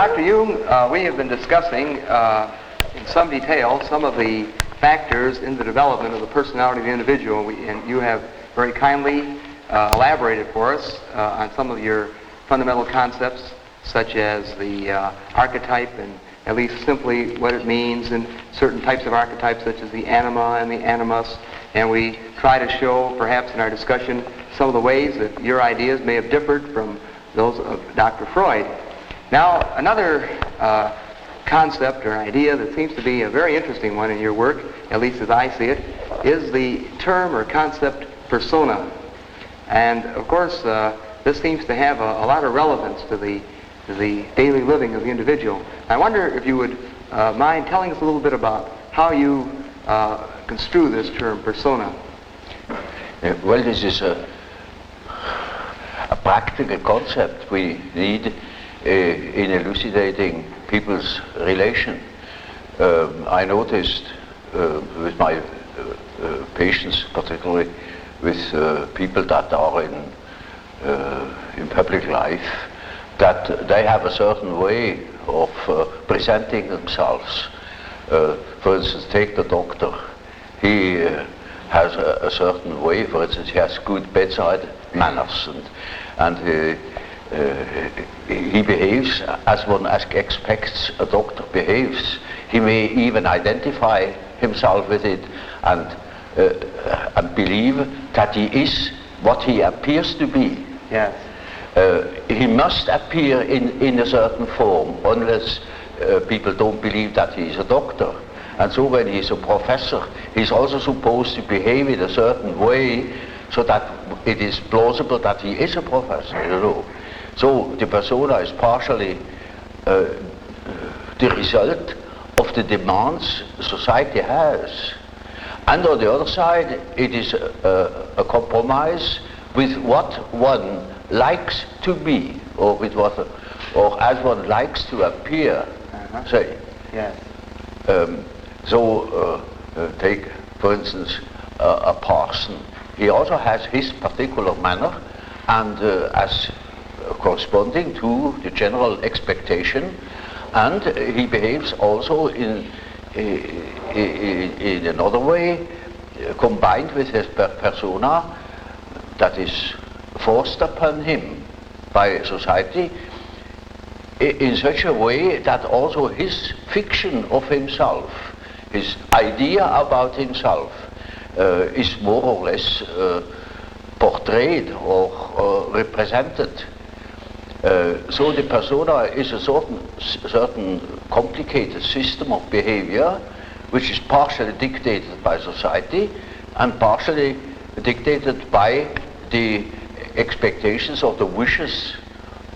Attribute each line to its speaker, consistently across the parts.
Speaker 1: Dr. Jung, we have been discussing in some detail some of the factors in the development of the personality of the individual, and you have very kindly elaborated for us on some of your fundamental concepts, such as the archetype, and at least simply what it means, and certain types of archetypes such as the anima and the animus. And we try to show, perhaps in our discussion, some of the ways that your ideas may have differed from those of Dr. Freud. Now, another concept or idea that seems to be a very interesting one in your work, at least as I see it, is the term or concept persona. And of course, this seems to have a lot of relevance to the daily living of the individual. I wonder if you would mind telling us a little bit about how you construe this term persona.
Speaker 2: Well, this is a practical concept we need in elucidating people's relation. I noticed with my patients, particularly with people that are in public life, that they have a certain way of presenting themselves. For instance, take the doctor. He has a certain way. For instance, he has good bedside manners, and he behaves as one expects a doctor behaves. He may even identify himself with it and believe that he is what he appears to be.
Speaker 1: Yes.
Speaker 2: He must appear in a certain form, unless people don't believe that he is a doctor. And so when he's a professor, he's also supposed to behave in a certain way so that it is plausible that he is a professor, you know. So the persona is partially the result of the demands society has. And on the other side, it is a compromise with what one likes to be, or with what, or as one likes to appear. Say.
Speaker 1: Yes.
Speaker 2: Take, for instance, a parson. He also has his particular manner, and as corresponding to the general expectation, and he behaves also in another way, combined with his persona that is forced upon him by society, in such a way that also his fiction of himself, his idea about himself, is more or less portrayed or represented. So the persona is a certain complicated system of behavior which is partially dictated by society and partially dictated by the expectations or the wishes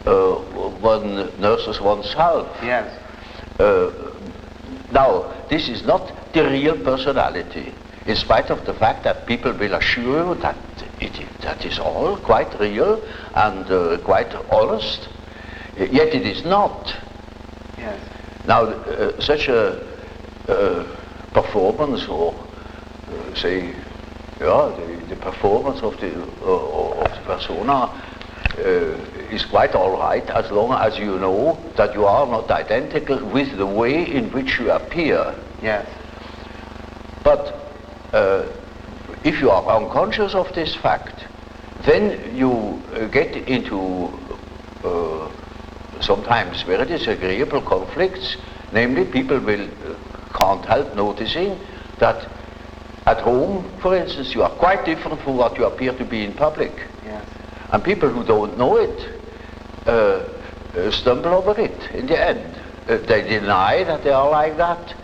Speaker 2: one nurses oneself.
Speaker 1: Yes.
Speaker 2: Now, this is not the real personality, in spite of the fact that people will assure you that that is all quite real and quite honest, yet it is not.
Speaker 1: Yes.
Speaker 2: Now, such a performance, or say, the performance of the persona is quite all right, as long as you know that you are not identical with the way in which you appear.
Speaker 1: Yes.
Speaker 2: But if you are unconscious of this fact, then you get into sometimes very disagreeable conflicts. Namely, people can't help noticing that at home, for instance, you are quite different from what you appear to be in public.
Speaker 1: Yes.
Speaker 2: And people who don't know it stumble over it in the end. They deny that they are like that,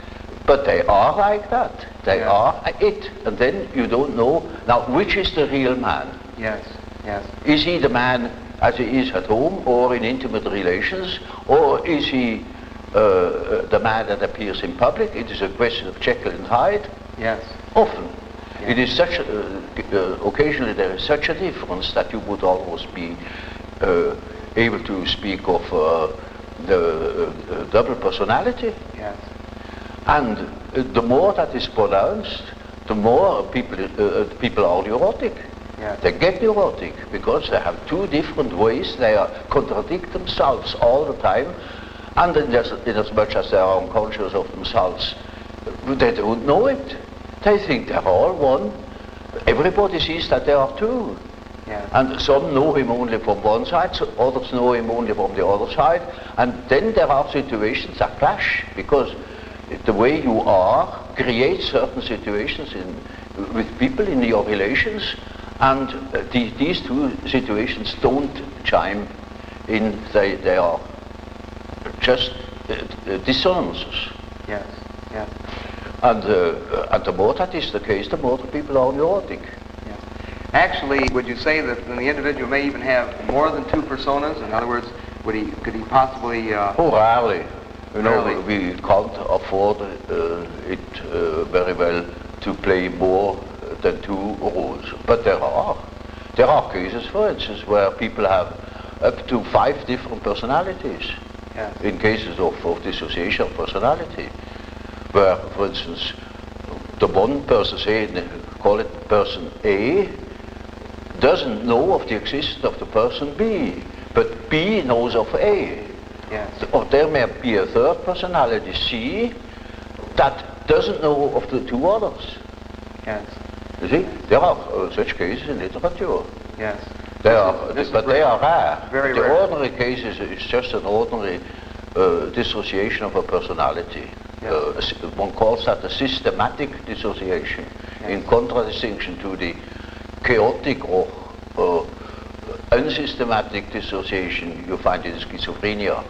Speaker 2: but they are like that. They are it. And then you don't know, now, which is the real man?
Speaker 1: Yes. Yes.
Speaker 2: Is he the man as he is at home or in intimate relations, or is he the man that appears in public? It is a question of Jekyll and Hyde.
Speaker 1: Yes.
Speaker 2: Often.
Speaker 1: Yes.
Speaker 2: It is such occasionally there is such a difference that you would almost be able to speak of the double personality.
Speaker 1: Yes.
Speaker 2: And the more that is pronounced, the more people are neurotic.
Speaker 1: Yes.
Speaker 2: They get neurotic because they have two different ways. They contradict themselves all the time, And in as much as they are unconscious of themselves, they don't know it. They think they're all one. Everybody sees that they are two.
Speaker 1: Yeah.
Speaker 2: And some know him only from one side, so others know him only from the other side. And then there are situations that clash, because the way you are creates certain situations with people in your relations, and these two situations don't chime in. They are just dissonances.
Speaker 1: Yes. Yes.
Speaker 2: And the more that is the case, the more the people are neurotic.
Speaker 1: Yes. Actually, would you say that the individual may even have more than two personas? In other words, could he possibly?
Speaker 2: Oh, rarely. You know,
Speaker 1: Rarely.
Speaker 2: we can't afford it very well to play more than two roles. But there are cases, for instance, where people have up to 5 different personalities.
Speaker 1: Yes.
Speaker 2: In cases of dissociation of personality, where, for instance, the one person, say, call it person A, doesn't know of the existence of the person B, but B knows of A.
Speaker 1: Yes.
Speaker 2: Or there may be a third personality, C, that doesn't know of the two others.
Speaker 1: Yes.
Speaker 2: You see, there are such cases in literature.
Speaker 1: Yes.
Speaker 2: They are rare.
Speaker 1: Very
Speaker 2: the
Speaker 1: rare.
Speaker 2: ordinary case is just an ordinary dissociation of a personality.
Speaker 1: Yes.
Speaker 2: One calls that a systematic dissociation,
Speaker 1: Yes.
Speaker 2: in contradistinction to the chaotic or unsystematic dissociation you find in schizophrenia.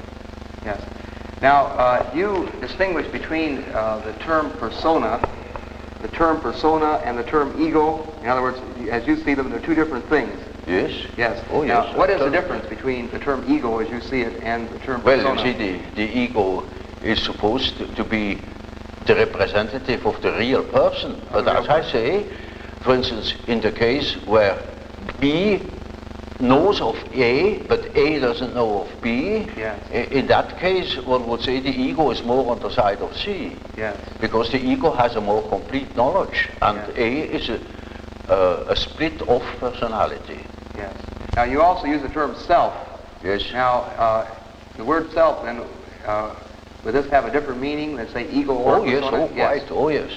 Speaker 1: Yes. Now, you distinguish between the term persona and the term ego. In other words, as you see them, they're two different things.
Speaker 2: Yes?
Speaker 1: Yes.
Speaker 2: Oh,
Speaker 1: Now,
Speaker 2: yes.
Speaker 1: what is the difference between the term ego, as you see it, and the term persona?
Speaker 2: Well, you see, the ego is supposed to be the representative of the real person. But as I say, for instance, in the case where B knows of A, but A doesn't know of B,
Speaker 1: Yes.
Speaker 2: in that case, one would say the ego is more on the side of C.
Speaker 1: Yes.
Speaker 2: Because the ego has a more complete knowledge, and
Speaker 1: Yes.
Speaker 2: A is a split-off personality.
Speaker 1: Yes. Now, you also use the term self.
Speaker 2: Yes.
Speaker 1: Now, the word self, then, would this have a different meaning than, say, ego or
Speaker 2: Oh yes,
Speaker 1: persona?
Speaker 2: oh quite, oh yes.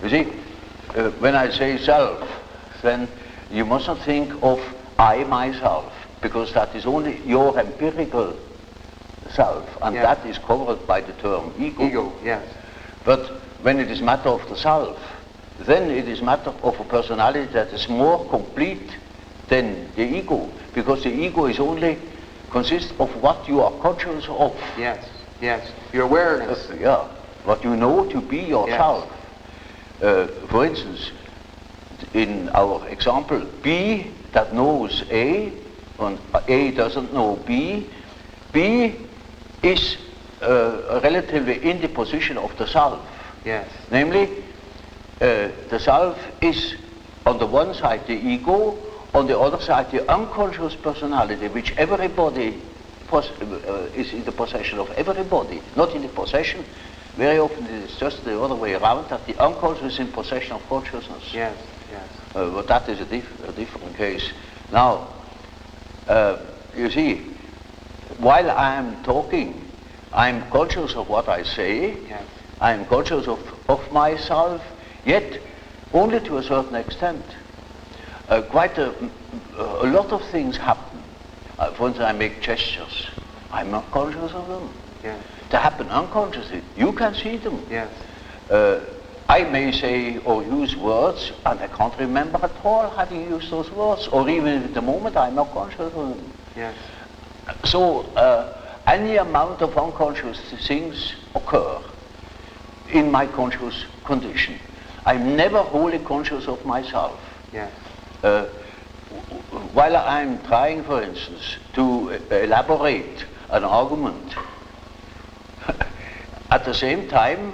Speaker 2: You see, when I say self, then you mustn't think of I myself, because that is only your empirical self, and
Speaker 1: Yes.
Speaker 2: that is covered by the term ego.
Speaker 1: Ego, yes.
Speaker 2: But when it is matter of the self, then it is matter of a personality that is more complete than the ego, because the ego is only consists of what you are conscious of.
Speaker 1: Yes. Yes. Your awareness.
Speaker 2: Yeah, what you know to be yourself. For instance, in our example, B that knows A, and A doesn't know B, B is relatively in the position of the self.
Speaker 1: Yes.
Speaker 2: Namely, the self is on the one side the ego, on the other side the unconscious personality, which everybody is in the possession of everybody, not in the possession. Very often it is just the other way around, that the unconscious is in possession of consciousness.
Speaker 1: Yes. Yes.
Speaker 2: But that is a different case. Now, you see, while I am talking, I am conscious of what I say,
Speaker 1: Yes.
Speaker 2: I am conscious of myself, yet only to a certain extent. Quite a lot of things happen. For instance, I make gestures. I'm not conscious of them.
Speaker 1: Yes.
Speaker 2: They happen unconsciously. You can see them.
Speaker 1: Yes.
Speaker 2: I may say or use words, and I can't remember at all having used those words, or even at the moment I'm not conscious of them.
Speaker 1: Yes.
Speaker 2: So any amount of unconscious things occur in my conscious condition. I'm never wholly conscious of myself.
Speaker 1: Yes.
Speaker 2: While I'm trying, for instance, to elaborate an argument, at the same time,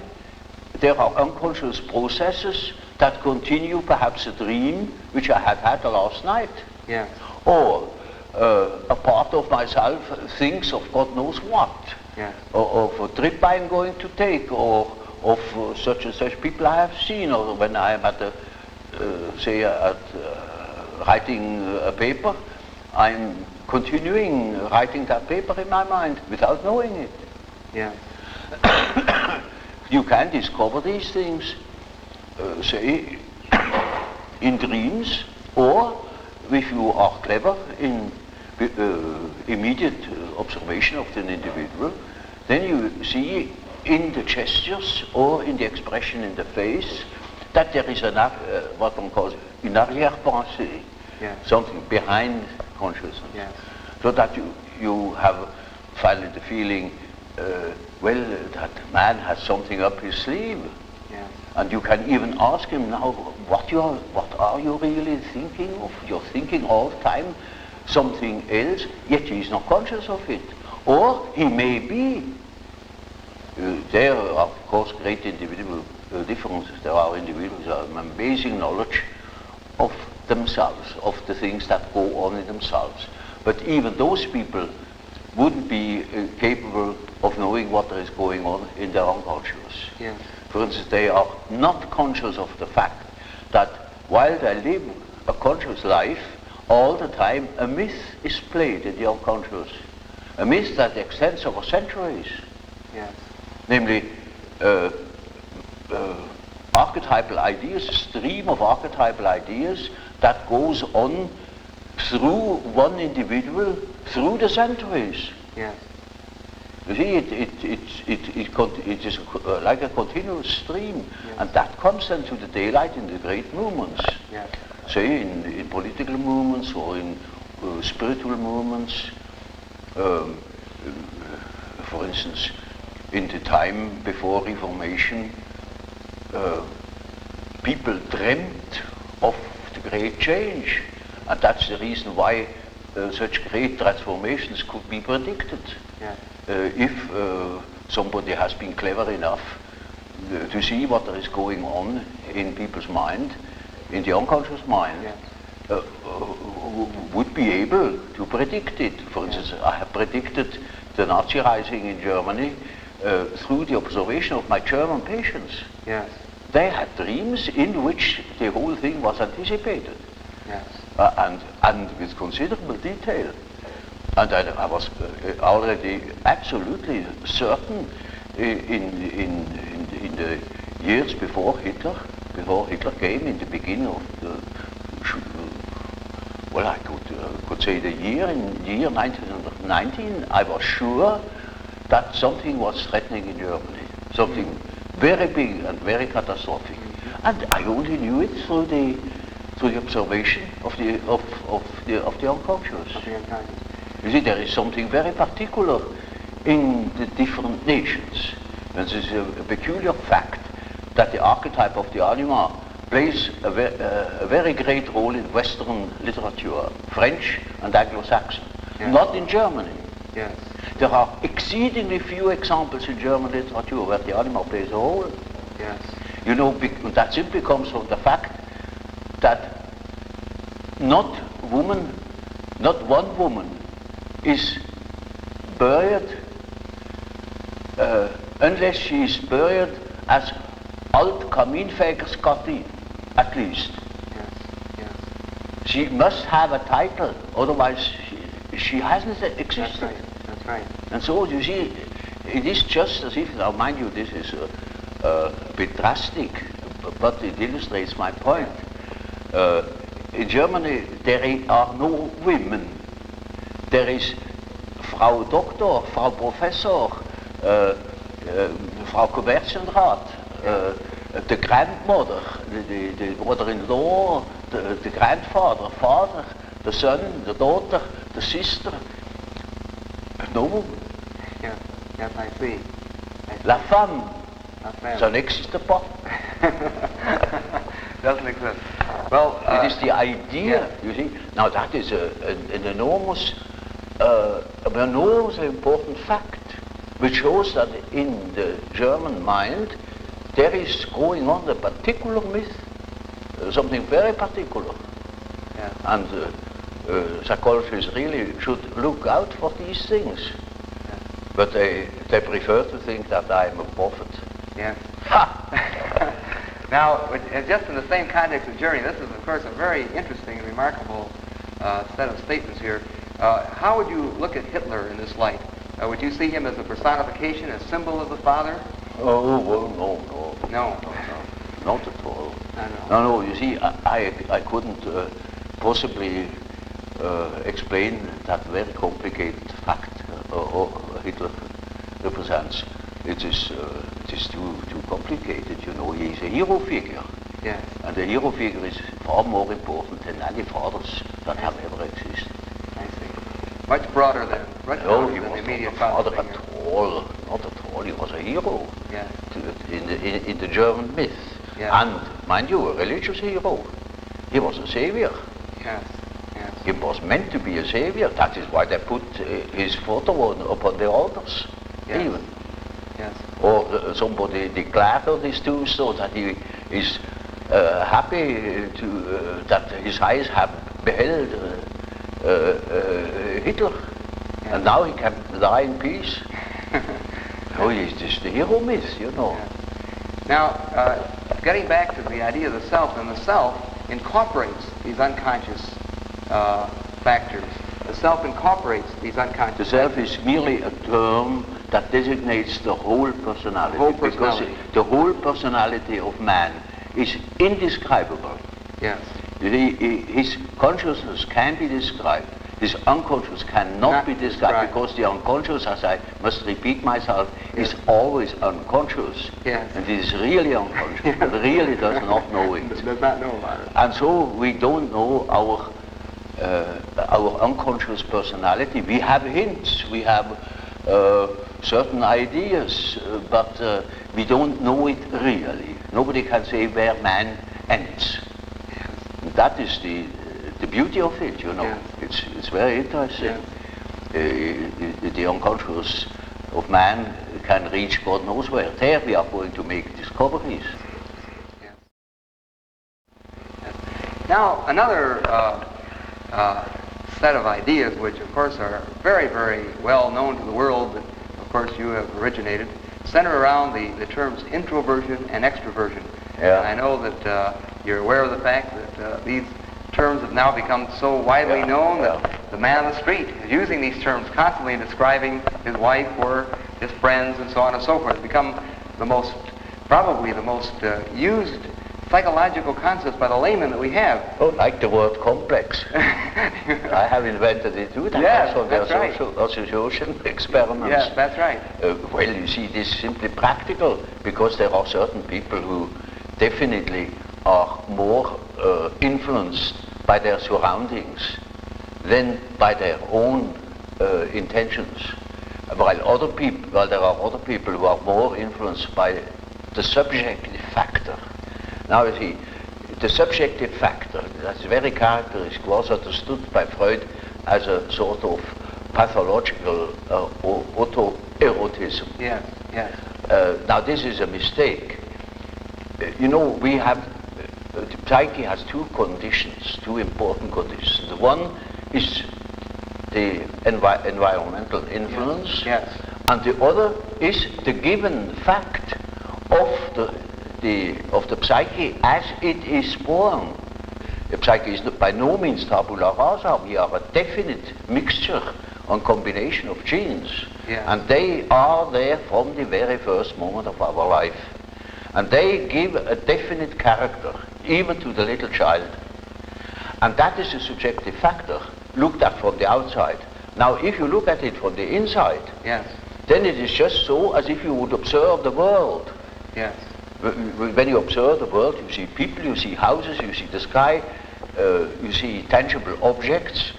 Speaker 2: there are unconscious processes that continue, perhaps a dream which I have had last night.
Speaker 1: Yes.
Speaker 2: Or a part of myself thinks of God knows what.
Speaker 1: Yes.
Speaker 2: Or of a trip I'm going to take, or of such and such people I have seen, or when I am at writing a paper, I'm continuing writing that paper in my mind without knowing it.
Speaker 1: Yeah.
Speaker 2: You can discover these things, say, in dreams, or if you are clever in immediate observation of an individual, then you see in the gestures or in the expression in the face that there is what one calls une arrière-pensée,
Speaker 1: Yes.
Speaker 2: something behind consciousness.
Speaker 1: Yes.
Speaker 2: So that you have finally the feeling, well, that man has something up his sleeve.
Speaker 1: Yes.
Speaker 2: And you can even ask him now, what are you really thinking of? You're thinking all the time something else, yet he's not conscious of it. Or he may be. There are, of course, great individual differences. There are individuals who have amazing knowledge of themselves, of the things that go on in themselves. But even those people wouldn't be capable of knowing what is going on in their unconscious.
Speaker 1: Yes.
Speaker 2: For instance, they are not conscious of the fact that while they live a conscious life, all the time a myth is played in the unconscious. A myth that extends over centuries.
Speaker 1: Yes.
Speaker 2: Namely, archetypal ideas, a stream of archetypal ideas that goes on through one individual, through the centuries.
Speaker 1: Yes.
Speaker 2: You see, it is like a continuous stream,
Speaker 1: Yes.
Speaker 2: and that comes then to the daylight in the great movements.
Speaker 1: Yes.
Speaker 2: Say in political movements or in spiritual movements. For instance, in the time before Reformation, people dreamt of the great change, and that's the reason why such great transformations could be predicted.
Speaker 1: Yes.
Speaker 2: If somebody has been clever enough to see what is going on in people's mind, in the unconscious mind,
Speaker 1: Yes.
Speaker 2: would be able to predict it. For instance, I have predicted the Nazi rising in Germany through the observation of my German patients.
Speaker 1: Yes.
Speaker 2: They had dreams in which the whole thing was anticipated,
Speaker 1: Yes.
Speaker 2: and with considerable detail. And I was already absolutely certain in the years before Hitler came, in the beginning of the, well, I could say the year 1919, I was sure that something was threatening in Germany, something very big and very catastrophic. And I only knew it through the observation of the unconscious.
Speaker 1: Of the unconscious.
Speaker 2: You see, there is something very particular in the different nations. And this is a peculiar fact that the archetype of the anima plays a very great role in Western literature, French and Anglo-Saxon,
Speaker 1: Yes.
Speaker 2: not in Germany.
Speaker 1: Yes.
Speaker 2: There are exceedingly few examples in German literature where the anima plays a role.
Speaker 1: Yes.
Speaker 2: You know, that simply comes from the fact that not one woman is buried unless she is buried as Alt-Kaminfegerskattin, at least.
Speaker 1: Yes. Yes.
Speaker 2: She must have a title, otherwise she hasn't existed.
Speaker 1: That's right. That's right.
Speaker 2: And so you see, it is just as if, now mind you, this is a bit drastic, but it illustrates my point. In Germany, there are no women. There is Frau Doktor, Frau Professor, Frau Kommerzienrat, the grandmother, the mother-in-law, the grandfather, father, the son, the daughter, the sister. No woman.
Speaker 1: Yes. Yes, I see.
Speaker 2: La femme,
Speaker 1: La femme.
Speaker 2: ça n'existe pas.
Speaker 1: Doesn't exist. Well,
Speaker 2: It is the idea,
Speaker 1: yeah.
Speaker 2: you see. Now that is an enormously important fact, which shows that in the German mind there is going on a particular myth, something very particular.
Speaker 1: Yeah.
Speaker 2: And psychologists really should look out for these things.
Speaker 1: Yeah.
Speaker 2: But they prefer to think that I am a prophet.
Speaker 1: Yes.
Speaker 2: Ha!
Speaker 1: Now, just in the same context of journey, this is, of course, a very interesting and remarkable set of statements here. How would you look at Hitler in this light? Would you see him as a personification, a symbol of the Father?
Speaker 2: Oh, well, no, not at all. No, you see, I couldn't possibly explain that very complicated fact Hitler represents. It is too complicated, you know. He is a hero figure.
Speaker 1: Yes.
Speaker 2: And the hero figure is far more important than any fathers that have ever existed.
Speaker 1: I see. Much broader than the immediate father
Speaker 2: at all. Not at all. He was a hero.
Speaker 1: Yes.
Speaker 2: In the German myth.
Speaker 1: Yes.
Speaker 2: And, mind you, a religious hero. He was a savior.
Speaker 1: Yes. Yes.
Speaker 2: He was meant to be a savior. That is why they put his photo upon the altars.
Speaker 1: Yes.
Speaker 2: Even.
Speaker 1: Yes.
Speaker 2: Or somebody declared this too, so that he is happy that his eyes have beheld Hitler,
Speaker 1: yes.
Speaker 2: And now he can die in peace. Oh, he's just the hero myth, you know.
Speaker 1: Yes. Now, getting back to the idea of the self, and the self incorporates these unconscious factors. The self incorporates these unconscious.
Speaker 2: The self is merely a term that designates the whole personality. Because the whole personality of man is indescribable.
Speaker 1: Yes.
Speaker 2: His consciousness can be described. His unconscious cannot be described, because the unconscious, as I must repeat myself,
Speaker 1: yes.
Speaker 2: is always unconscious.
Speaker 1: Yes.
Speaker 2: And it is really unconscious, but really does not know it.
Speaker 1: Does not know about it.
Speaker 2: And so we don't know our unconscious personality. We have hints, we have certain ideas, but we don't know it really. Nobody can say where man ends.
Speaker 1: Yes.
Speaker 2: That is the beauty of it, you know.
Speaker 1: Yes.
Speaker 2: It's very interesting.
Speaker 1: Yes.
Speaker 2: The unconscious of man can reach God knows where. There we are going to make discoveries.
Speaker 1: Yes. Yes. Now, another set of ideas, which of course are very, very well known to the world, that of course you have originated, center around the terms introversion and extroversion.
Speaker 2: Yeah.
Speaker 1: And I know that you're aware of the fact that these terms have now become so widely known that the man on the street is using these terms constantly, describing his wife or his friends and so on and so forth. It's become probably the most used psychological concepts by the layman that we have.
Speaker 2: Oh, like the word complex. I have invented it too.
Speaker 1: Yes,
Speaker 2: so
Speaker 1: that's right.
Speaker 2: Association experiments.
Speaker 1: Yes, that's right.
Speaker 2: Well, you see, this is simply practical, because there are certain people who definitely are more influenced by their surroundings than by their own intentions. While there are other people who are more influenced by the subjective factor. Now you see, the subjective factor, that's very characteristic, was understood by Freud as a sort of pathological autoerotism.
Speaker 1: Yes, yes.
Speaker 2: Now this is a mistake. You know, the psyche has two important conditions. The one is the environmental influence,
Speaker 1: yes.
Speaker 2: And the other is the given fact of the psyche as it is born. The psyche is by no means tabula rasa. We are a definite mixture and combination of genes,
Speaker 1: yes.
Speaker 2: And they are there from the very first moment of our life. And they give a definite character, even to the little child. And that is a subjective factor, looked at from the outside. Now, if you look at it from the inside,
Speaker 1: yes.
Speaker 2: Then it is just so as if you would observe the world.
Speaker 1: Yes.
Speaker 2: When you observe the world, you see people, you see houses, you see the sky, you see tangible objects.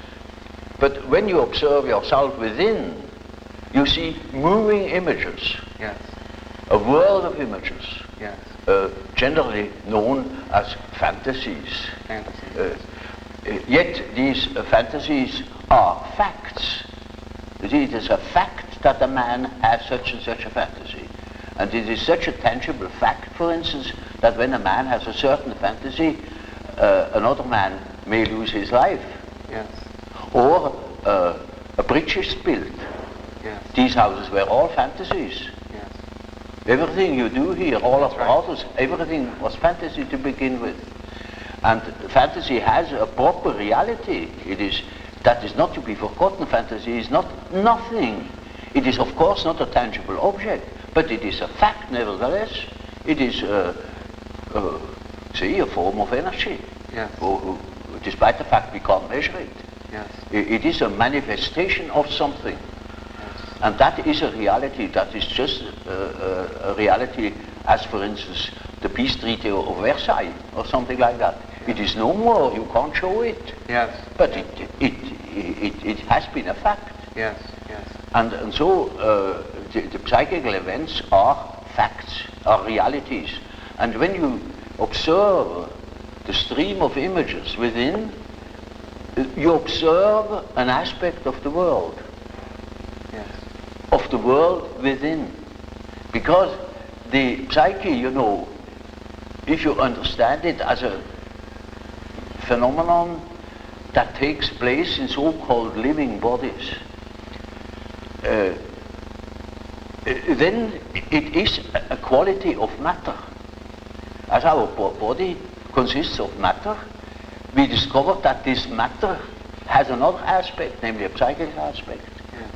Speaker 2: But when you observe yourself within, you see moving images.
Speaker 1: Yes.
Speaker 2: A world of images.
Speaker 1: Yes.
Speaker 2: Generally known as fantasies.
Speaker 1: Fantasies.
Speaker 2: Yet these fantasies are facts. You see, it is a fact that a man has such and such a fantasy. And it is such a tangible fact, for instance, that when a man has a certain fantasy, another man may lose his life.
Speaker 1: Yes.
Speaker 2: Or a bridge is built.
Speaker 1: Yes.
Speaker 2: These houses were all fantasies.
Speaker 1: Yes.
Speaker 2: Everything you do here, all of the
Speaker 1: right.
Speaker 2: houses, everything was fantasy to begin with. And fantasy has a proper reality. That is not to be forgotten. Fantasy is not nothing. It is of course not a tangible object, but it is a fact nevertheless. It is, say, a form of energy.
Speaker 1: Yes.
Speaker 2: Despite the fact we can't measure it.
Speaker 1: Yes.
Speaker 2: It is a manifestation of something.
Speaker 1: Yes.
Speaker 2: And that is a reality. That is just a reality as, for instance, the peace treaty of Versailles or something like that. It is no more. You can't show it.
Speaker 1: Yes.
Speaker 2: But it has been a fact.
Speaker 1: Yes. Yes.
Speaker 2: And so the psychical events are facts, are realities. And when you observe the stream of images within, you observe an aspect of the world.
Speaker 1: Yes.
Speaker 2: Of the world within. Because the psyche, you know, if you understand it as a phenomenon that takes place in so-called living bodies, then it is a quality of matter. As our body consists of matter, we discovered that this matter has another aspect, namely a psychic aspect.
Speaker 1: Yes.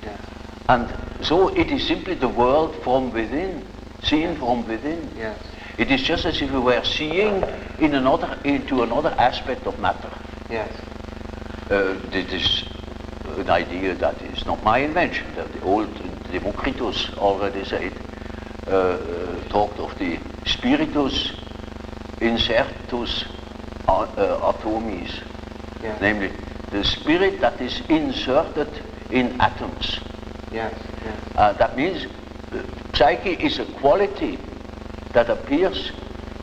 Speaker 1: Yes.
Speaker 2: And so it is simply the world from within, seen from within.
Speaker 1: Yes.
Speaker 2: It is just as if we were seeing into another aspect of matter.
Speaker 1: Yes.
Speaker 2: This is an idea that is not my invention. That the old Democritus already said, talked of the spiritus insertus atomis,
Speaker 1: Yes.
Speaker 2: namely the spirit that is inserted in atoms.
Speaker 1: Yes. Yes.
Speaker 2: That means psyche is a quality that appears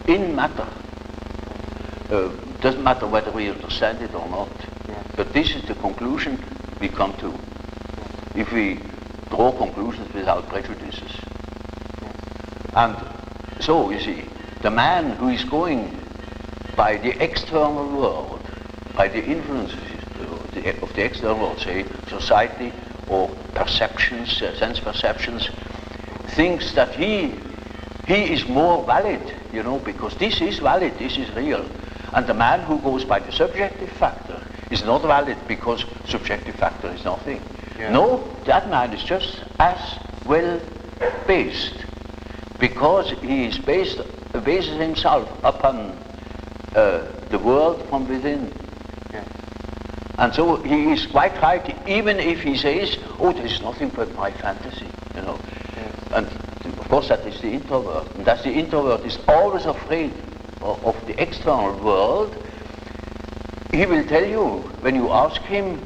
Speaker 2: in matter. Doesn't matter whether we understand it or not.
Speaker 1: Yes.
Speaker 2: But this is the conclusion we come to. If we draw conclusions without prejudices. And so, you see, the man who is going by the external world, by the influences of the external world, say society or perceptions, sense perceptions, thinks that he is more valid, you know, because this is valid, this is real. And the man who goes by the subjective factor is not valid because subjective factor is nothing.
Speaker 1: Yeah.
Speaker 2: No, that man is just as well based, because he is bases himself upon the world from within.
Speaker 1: Yeah.
Speaker 2: And so he is quite right, even if he says, oh, this is nothing but my fantasy, you know.
Speaker 1: Yes.
Speaker 2: And of course that is the introvert. And that the introvert is always afraid of the external world. He will tell you, when you ask him,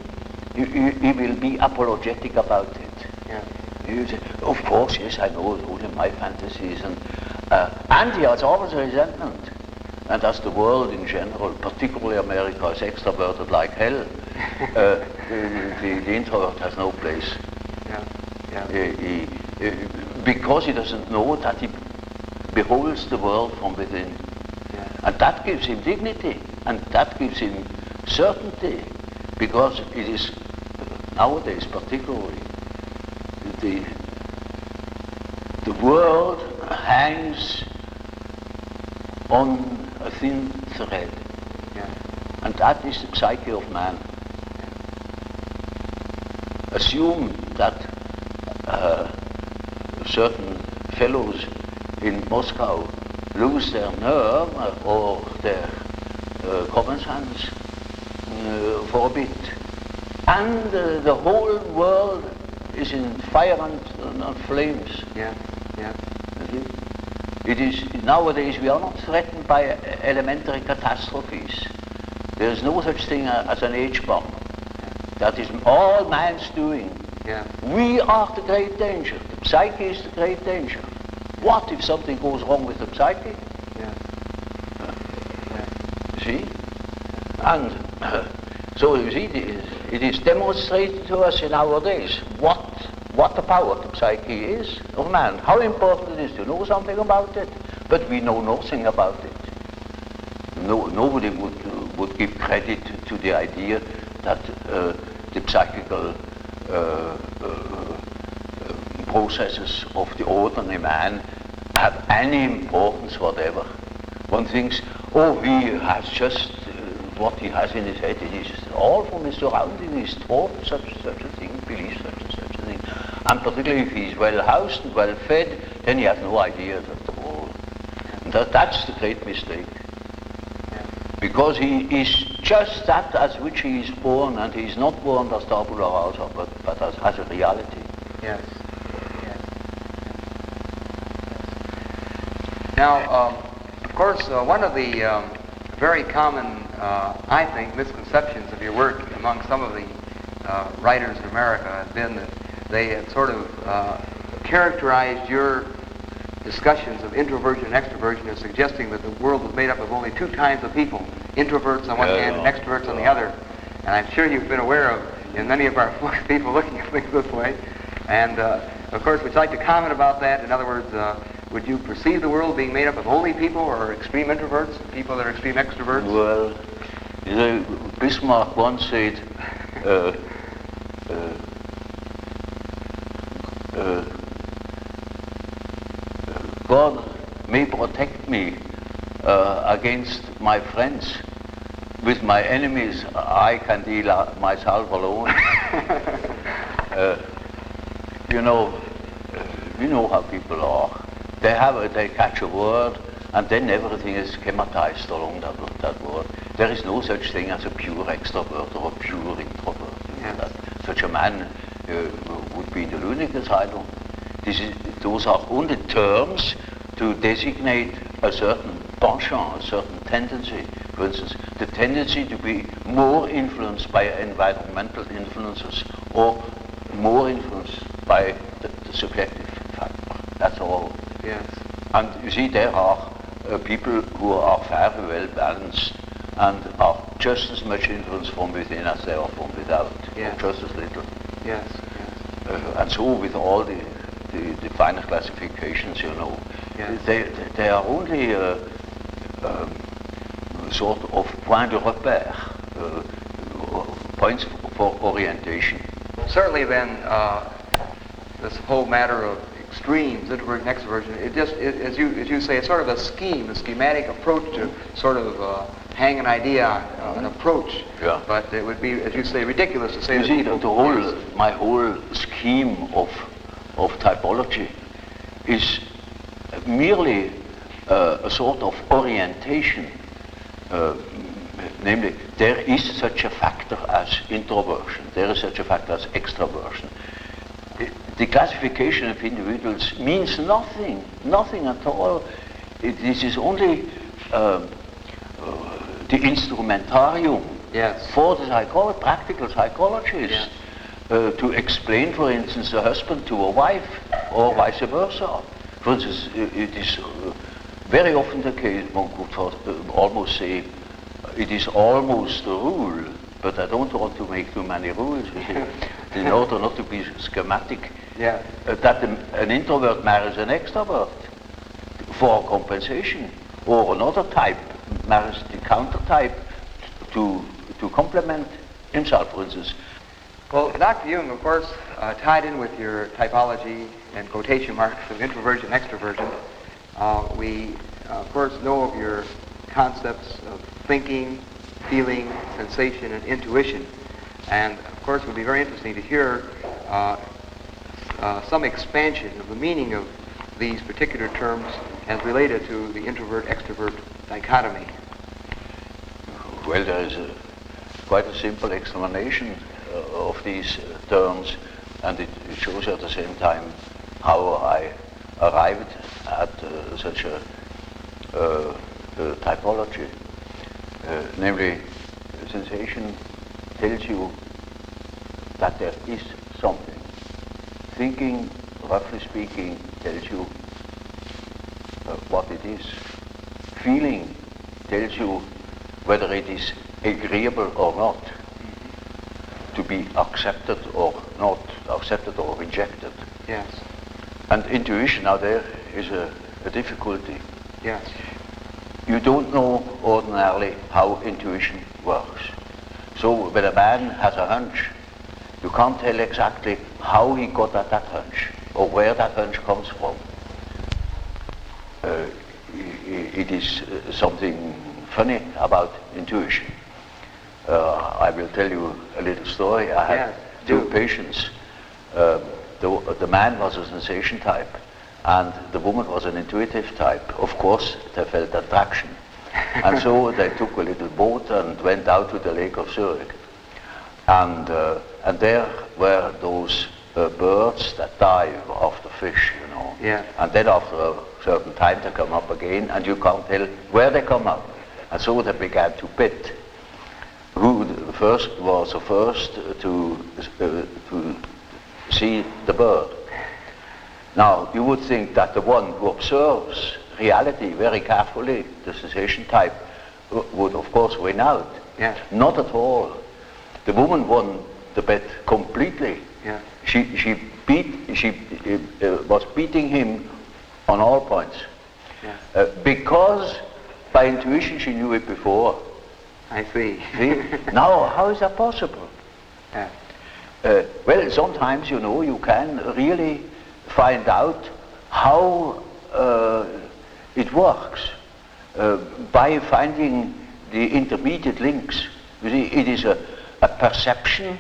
Speaker 2: he will be apologetic about it.
Speaker 1: Yeah.
Speaker 2: He will say, of course, yes, I know those are my fantasies. And he has always a resentment. And as the world in general, particularly America, is extroverted like hell, the introvert has no place.
Speaker 1: Yeah. Yeah.
Speaker 2: Because he doesn't know that he beholds the world from within.
Speaker 1: Yeah.
Speaker 2: And that gives him dignity, and that gives him certainty, because it is nowadays particularly the world hangs on a thin thread,
Speaker 1: Yeah.
Speaker 2: and that is the psyche of man. Assume that certain fellows in Moscow lose their nerve or their common sense for a bit, and the whole world is in fire and flames.
Speaker 1: Yeah. Yeah.
Speaker 2: You see? It is nowadays we are not threatened by elementary catastrophes. There is no such thing as an H-bomb. That is all man's doing.
Speaker 1: Yeah.
Speaker 2: We are the great danger. The psyche is the great danger. What if something goes wrong with the psyche?
Speaker 1: Yeah.
Speaker 2: You see? And so you see, it is demonstrated to us in our days what the power of the psyche is of man. How important it is to know something about it, but we know nothing about it. Nobody would give credit to the idea that the psychical processes of the ordinary man have any importance whatever. One thinks, oh, he has just what he has in his head. It is all from his surroundings. He's taught such a thing, believes such and such a thing. And particularly if he's well housed and well fed, then he has no idea of the world. And that's the great mistake. Because he is just that as which he is born, and he is not born as tabula rasa, but as a reality.
Speaker 1: Yes. Yes. Now, of course, one of the very common, I think, misconceptions of your work among some of the writers in America has been that they had sort of characterized your discussions of introversion and extroversion as suggesting that the world was made up of only two kinds of people, introverts on one hand and extroverts on the other. And I'm sure you've been aware of, in many of our people looking at things this way. And of course, would you like to comment about that? In other words, would you perceive the world being made up of only people or extreme introverts, people that are extreme extroverts?
Speaker 2: Well, you know, Bismarck once said, God may protect me against my friends. With my enemies, I can deal myself alone. You know how people are. They catch a word, and then everything is schematized along that word. There is no such thing as a pure extrovert or a pure introvert.
Speaker 1: Yes.
Speaker 2: Such a man would be in the lunatic asylum. Those are only terms to designate a certain penchant, a certain tendency. For instance, the tendency to be more influenced by environmental influences or more influenced by the subjective factor. That's all.
Speaker 1: Yes.
Speaker 2: And you see, there are people who are very well balanced and are just as much influenced from within as they are from without,
Speaker 1: yes.
Speaker 2: or just as little.
Speaker 1: Yes.
Speaker 2: And so with all the finer classifications, you know,
Speaker 1: yes.
Speaker 2: they are only sort of point de repère, points for orientation.
Speaker 1: Certainly then, this whole matter of extremes, introversion and extroversion, as you say, it's sort of a schematic approach to sort of hang an idea on, an approach.
Speaker 2: Yeah.
Speaker 1: But it would be, as you say, ridiculous to say
Speaker 2: you
Speaker 1: that
Speaker 2: see,
Speaker 1: people...
Speaker 2: my whole scheme of typology is merely a sort of orientation. Namely, there is such a factor as introversion, there is such a factor as extroversion. The classification of individuals means nothing at all. This is only the instrumentarium,
Speaker 1: yes.
Speaker 2: for the practical psychologists,
Speaker 1: yes.
Speaker 2: To explain, for instance, a husband to a wife, or vice versa. For instance, it is very often the case, one could almost say, it is almost a rule, but I don't want to make too many rules, you see, in order not to be schematic, that an introvert marries an extrovert for compensation, or another type marries the counter type to complement himself, for instance.
Speaker 1: Well, Dr. Jung, of course, tied in with your typology and quotation marks of introversion and extroversion, we, of course, know of your concepts of thinking, feeling, sensation, and intuition. And, of course, it would be very interesting to hear some expansion of the meaning of these particular terms as related to the introvert-extrovert dichotomy.
Speaker 2: Well, there is quite a simple explanation of these terms, and it shows at the same time how I arrived at such a typology. Namely, sensation tells you that there is something. Thinking, roughly speaking, tells you what it is. Feeling tells you whether it is agreeable or not, to be accepted or not, accepted or rejected.
Speaker 1: Yes.
Speaker 2: And intuition, now there is a difficulty.
Speaker 1: Yes.
Speaker 2: You don't know ordinarily how intuition works. So when a man has a hunch, you can't tell exactly how he got at that hunch or where that hunch comes from. It is something funny about intuition. I will tell you a little story. I had two patients the man was a sensation type, and the woman was an intuitive type. Of course, they felt attraction. And so they took a little boat and went out to the lake of Zurich. And there were those birds that dive after fish, you know.
Speaker 1: Yeah.
Speaker 2: And then after a certain time they come up again, and you can't tell where they come up. And so they began to bet who was the first to see the bird. Now, you would think that the one who observes reality very carefully, the sensation type, would of course win out.
Speaker 1: Yeah.
Speaker 2: Not at all. The woman won the bet completely.
Speaker 1: Yeah.
Speaker 2: She was beating him on all points.
Speaker 1: Yeah.
Speaker 2: Because by intuition she knew it before.
Speaker 1: I see.
Speaker 2: See? Now, how is that possible?
Speaker 1: Yeah.
Speaker 2: Well, sometimes, you know, you can really find out how it works by finding the intermediate links. You see, it is a perception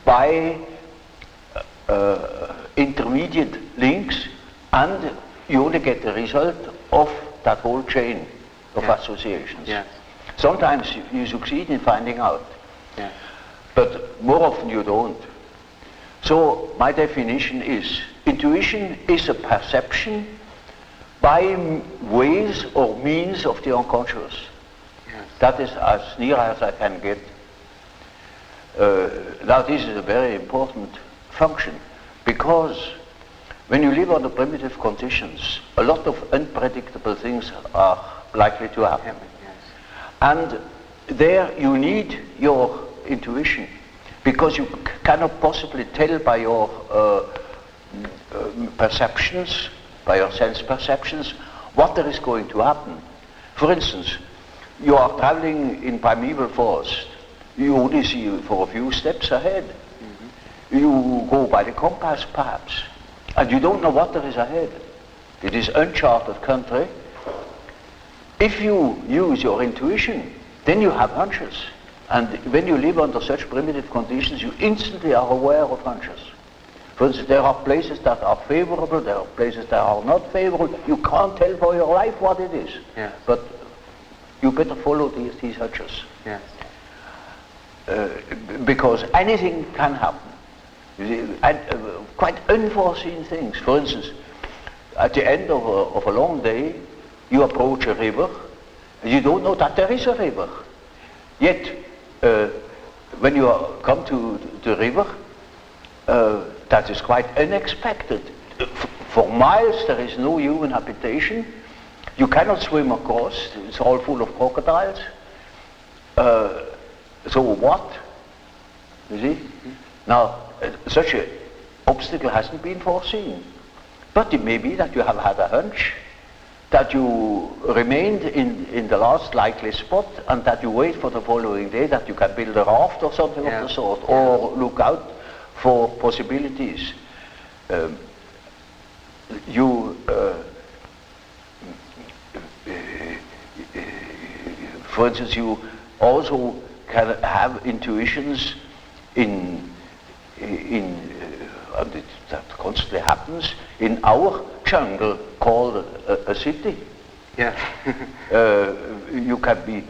Speaker 2: by intermediate links, and you only get the result of that whole chain of associations.
Speaker 1: Yes.
Speaker 2: Sometimes you succeed in finding out,
Speaker 1: Yeah.
Speaker 2: but more often you don't. So my definition is, intuition is a perception by ways or means of the unconscious.
Speaker 1: Yes.
Speaker 2: That is as near as I can get. Now this is a very important function, because when you live under primitive conditions, a lot of unpredictable things are likely to happen.
Speaker 1: Yes.
Speaker 2: And there you need your intuition, because you cannot possibly tell by your perceptions, by your sense perceptions, what there is going to happen. For instance, you are traveling in primeval forest. You only see for a few steps ahead. Mm-hmm. You go by the compass perhaps, and you don't know what there is ahead. It is uncharted country. If you use your intuition, then you have hunches. And when you live under such primitive conditions, you instantly are aware of hunches. For instance, there are places that are favorable, there are places that are not favorable. You can't tell for your life what it is.
Speaker 1: Yes.
Speaker 2: But you better follow these hunches.
Speaker 1: Yes.
Speaker 2: Because anything can happen. You see, and, quite unforeseen things. For instance, at the end of a long day, you approach a river, and you don't know that there is a river. Yet, when you come to the river, that is quite unexpected. For miles there is no human habitation. You cannot swim across. It's all full of crocodiles. So what? You see? Now, such an obstacle hasn't been foreseen. But it may be that you have had a hunch, that you remained in the last likely spot, and that you wait for the following day, that you can build a raft or something of the sort, or look out for possibilities. For instance, you also can have intuitions that constantly happens in our jungle called a city.
Speaker 1: Yeah.
Speaker 2: You can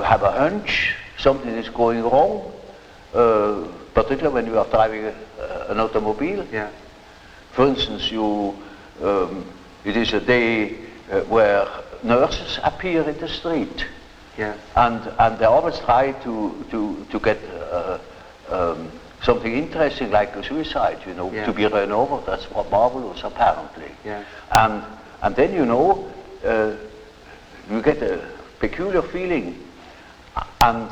Speaker 2: have a hunch something is going wrong, particularly when you are driving an automobile.
Speaker 1: Yeah.
Speaker 2: For instance, it is a day where nurses appear in the street.
Speaker 1: Yeah.
Speaker 2: And they always try to get something interesting like a suicide, you know, to be run over. That's what marvelous, apparently.
Speaker 1: Yeah.
Speaker 2: And then, you know, you get a peculiar feeling. And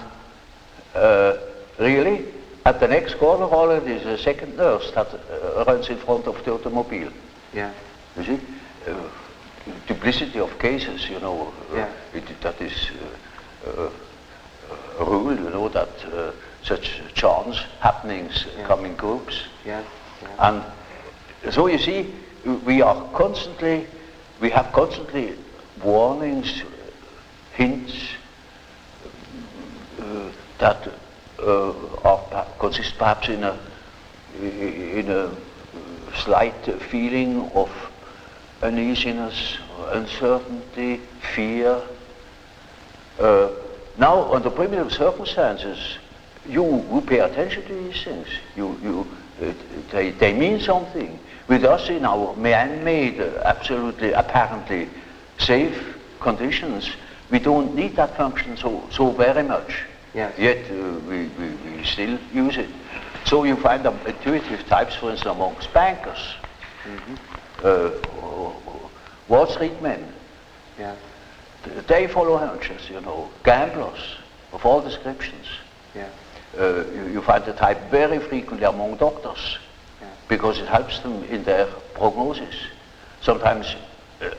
Speaker 2: really, at the next corner already is a second nurse that runs in front of the automobile.
Speaker 1: Yeah.
Speaker 2: You see? Duplicity of cases, you know, that is a rule, you know, that such chance happenings come in groups.
Speaker 1: Yeah.
Speaker 2: And so you see, we have constantly warnings, hints that are consists perhaps in a slight feeling of uneasiness, uncertainty, fear. Now, under primitive circumstances, you pay attention to these things. They mean something. With us in our man-made, absolutely, apparently safe conditions, we don't need that function so very much.
Speaker 1: Yes.
Speaker 2: Yet we still use it. So you find intuitive types, for instance, amongst bankers, Wall Street men.
Speaker 1: Yes.
Speaker 2: They follow hunches, you know, gamblers of all descriptions.
Speaker 1: Yes.
Speaker 2: You find the type very frequently among doctors, because it helps them in their prognosis. Sometimes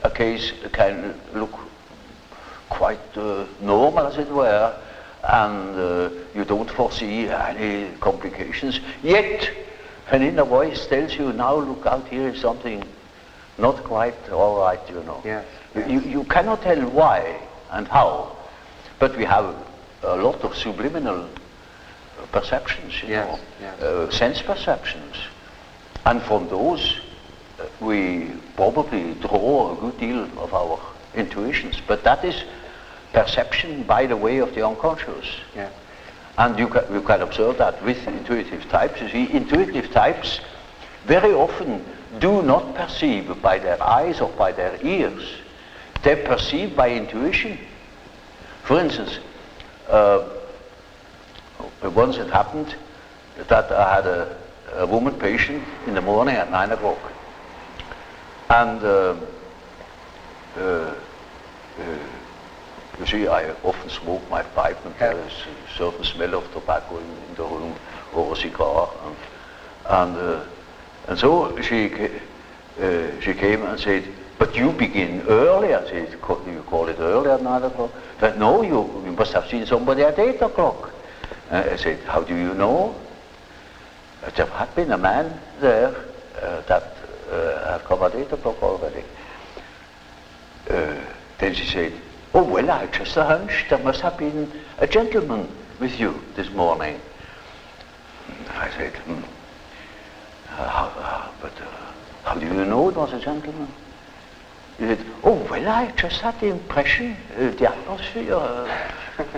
Speaker 2: a case can look quite normal, as it were, and you don't foresee any complications. Yet, an inner voice tells you, now look out, here is something not quite all right, you know.
Speaker 1: Yes.
Speaker 2: You cannot tell why and how, but we have a lot of subliminal perceptions, you know, sense perceptions. And from those, we probably draw a good deal of our intuitions. But that is perception by the way of the unconscious.
Speaker 1: Yeah.
Speaker 2: And you can observe that with intuitive types. You see, intuitive types very often do not perceive by their eyes or by their ears. They perceive by intuition. For instance, once it happened that I had a woman patient in the morning at 9 o'clock. And you see, I often smoke my pipe, and there is a certain smell of tobacco in the room, or a cigar. And so she came and said, but you begin early. I said, you call it early at 9 o'clock? But no, you must have seen somebody at 8 o'clock. I said, how do you know? There had been a man there that had come at 8 o'clock already. Then she said, oh, well, I just a hunch. There must have been a gentleman with you this morning. I said, but how do you know it was a gentleman? He said, oh, well, I just had the impression, the atmosphere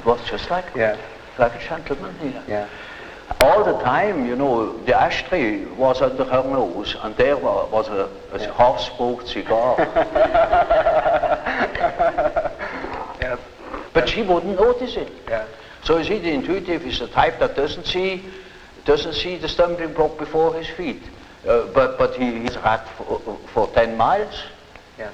Speaker 2: was just like a gentleman here.
Speaker 1: Yeah.
Speaker 2: All the time, you know, the ashtray was under her nose, and there was a half-smoked cigar.
Speaker 1: Yes.
Speaker 2: But she wouldn't notice it.
Speaker 1: Yeah.
Speaker 2: So you see, the intuitive is the type that doesn't see the stumbling block before his feet, but he's rat for 10 miles.
Speaker 1: Yes.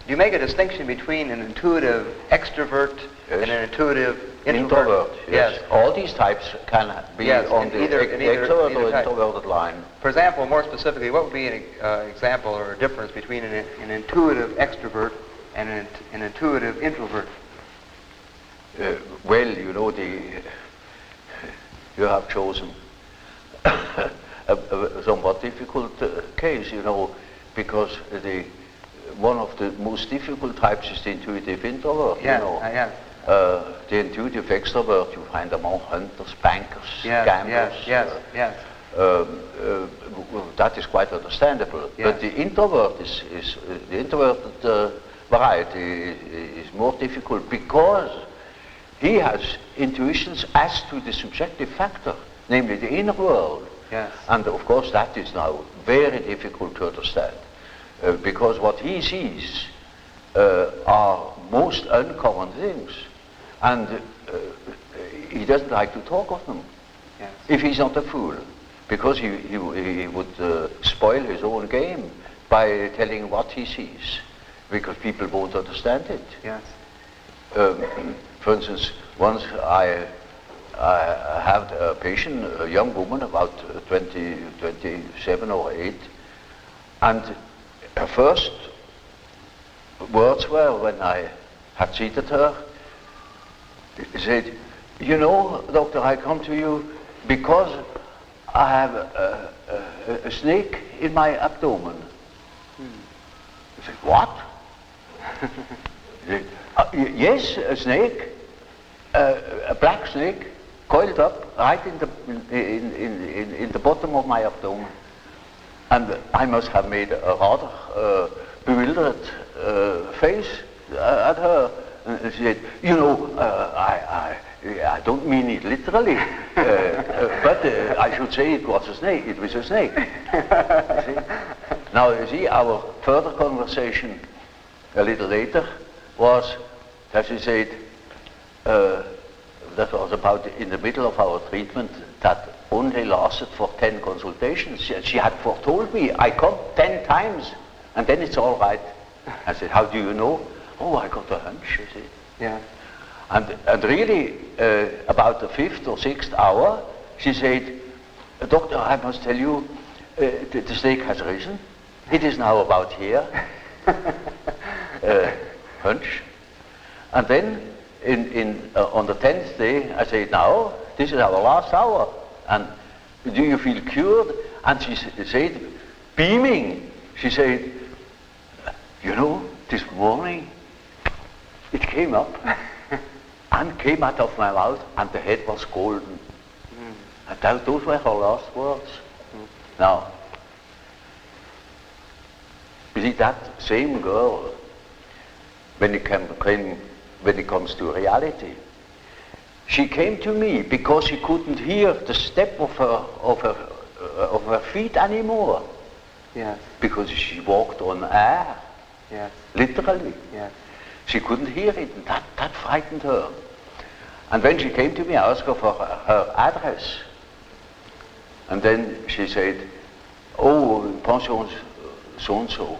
Speaker 1: You make a distinction between an intuitive extrovert and an intuitive introvert.
Speaker 2: Yes. All these types can be on the extrovert or introverted line.
Speaker 1: For example, more specifically, what would be an example or a difference between an intuitive extrovert and an intuitive introvert?
Speaker 2: Well, you know, you have chosen a somewhat difficult case, you know, because one of the most difficult types is the intuitive introvert.
Speaker 1: Yes,
Speaker 2: you know.
Speaker 1: yes.
Speaker 2: The intuitive extrovert you find among hunters, bankers, gamblers.
Speaker 1: Yes.
Speaker 2: That is quite understandable.
Speaker 1: Yes.
Speaker 2: But the introvert the introverted variety is more difficult because he has intuitions as to the subjective factor, namely the inner world.
Speaker 1: Yes.
Speaker 2: And of course that is now very difficult to understand because what he sees are most uncommon things, and he doesn't like to talk of them.
Speaker 1: Yes.
Speaker 2: If he's not a fool, because he would spoil his own game by telling what he sees, because people won't understand it.
Speaker 1: Yes.
Speaker 2: For instance, once I had a patient, a young woman, about 27 or 8, and her first words were, when I had seated her, she said, you know, doctor, I come to you because I have a snake in my abdomen. I said, what? She said, yes, a snake, a black snake, coiled up right in the bottom of my abdomen. And I must have made a rather bewildered face at her. And she said, you know, I don't mean it literally, but I should say it was a snake. It was a snake. You see? Now, you see, our further conversation a little later was that she said, that was about in the middle of our treatment that only lasted for 10 consultations. She had foretold me, I come 10 times and then it's all right. I said, how do you know? Oh, I got a hunch, you see.
Speaker 1: Yeah.
Speaker 2: And really, about the 5th or 6th hour, she said, Doctor, I must tell you, the snake has risen. It is now about here. Hunch. And then, on the 10th day, I said, now, this is our last hour. And do you feel cured? And she said, beaming, she said, you know, this morning, it came up and came out of my mouth and the head was golden. And those were her last words. Now, you see, that same girl, when it comes to reality, she came to me because she couldn't hear the step of her feet anymore.
Speaker 1: Yes.
Speaker 2: Because she walked on air.
Speaker 1: Yes.
Speaker 2: Literally.
Speaker 1: Yes.
Speaker 2: She couldn't hear it, and that frightened her. And when she came to me, I asked her for her address. And then she said, oh, pension so-and-so.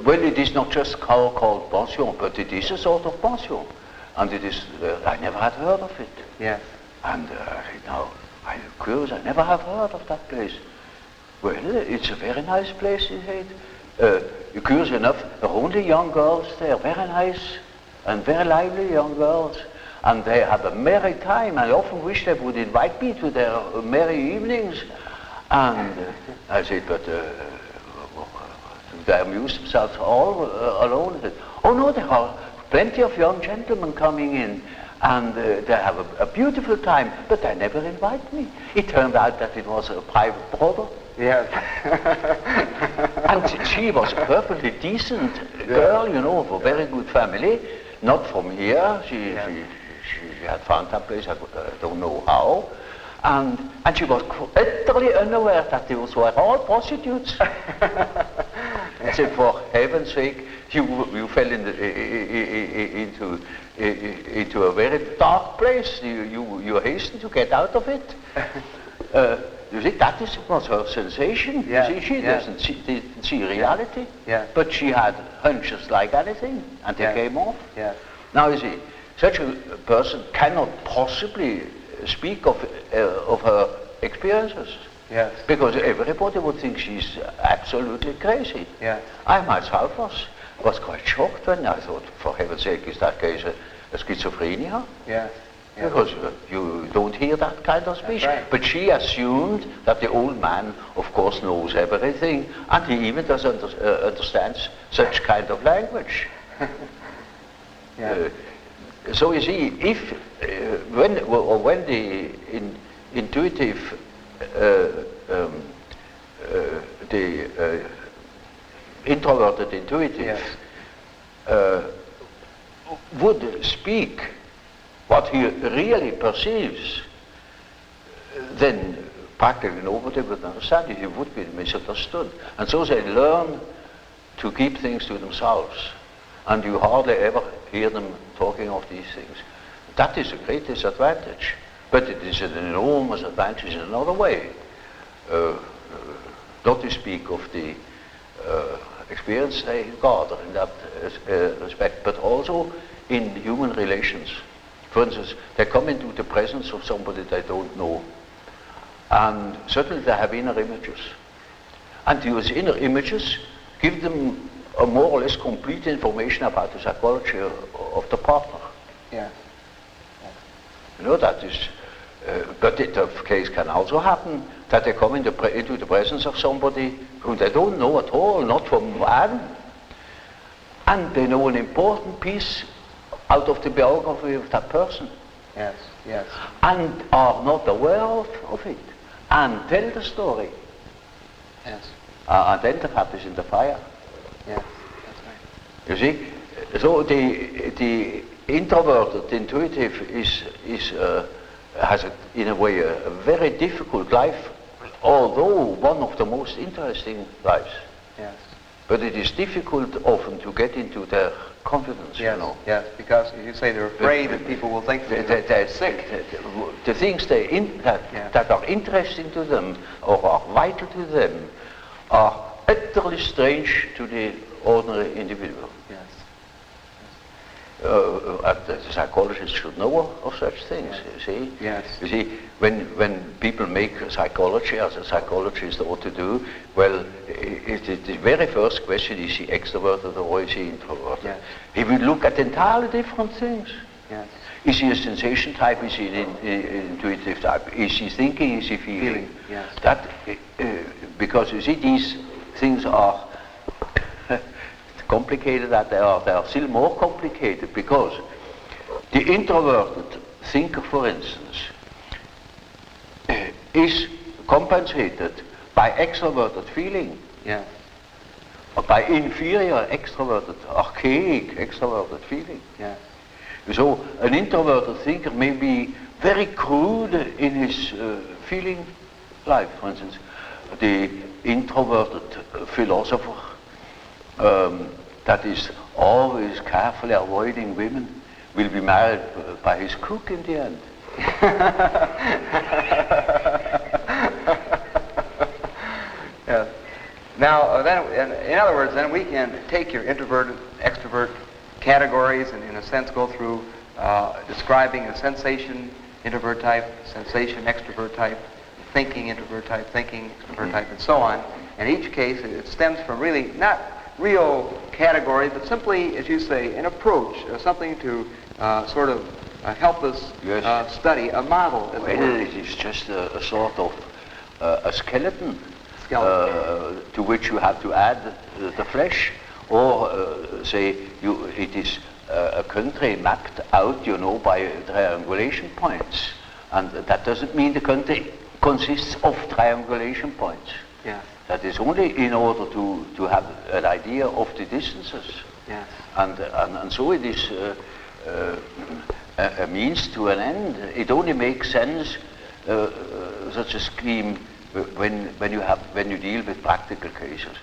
Speaker 2: Well, it is not just called pension, but it is a sort of pension. And it is, I never had heard of it.
Speaker 1: Yes.
Speaker 2: And now, I'm curious, I never have heard of that place. Well, it's a very nice place, she said. Curious enough, there are only young girls there, very nice and very lively young girls. And they have a merry time. I often wish they would invite me to their merry evenings. And I said, but they amuse themselves all alone. I said, oh no, there are plenty of young gentlemen coming in. And they have a beautiful time, but they never invite me. It turned out that it was a private brother.
Speaker 1: Yes.
Speaker 2: And she was a perfectly decent girl, you know, of a very good family. Not from here. She had found that place, I don't know how. And she was utterly unaware that those were all prostitutes. I said, for heaven's sake, you fell into a very dark place. You hastened to get out of it. You see, that was her sensation.
Speaker 1: Yeah.
Speaker 2: You see, she didn't see reality.
Speaker 1: Yeah.
Speaker 2: But she had hunches like anything, and they came off.
Speaker 1: Yeah.
Speaker 2: Now, you see, such a person cannot possibly speak of her experiences.
Speaker 1: Yes.
Speaker 2: Because everybody would think she's absolutely crazy.
Speaker 1: Yes.
Speaker 2: I myself was quite shocked when I thought, for heaven's sake, is that case a schizophrenia?
Speaker 1: Yes. Yes.
Speaker 2: Because you don't hear that kind of speech.
Speaker 1: That's right.
Speaker 2: But she assumed that the old man, of course, knows everything, and he even doesn't understands such kind of language.
Speaker 1: Yeah.
Speaker 2: So you see, if when the intuitive, the introverted intuitive would speak what he really perceives, then practically nobody would understand it. He would be misunderstood. And so they learn to keep things to themselves. And you hardly ever hear them talking of these things. That is a great disadvantage. But it is an enormous advantage in another way. Not to speak of the experience they gather in that respect, but also in human relations. For instance, they come into the presence of somebody they don't know. And certainly they have inner images. And those inner images give them a more or less complete information about the psychology of the partner.
Speaker 1: Yeah.
Speaker 2: You know, that is, but the case can also happen that they come into the presence of somebody who they don't know at all, not from Adam, and they know an important piece out of the biography of that person.
Speaker 1: Yes, yes.
Speaker 2: And are not aware of it, and tell the story.
Speaker 1: Yes.
Speaker 2: And then the cat is in the fire.
Speaker 1: Yes, that's right.
Speaker 2: You see, so the introverted intuitive has in a way a very difficult life, although one of the most interesting lives.
Speaker 1: Yes.
Speaker 2: But it is difficult often to get into their confidence,
Speaker 1: Yes,
Speaker 2: you know.
Speaker 1: yes, because as you say, they're afraid that people will think that they're sick.
Speaker 2: The things that are interesting to them or are vital to them are utterly strange to the ordinary individual.
Speaker 1: Yes.
Speaker 2: The psychologist should know of such things,
Speaker 1: Yes.
Speaker 2: you see.
Speaker 1: Yes.
Speaker 2: You see, when people make psychology, as a psychologist ought to do, well, the very first question, is he extroverted or is he introverted?
Speaker 1: Yes.
Speaker 2: He will look at entirely different things.
Speaker 1: Yes.
Speaker 2: Is he a sensation type? Is he an intuitive type? Is he thinking? Is he feeling?
Speaker 1: Yes.
Speaker 2: That, because you see, these things are complicated, that they are still more complicated, because the introverted thinker, for instance, is compensated by extroverted feeling,
Speaker 1: Yes.
Speaker 2: or by inferior extroverted, archaic extroverted feeling.
Speaker 1: Yes.
Speaker 2: So an introverted thinker may be very crude in his feeling life. For instance, the introverted philosopher that is always carefully avoiding women will be married by his cook in the end.
Speaker 1: Yes. Now, then, in other words, then we can take your introverted, extrovert categories and, in a sense, go through describing a sensation introvert type, sensation extrovert type, thinking introvert type, thinking extrovert type, and so on. In each case, it stems from really not real categories, but simply, as you say, an approach, something to sort of help us study, a model. As it were.
Speaker 2: It is just a sort of a skeleton to which you have to add the flesh, or say it is a country mapped out, you know, by triangulation points, and that doesn't mean the country consists of triangulation points.
Speaker 1: Yeah.
Speaker 2: That is only in order to have an idea of the distances.
Speaker 1: Yes.
Speaker 2: And so it is a means to an end. It only makes sense, such a scheme, when you deal with practical cases.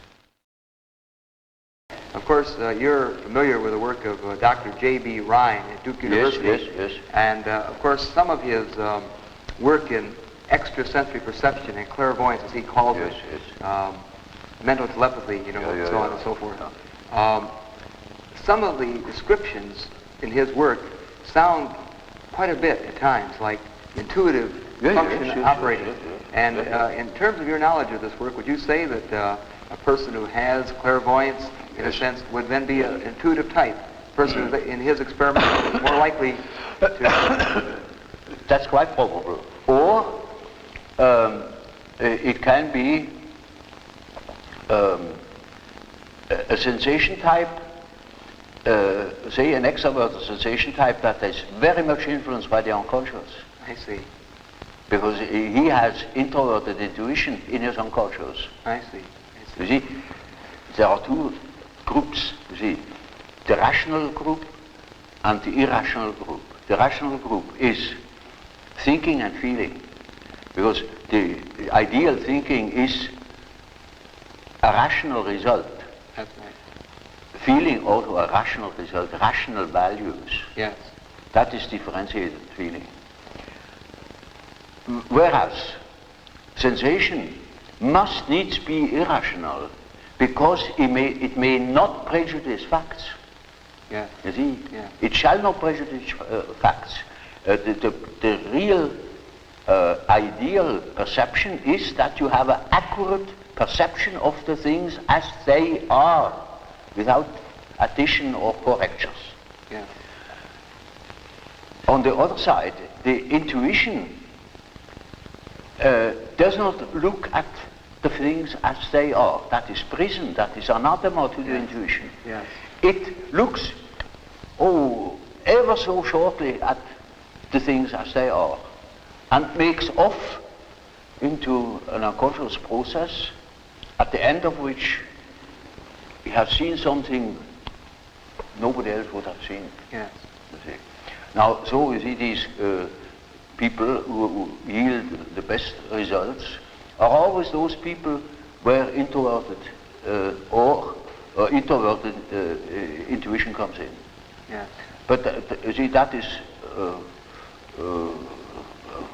Speaker 1: Of course, you're familiar with the work of Dr. J.B. Ryan at Duke University.
Speaker 2: Yes.
Speaker 1: And of course, some of his work in extrasensory perception and clairvoyance, as he calls it, mental telepathy, you know, so on and so forth. Some of the descriptions in his work sound quite a bit at times like intuitive function operating. And in terms of your knowledge of this work, would you say that a person who has clairvoyance, in a sense, would then be an intuitive type? A person who, in his experiment, is more likely to...
Speaker 2: That's quite probable. Or it can be a sensation type, say an extroverted sensation type that is very much influenced by the unconscious.
Speaker 1: I see.
Speaker 2: Because he has introverted intuition in his unconscious.
Speaker 1: I see.
Speaker 2: You see, there are two groups, you see, the rational group and the irrational group. The rational group is thinking and feeling, because the ideal thinking is a rational result.
Speaker 1: That's right.
Speaker 2: Feeling also a rational result, rational values.
Speaker 1: Yes.
Speaker 2: That is differentiated feeling. Whereas sensation must needs be irrational, because it may not prejudice facts.
Speaker 1: Yeah.
Speaker 2: You see,
Speaker 1: Yeah.
Speaker 2: it shall not prejudice facts. The real ideal perception is that you have an accurate perception of the things as they are, without addition or corrections.
Speaker 1: Yeah.
Speaker 2: On the other side, the intuition does not look at the things as they are. That is prison, that is anathema to the intuition.
Speaker 1: Yes.
Speaker 2: It looks, ever so shortly at the things as they are, and makes off into an unconscious process, at the end of which he has seen something nobody else would have seen.
Speaker 1: Yes.
Speaker 2: You see. Now, so you see these people who yield the best results are always those people where introverted or introverted intuition comes in.
Speaker 1: Yes.
Speaker 2: But you see, that is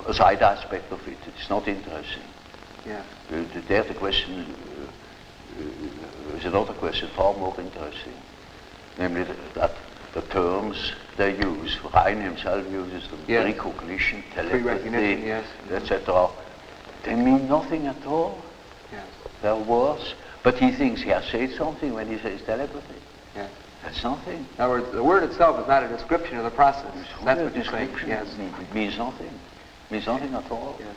Speaker 2: a side aspect of it. It's not interesting.
Speaker 1: Yes.
Speaker 2: There the question is another question far more interesting, namely that the terms they use, Rhein himself uses them,
Speaker 1: Yes.
Speaker 2: recognition,
Speaker 1: Pre-recognition,
Speaker 2: telepathy,
Speaker 1: yes.
Speaker 2: etc. They mean nothing at all.
Speaker 1: Yes.
Speaker 2: They're words. But he thinks he has said something when he says telepathy.
Speaker 1: Yes.
Speaker 2: That's nothing.
Speaker 1: In other words, the word itself is not a description of the process.
Speaker 2: It's
Speaker 1: That's
Speaker 2: only
Speaker 1: what
Speaker 2: a
Speaker 1: you're saying.
Speaker 2: description.
Speaker 1: Yes.
Speaker 2: It means nothing. It means nothing at all.
Speaker 1: Yes.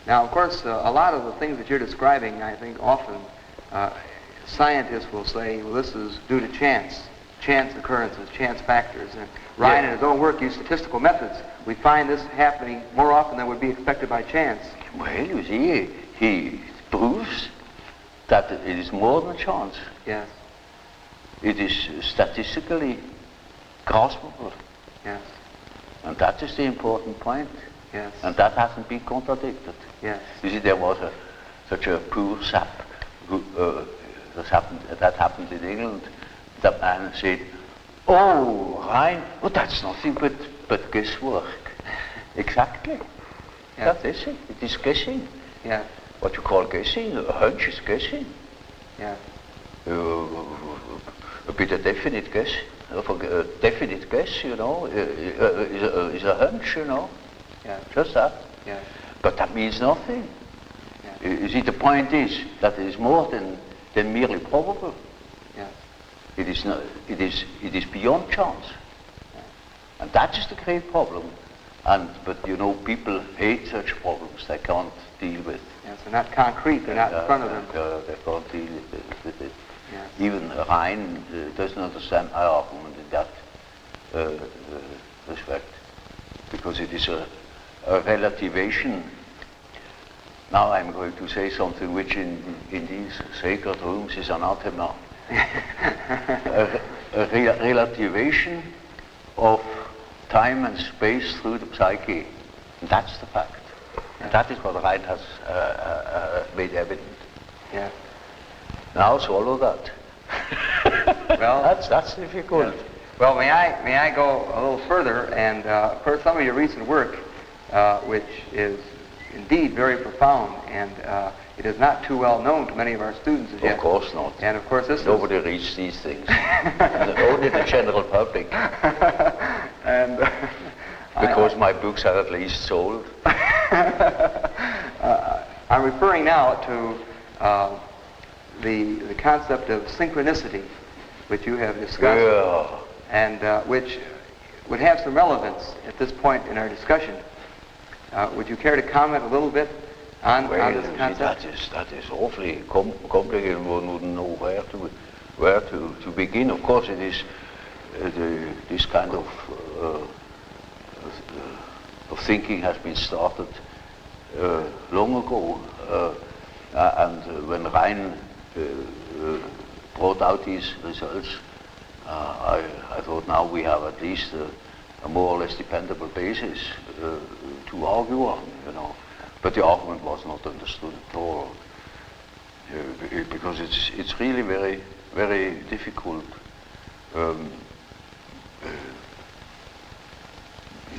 Speaker 1: Now, of course, a lot of the things that you're describing, I think often scientists will say, well, this is due to chance occurrences, chance factors. And Ryan, in his own work, used statistical methods. We find this happening more often than would be expected by chance.
Speaker 2: Well, you see, he proves that it is more than chance.
Speaker 1: Yes.
Speaker 2: It is statistically graspable.
Speaker 1: Yes.
Speaker 2: And that is the important point.
Speaker 1: Yes.
Speaker 2: And that hasn't been contradicted.
Speaker 1: Yes.
Speaker 2: You see, there was such a poor sap who, that happened in England. That man said, "Oh, Rhein, well, that's nothing but guesswork." Exactly.
Speaker 1: Yes.
Speaker 2: That is it. It is guessing.
Speaker 1: Yes.
Speaker 2: What you call guessing, a hunch is guessing.
Speaker 1: Yes.
Speaker 2: A bit of definite guess, a definite guess, you know, is a hunch, you know.
Speaker 1: Yes.
Speaker 2: Just that.
Speaker 1: Yes.
Speaker 2: But that means nothing.
Speaker 1: Yes.
Speaker 2: You see, the point is that it is more than merely probable.
Speaker 1: Yes.
Speaker 2: It is not. It is beyond chance, and that is the great problem. But you know, people hate such problems. They can't deal with.
Speaker 1: Yes. They're not concrete. They're not in front of them.
Speaker 2: They can't deal with it.
Speaker 1: Yes.
Speaker 2: Even Rhein doesn't understand my argument in that respect, because it is a relativation. Now I'm going to say something which in these sacred rooms is anathema. a relativation of time and space through the psyche. And that's the fact. And that is what Rhein has made evident.
Speaker 1: Yes.
Speaker 2: Now swallow that.
Speaker 1: Well,
Speaker 2: that's difficult.
Speaker 1: Yes. Well, may I go a little further and for some of your recent work, which is indeed very profound, and it is not too well known to many of our students as yet.
Speaker 2: Of course not.
Speaker 1: And of course, this
Speaker 2: Nobody reads these things. Only the general public.
Speaker 1: And
Speaker 2: because my books are at least sold.
Speaker 1: I'm referring now to the concept of synchronicity, which you have discussed,
Speaker 2: Yeah.
Speaker 1: and which would have some relevance at this point in our discussion. Would you care to comment a little bit on this concept?
Speaker 2: That is awfully complicated. One wouldn't know where to begin. Of course, it is this kind of thinking has been started long ago, and when Rhein brought out these results, I thought now we have at least a more or less dependable basis to argue on, you know. But the argument was not understood at all, because it's really very, very difficult.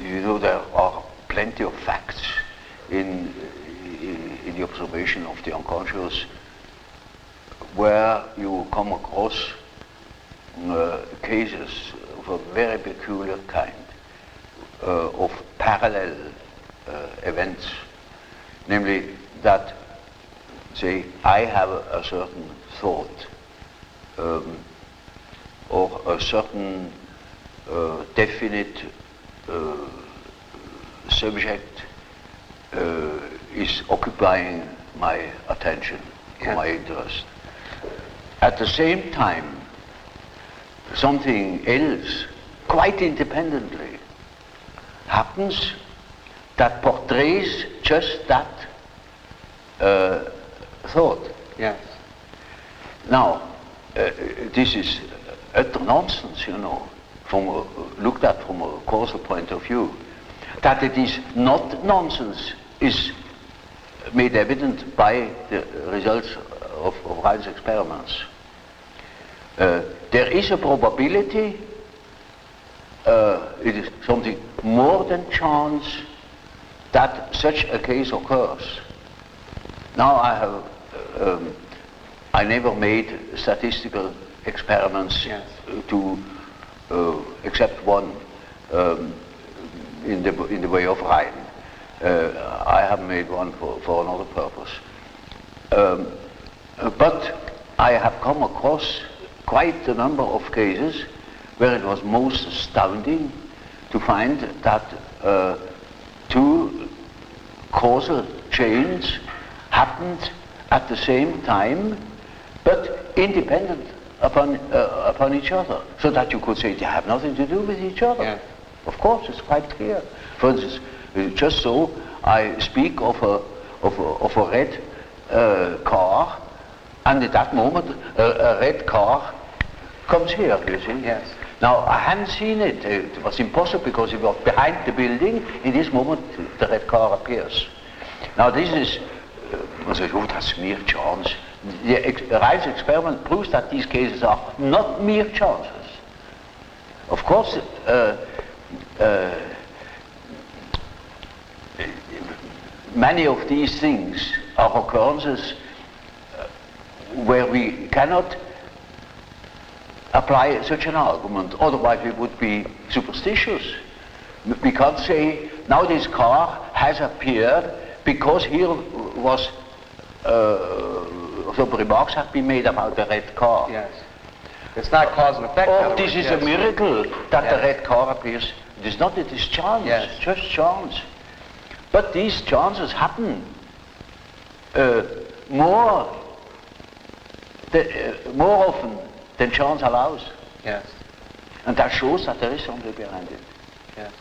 Speaker 2: You know, there are plenty of facts in the observation of the unconscious where you come across cases of a very peculiar kind of parallel events, namely that, say, I have a certain thought or a certain definite subject is occupying my attention,
Speaker 1: Yes.
Speaker 2: my interest. At the same time, something else, quite independently, happens that portrays just that thought.
Speaker 1: Yes.
Speaker 2: Now, this is utter nonsense, you know, looked at from a causal point of view. That it is not nonsense is made evident by the results of Rein's experiments. There is a probability, it is something more than chance, that such a case occurs. Now I never made statistical experiments to except one in the way of Rein. I have made one for another purpose. But I have come across quite a number of cases where it was most astounding to find that two causal chains happened at the same time, but independent upon each other, so that you could say they have nothing to do with each other.
Speaker 1: Yeah.
Speaker 2: Of course, it's quite clear. For instance, just so I speak of a red car, and at that moment a red car comes here, you see.
Speaker 1: Yes.
Speaker 2: Now, I hadn't seen it. It was impossible because it was behind the building. In this moment, the red car appears. Now, this is, one says, oh, that's mere chance. Rein's experiment proves that these cases are not mere chances. Of course, many of these things are occurrences where we cannot apply such an argument, otherwise we would be superstitious. We can't say, now this car has appeared because here was some remarks have been made about the red car.
Speaker 1: Yes. It's not cause and effect.
Speaker 2: Oh, this is a miracle that the
Speaker 1: Yes.
Speaker 2: red car appears. It is not, it is chance,
Speaker 1: Yes.
Speaker 2: just chance. But these chances happen more often than chance allows.
Speaker 1: Yes.
Speaker 2: And that shows that there is something behind it.
Speaker 1: Yes.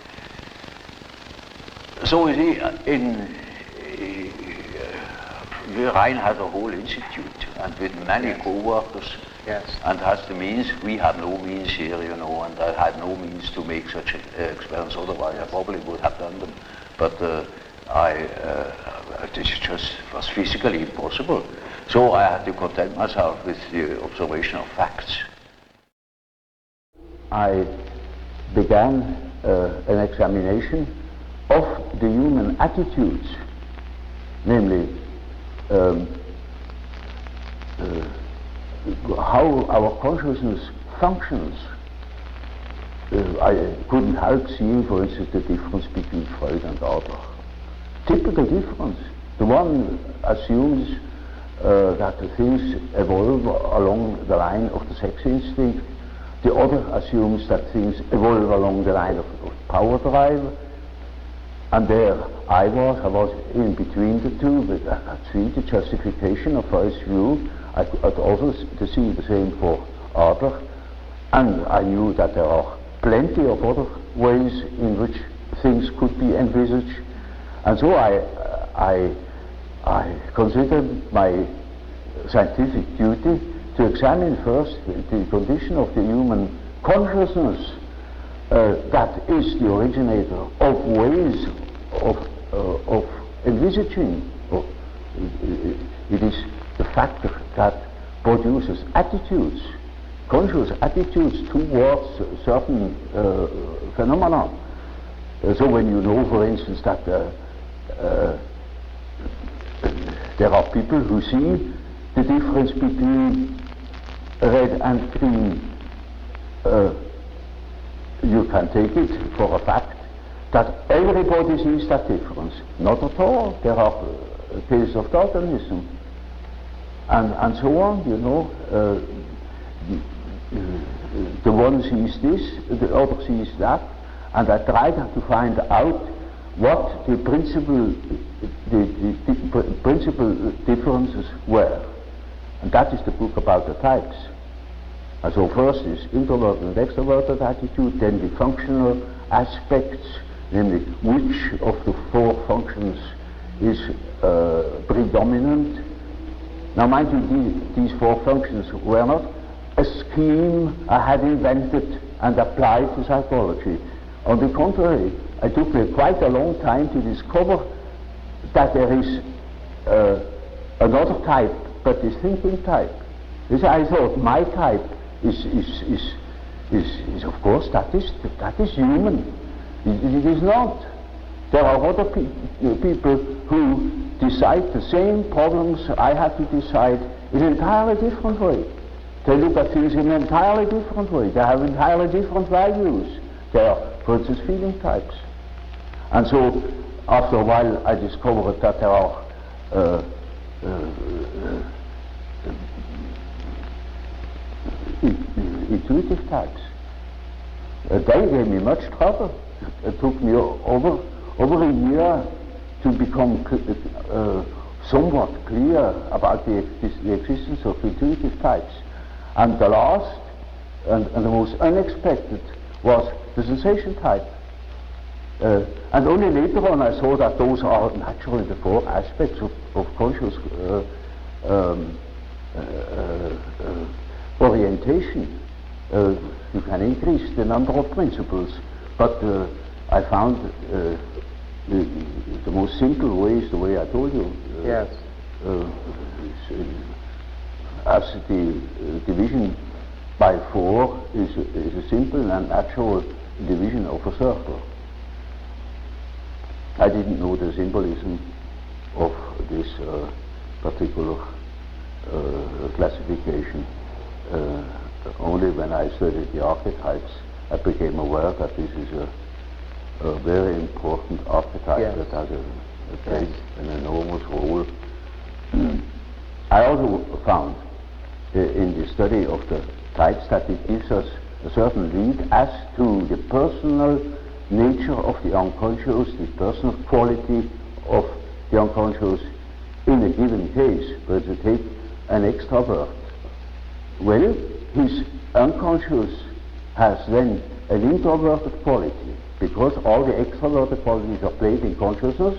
Speaker 2: So you see, Rein has a whole institute, and with many co-workers,
Speaker 1: Yes.
Speaker 2: and has the means. We have no means here, you know, and I had no means to make such experiments, otherwise I probably would have done them. But this just was physically impossible. So I had to content myself with the observation of facts. I began an examination of the human attitudes, namely how our consciousness functions. I couldn't help seeing, for instance, the difference between Freud and Adler. Typical difference. The one assumes that the things evolve along the line of the sex instinct. The other assumes that things evolve along the line of power drive. And there I was in between the two, but I could see the justification of Freud's view. I could also see the same for Adler. And I knew that there are plenty of other ways in which things could be envisaged. And so I considered my scientific duty to examine first the condition of the human consciousness that is the originator of ways of envisaging. It is the factor that produces attitudes, conscious attitudes towards certain phenomena. So when you know, for instance, that there are people who see the difference between red and green, you can take it for a fact that everybody sees that difference. Not at all. There are cases of Darwinism and so on, you know. The one sees this, the other sees that, and I tried to find out what the principal differences were. And that is the book about the types. And so first is introverted and extroverted attitude, then the functional aspects,
Speaker 3: namely which of the four functions is predominant. Now mind you, these four functions were not a scheme I had invented and applied to psychology. On the contrary, I took quite a long time to discover that there is another type, but the thinking type. This I thought my type is of course that is human. It is not. There are other people who decide the same problems I have to decide in an entirely different way. They look at things in an entirely different way. They have entirely different values. They are, for instance, feeling types. And so, after a while, I discovered that there are intuitive types. They gave me much trouble. It took me over a year to become somewhat clear about the existence of intuitive types. And the last and the most unexpected was the sensation type. And only later on I saw that those are naturally the four aspects of conscious orientation. You can increase the number of principles, but I found the most simple way is the way I told you.
Speaker 1: Yes.
Speaker 3: As the division by 4 is a simple and actual division of a circle. I didn't know the symbolism of this particular classification. Only when I studied the archetypes, I became aware that this is a very important archetype. Yes. That has plays an enormous role. I also found in the study of the types that it gives us a certain lead as to the personal nature of the unconscious, the personal quality of the unconscious in a given case. But to take an extrovert, well, his unconscious has then an introverted quality, because all the extroverted qualities are played in consciousness,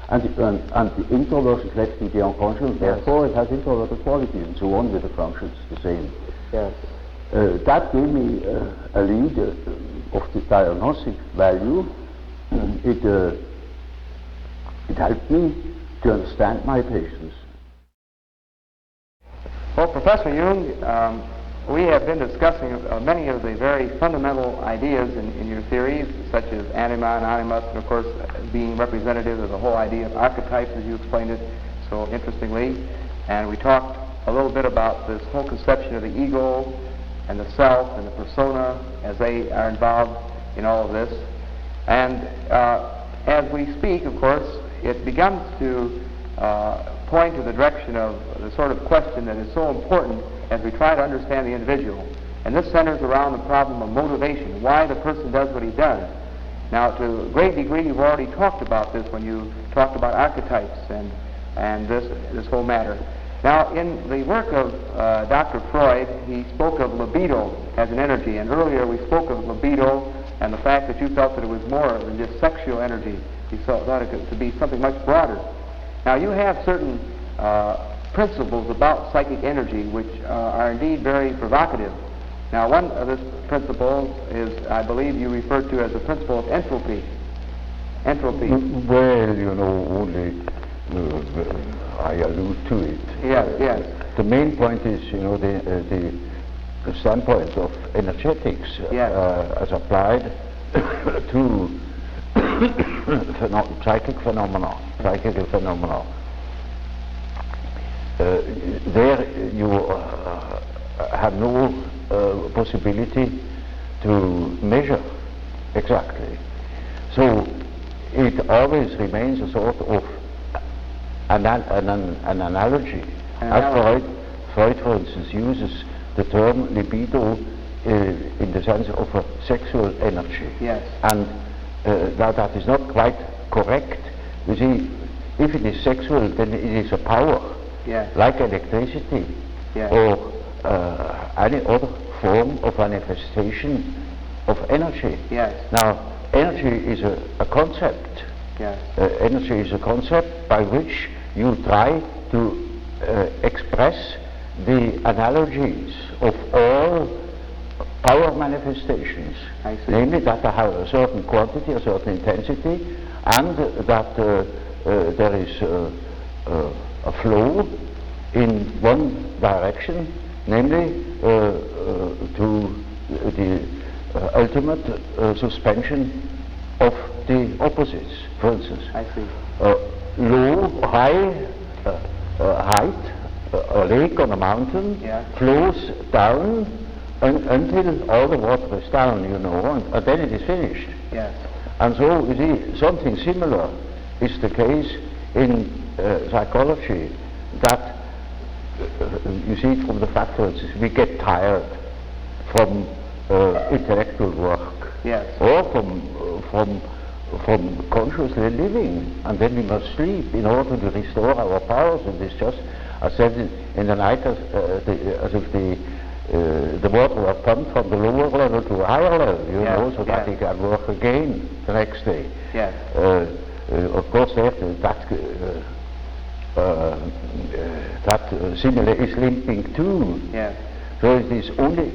Speaker 3: and the introversion is left to the unconscious, yes. Therefore it has introverted qualities, and so on with the functions the same.
Speaker 1: Yes.
Speaker 3: That gave me a lead of the diagnostic value. It helped me to understand my patients.
Speaker 1: Well, Professor Jung, we have been discussing many of the very fundamental ideas in your theories, such as anima and animus, and of course being representative of the whole idea of archetypes, as you explained it so interestingly. And we talked a little bit about this whole conception of the ego and the self and the persona as they are involved in all of this. And as we speak, of course, it begins to point to the direction of the sort of question that is so important as we try to understand the individual. And this centers around the problem of motivation, why the person does what he does. Now, to a great degree, you've already talked about this when you talked about archetypes and this whole matter. Now, in the work of Dr. Freud, he spoke of libido as an energy, and earlier we spoke of libido and the fact that you felt that it was more than just sexual energy. You thought it could be something much broader. Now, you have certain principles about psychic energy which are indeed very provocative. Now, one of this principle is, I believe you referred to as the principle of entropy. Entropy.
Speaker 3: Well, you know, only I allude to it.
Speaker 1: Yes, yes.
Speaker 3: The main point is, you know, the standpoint of energetics,
Speaker 1: yes.
Speaker 3: As applied to psychical phenomena. There you have no possibility to measure exactly. So it always remains a sort of an analogy. As Freud, for instance, uses the term libido in the sense of a sexual energy.
Speaker 1: Yes.
Speaker 3: And that is not quite correct. You see, if it is sexual, then it is a power,
Speaker 1: yes.
Speaker 3: like electricity,
Speaker 1: yes.
Speaker 3: or any other form of manifestation of energy.
Speaker 1: Yes.
Speaker 3: Now, energy is a concept.
Speaker 1: Yes.
Speaker 3: Energy is a concept by which you try to express the analogies of all power manifestations.
Speaker 1: I see.
Speaker 3: Namely that they have a certain quantity, a certain intensity, and that there is a flow in one direction, namely to the ultimate suspension of the opposites. For instance,
Speaker 1: I see.
Speaker 3: High height, a lake on a mountain,
Speaker 1: Yeah.
Speaker 3: flows down until all the water is down, you know, and then it is finished.
Speaker 1: Yes.
Speaker 3: And so, you see, something similar is the case in psychology, that you see it from the fact, for instance, we get tired from intellectual work,
Speaker 1: Yes.
Speaker 3: or from consciously living, and then we must sleep in order to restore our powers. And it's just, I said in the night, as if the water was pumped from the lower level to a higher level, you
Speaker 1: Yeah,
Speaker 3: know, so that
Speaker 1: yeah.
Speaker 3: he can work again the next day.
Speaker 1: Yes.
Speaker 3: Of course, that simile is limping too.
Speaker 1: Yes.
Speaker 3: So it is only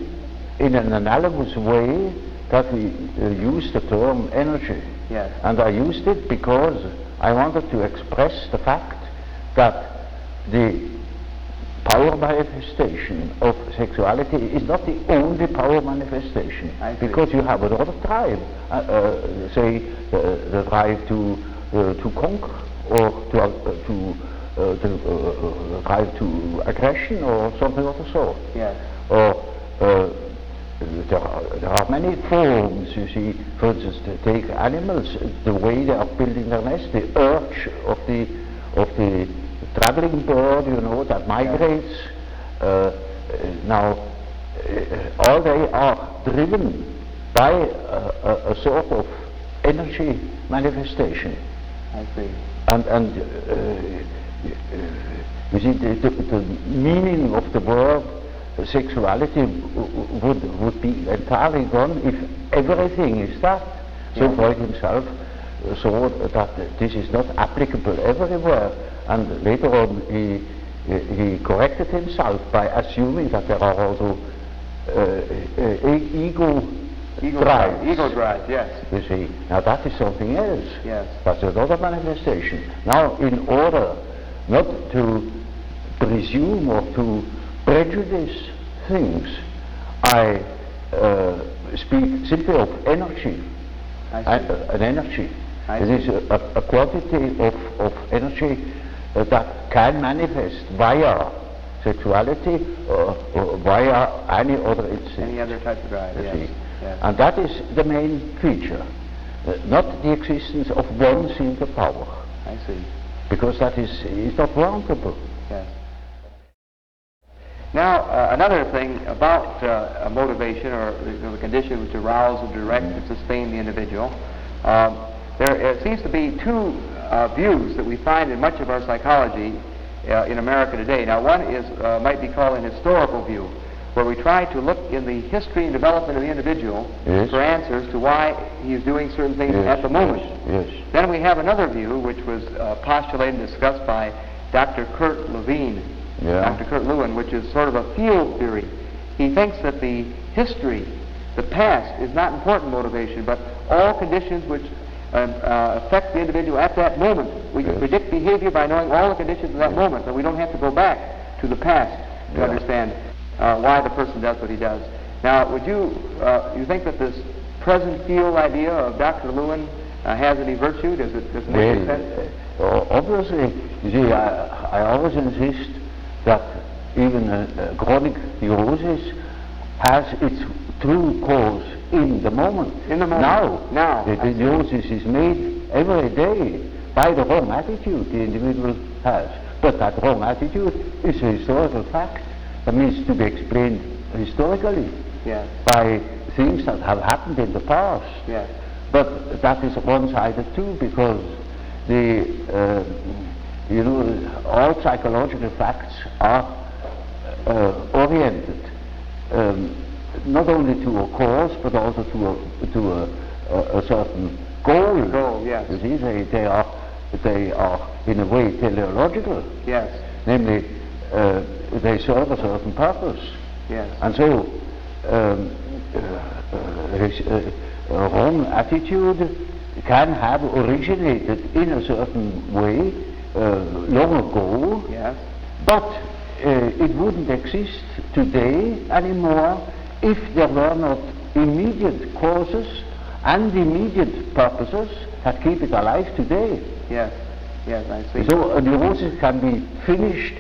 Speaker 3: in an analogous way that we use the term energy.
Speaker 1: Yes.
Speaker 3: And I used it because I wanted to express the fact that the power manifestation of sexuality is not the only power manifestation,
Speaker 1: I see.
Speaker 3: because you have another drive, say the drive to conquer, or to drive to aggression, or something of the sort.
Speaker 1: Yes.
Speaker 3: Or there are many forms, you see. For instance, to take animals, the way they are building their nest, the urge of the traveling bird, you know, that migrates. Now, all they are driven by a sort of energy manifestation.
Speaker 1: I see.
Speaker 3: And you see, the meaning of the word sexuality would be entirely gone if everything is that. So Freud himself saw that this is not applicable everywhere, and later on he corrected himself by assuming that there are also ego drives.
Speaker 1: Ego drive, yes.
Speaker 3: You see, now that is something else.
Speaker 1: Yes.
Speaker 3: That's another manifestation. Now, in order not to presume or to prejudice things, I speak simply of energy. An energy. It is a quantity of energy that can manifest via sexuality or via any other instinct.
Speaker 1: Any other type of drive, yes.
Speaker 3: See.
Speaker 1: Yes.
Speaker 3: And that is the main feature, not the existence of one single power,
Speaker 1: I see.
Speaker 3: because that is not warrantable.
Speaker 1: Yes. Now, another thing about a motivation, or the condition which arouse and direct and sustain the individual, there seems to be two views that we find in much of our psychology in America today. Now, one is might be called an historical view, where we try to look in the history and development of the individual for answers to why he is doing certain things at the moment.
Speaker 3: Yes.
Speaker 1: Then we have another view, which was postulated and discussed by Dr. Kurt Lewin, Dr. Kurt Lewin, which is sort of a field theory. He thinks that the history, the past, is not important motivation, but all conditions which affect the individual at that moment. We can predict behavior by knowing all the conditions of that moment, but we don't have to go back to the past to understand why the person does what he does. Now, would you think that this present field idea of Dr. Lewin has any virtue? Does it make any sense?
Speaker 3: Obviously, you see, I always insist that even chronic neurosis has its true cause in the moment.
Speaker 1: In the moment. Now.
Speaker 3: The neurosis is made every day by the wrong attitude the individual has. But that wrong attitude is a historical fact that needs to be explained historically by things that have happened in the past.
Speaker 1: Yes.
Speaker 3: But that is one-sided too, because all psychological facts are oriented not only to a cause, but also to a certain goal.
Speaker 1: Goal, yes.
Speaker 3: You see, they are in a way teleological.
Speaker 1: Yes.
Speaker 3: Namely, they serve a certain purpose.
Speaker 1: Yes.
Speaker 3: And so, a wrong attitude can have originated in a certain way long ago,
Speaker 1: Yes.
Speaker 3: but it wouldn't exist today anymore if there were not immediate causes and immediate purposes that keep it alive today.
Speaker 1: Yes. Yes, I see.
Speaker 3: So a neurosis can be finished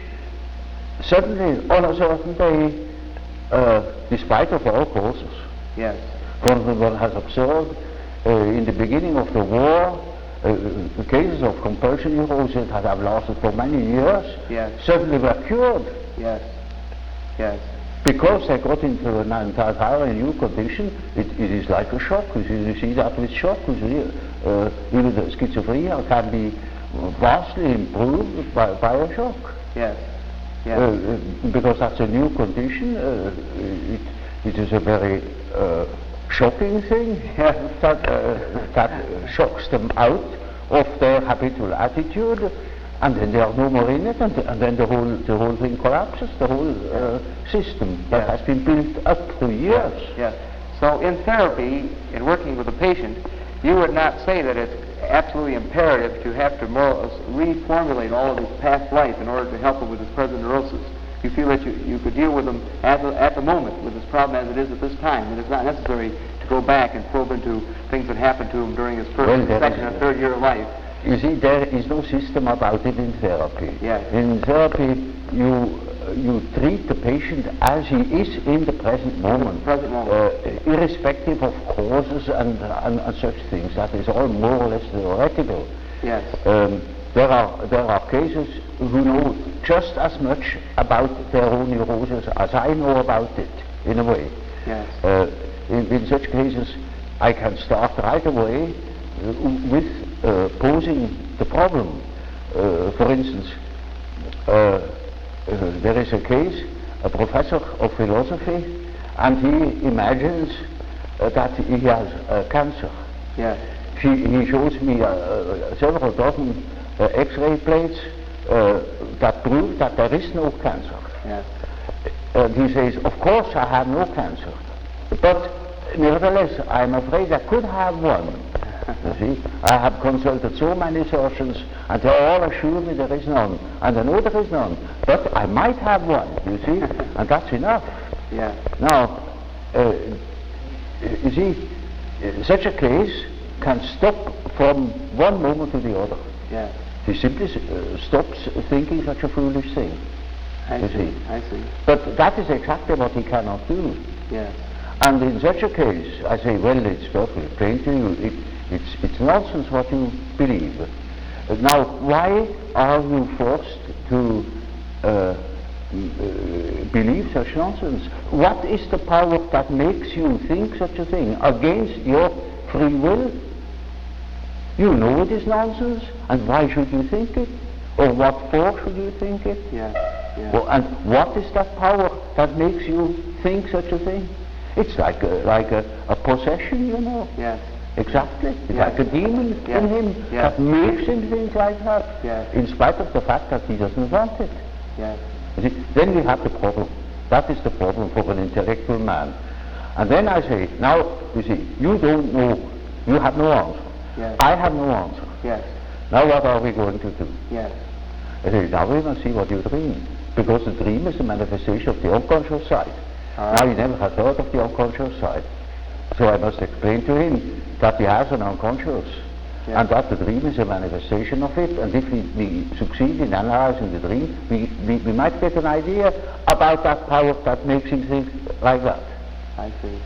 Speaker 3: suddenly on a certain day, despite of all causes.
Speaker 1: Yes.
Speaker 3: One has observed in the beginning of the war, the cases of compulsion neurosis that have lasted for many years
Speaker 1: Yes.
Speaker 3: suddenly were cured
Speaker 1: Yes. Yes.
Speaker 3: because they got into an entirely new condition. It is like a shock. You see that with shock. Even the schizophrenia can be vastly improved by a shock.
Speaker 1: Yes. Yes.
Speaker 3: Because that's a new condition. It is a very shocking thing that shocks them out of their habitual attitude, and then they are no more in it, and then the whole thing collapses, the whole system that has been built up for years.
Speaker 1: Yes. So in therapy, in working with a patient, you would not say that it's absolutely imperative to have to reformulate all of his past life in order to help him with his present neurosis. You feel that you could deal with him at the moment with his problem as it is at this time, and it's not necessary to go back and probe into things that happened to him during his first, second, and third year of life.
Speaker 3: You see, there is no system about it in therapy.
Speaker 1: Yes.
Speaker 3: In therapy, you treat the patient as he is in the present moment, irrespective of causes and such things. That is all more or less theoretical.
Speaker 1: Yes.
Speaker 3: There are cases who know just as much about their own neurosis as I know about it, in a way.
Speaker 1: Yes.
Speaker 3: In such cases, I can start right away with posing the problem. For instance, there is a case, a professor of philosophy, and he imagines that he has cancer.
Speaker 1: Yes.
Speaker 3: He shows me several dozen X-ray plates that prove that there is no cancer.
Speaker 1: Yes.
Speaker 3: And he says, of course I have no cancer, but nevertheless I'm afraid I could have one. You see, I have consulted so many surgeons and they all assure me there is none, and I know there is none, but I might have one, you see, and that's enough.
Speaker 1: Yeah.
Speaker 3: Now, you see, such a case can stop from one moment to the other.
Speaker 1: Yeah.
Speaker 3: He simply stops thinking such a foolish thing.
Speaker 1: I see.
Speaker 3: But that is exactly what he cannot do.
Speaker 1: Yes.
Speaker 3: And in such a case, I say, well, it's perfectly plain to you. It's nonsense what you believe. Now, why are you forced to believe such nonsense? What is the power that makes you think such a thing against your free will? You know it is nonsense, and why should you think it? Or what for should you think it?
Speaker 1: Yeah. Yeah.
Speaker 3: Well, and what is that power that makes you think such a thing? It's like a possession, you know.
Speaker 1: Yes.
Speaker 3: Exactly. It's
Speaker 1: Yes.
Speaker 3: like a demon in him
Speaker 1: Yes.
Speaker 3: that makes him think like that,
Speaker 1: Yes.
Speaker 3: in spite of the fact that he doesn't want it.
Speaker 1: Yes.
Speaker 3: You see, then we have the problem. That is the problem for an intellectual man. And then I say, now, you see, you don't know, you have no answer.
Speaker 1: Yes.
Speaker 3: I have no answer.
Speaker 1: Yes.
Speaker 3: Now what are we going to do?
Speaker 1: Yes.
Speaker 3: I say, now we must see what you dream. Because the dream is a manifestation of the unconscious side. Now he never has heard of the unconscious side. So I must explain to him that he has an unconscious, and that the dream is a manifestation of it, and if we succeed in analyzing the dream, we might get an idea about that power that makes him think like that.
Speaker 1: I see.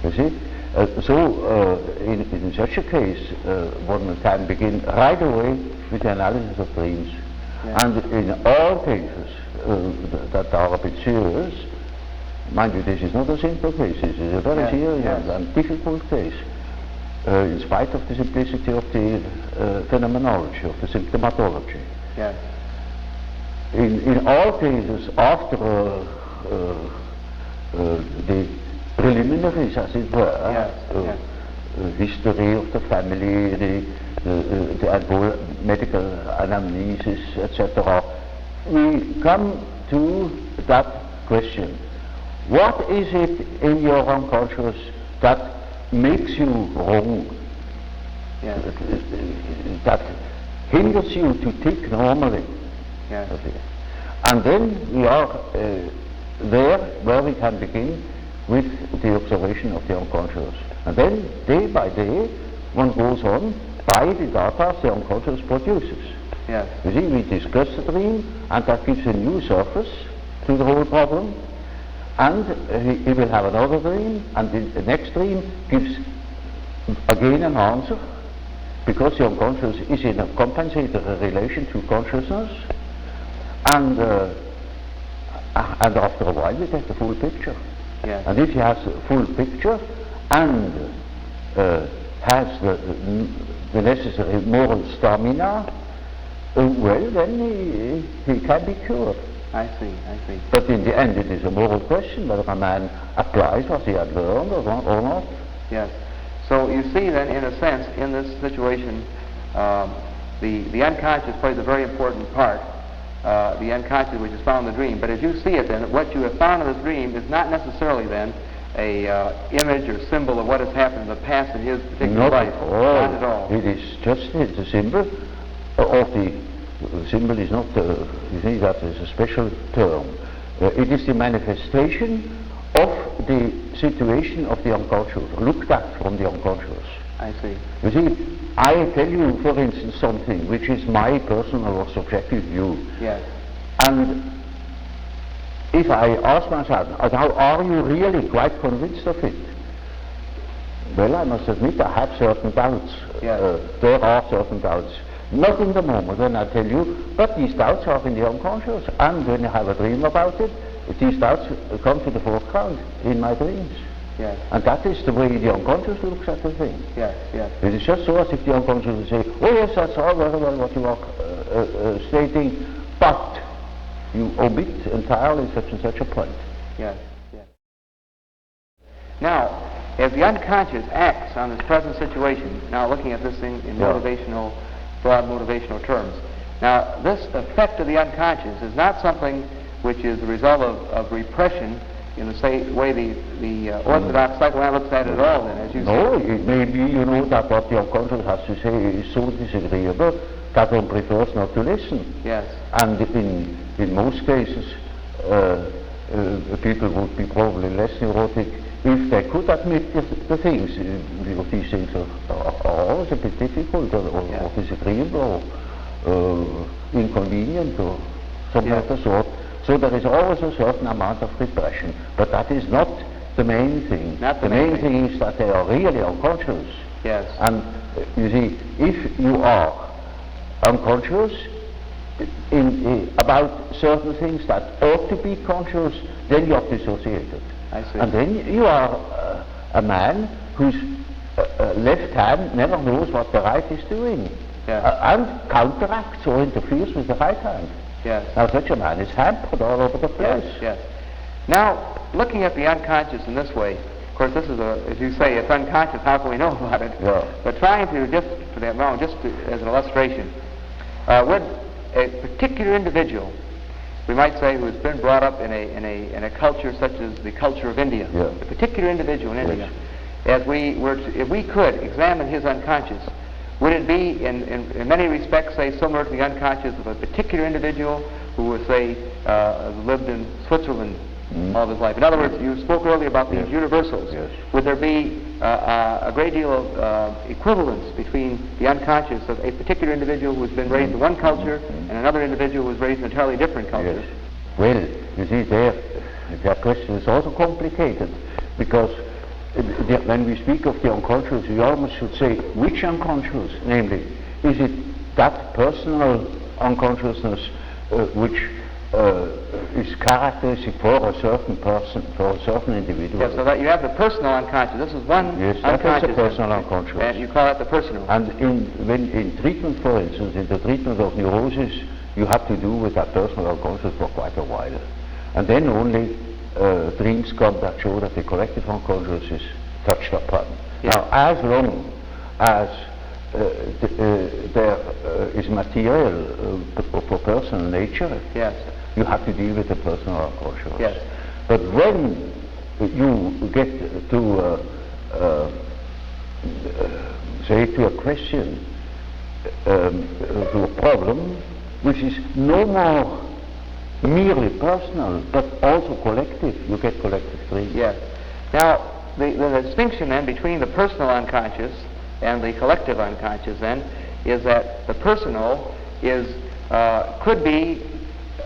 Speaker 3: You see? In such a case, one can begin right away with the analysis of dreams.
Speaker 1: Yeah.
Speaker 3: And in all cases that are a bit serious, mind you, this is not a simple case, this is a very serious and difficult case, in spite of the simplicity of the phenomenology, of the symptomatology.
Speaker 1: Yes.
Speaker 3: In all cases, after the preliminaries, as it were, history of the family, the medical anamnesis, etc., we come to that question. What is it in your unconscious that makes you wrong?
Speaker 1: Yes.
Speaker 3: That hinders you to think normally?
Speaker 1: Yes.
Speaker 3: And then we are there where we can begin with the observation of the unconscious. And then, day by day, one goes on by the data the unconscious produces.
Speaker 1: Yes.
Speaker 3: You see, we discuss the dream, and that gives a new surface to the whole problem. And he will have another dream, and the next dream gives again an answer, because the unconscious is in a compensated relation to consciousness. And after a while, we get the full picture.
Speaker 1: Yes.
Speaker 3: And if he has a full picture and has the necessary moral stamina, well, then he can be cured.
Speaker 1: I see.
Speaker 3: But in the end, it is a moral question whether a man applies what he had learned or not.
Speaker 1: Yes. So you see then, in a sense, in this situation, the unconscious plays a very important part. The unconscious which is found in the dream. But as you see it then, what you have found in this dream is not necessarily then a image or symbol of what has happened in the past in his particular life. Not at all.
Speaker 3: It is just the symbol of the symbol is not, you see, that is a special term. It is the manifestation of the situation of the unconscious, looked at from the unconscious.
Speaker 1: I see.
Speaker 3: You see, I tell you, for instance, something which is my personal or subjective view.
Speaker 1: Yes.
Speaker 3: And if I ask myself, now, are you really quite convinced of it? Well, I must admit I have certain doubts.
Speaker 1: Yes.
Speaker 3: There are certain doubts. Not in the moment when I tell you, but these doubts are in the unconscious. And when I have a dream about it, these doubts come to the foreground in my dreams.
Speaker 1: Yes.
Speaker 3: And that is the way the unconscious looks at the thing.
Speaker 1: Yes.
Speaker 3: It is just so as if the unconscious would say, oh yes, that's all very well what you are stating, but you omit entirely such and such a point.
Speaker 1: Yes. Now, as the unconscious acts on this present situation, now looking at this thing in broad motivational terms, now this effect of the unconscious is not something which is the result of repression in the same way the orthodox psychoanalyst looks at it at all, then, as you say.
Speaker 3: No, it may be, you know, that what the unconscious has to say is so disagreeable that one prefers not to listen.
Speaker 1: Yes.
Speaker 3: And in most cases, people would be probably less neurotic if they could admit the things, because these things are always a bit difficult or disagreeable or inconvenient or something of the sort. So there is always a certain amount of repression, but that is not the main thing.
Speaker 1: Not
Speaker 3: the main thing is that they are really unconscious.
Speaker 1: Yes.
Speaker 3: And you see, if you are unconscious about certain things that ought to be conscious, then you are dissociated.
Speaker 1: I see.
Speaker 3: And then you are a man whose left hand never knows what the right is doing, and counteracts or interferes with the right hand.
Speaker 1: Yes.
Speaker 3: Now such a man is hampered all over the place.
Speaker 1: Yes. Now, looking at the unconscious in this way, of course this is, as you say, it's unconscious, how can we know about it?
Speaker 3: Yeah.
Speaker 1: But trying to, just for that moment, just as an illustration, would a particular individual, we might say, who has been brought up in a culture such as the culture of India, a particular individual in India, if we could examine his unconscious, would it be, in many respects, say, similar to the unconscious of a particular individual who was, say, lived in Switzerland all of his life? In other words, you spoke earlier about these universals.
Speaker 3: Yes.
Speaker 1: Would there be a great deal of equivalence between the unconscious of a particular individual who has been raised in one culture and another individual who was raised in an entirely different culture?
Speaker 3: Yes. Well, you see, that question is also complicated, because when we speak of the unconscious, we almost should say, which unconscious? Namely, is it that personal unconsciousness which is characteristic for a certain person, for a certain individual?
Speaker 1: Yes, so that you have the personal unconscious. This is one
Speaker 3: unconscious.
Speaker 1: Yes, that is
Speaker 3: a personal unconscious.
Speaker 1: And you call it the personal.
Speaker 3: And in treatment, for instance, in the treatment of neurosis, you have to do with that personal unconscious for quite a while. And then only dreams come that show that the collective unconscious is touched upon.
Speaker 1: Yes.
Speaker 3: Now, as long as there is material for personal nature,
Speaker 1: Yes.
Speaker 3: you have to deal with the personal unconscious.
Speaker 1: Yes.
Speaker 3: But when you get to say to a question, to a problem, which is no more merely personal, but also collective, you get collective dreams.
Speaker 1: Yes. Now, the distinction then between the personal unconscious and the collective unconscious then is that the personal is could be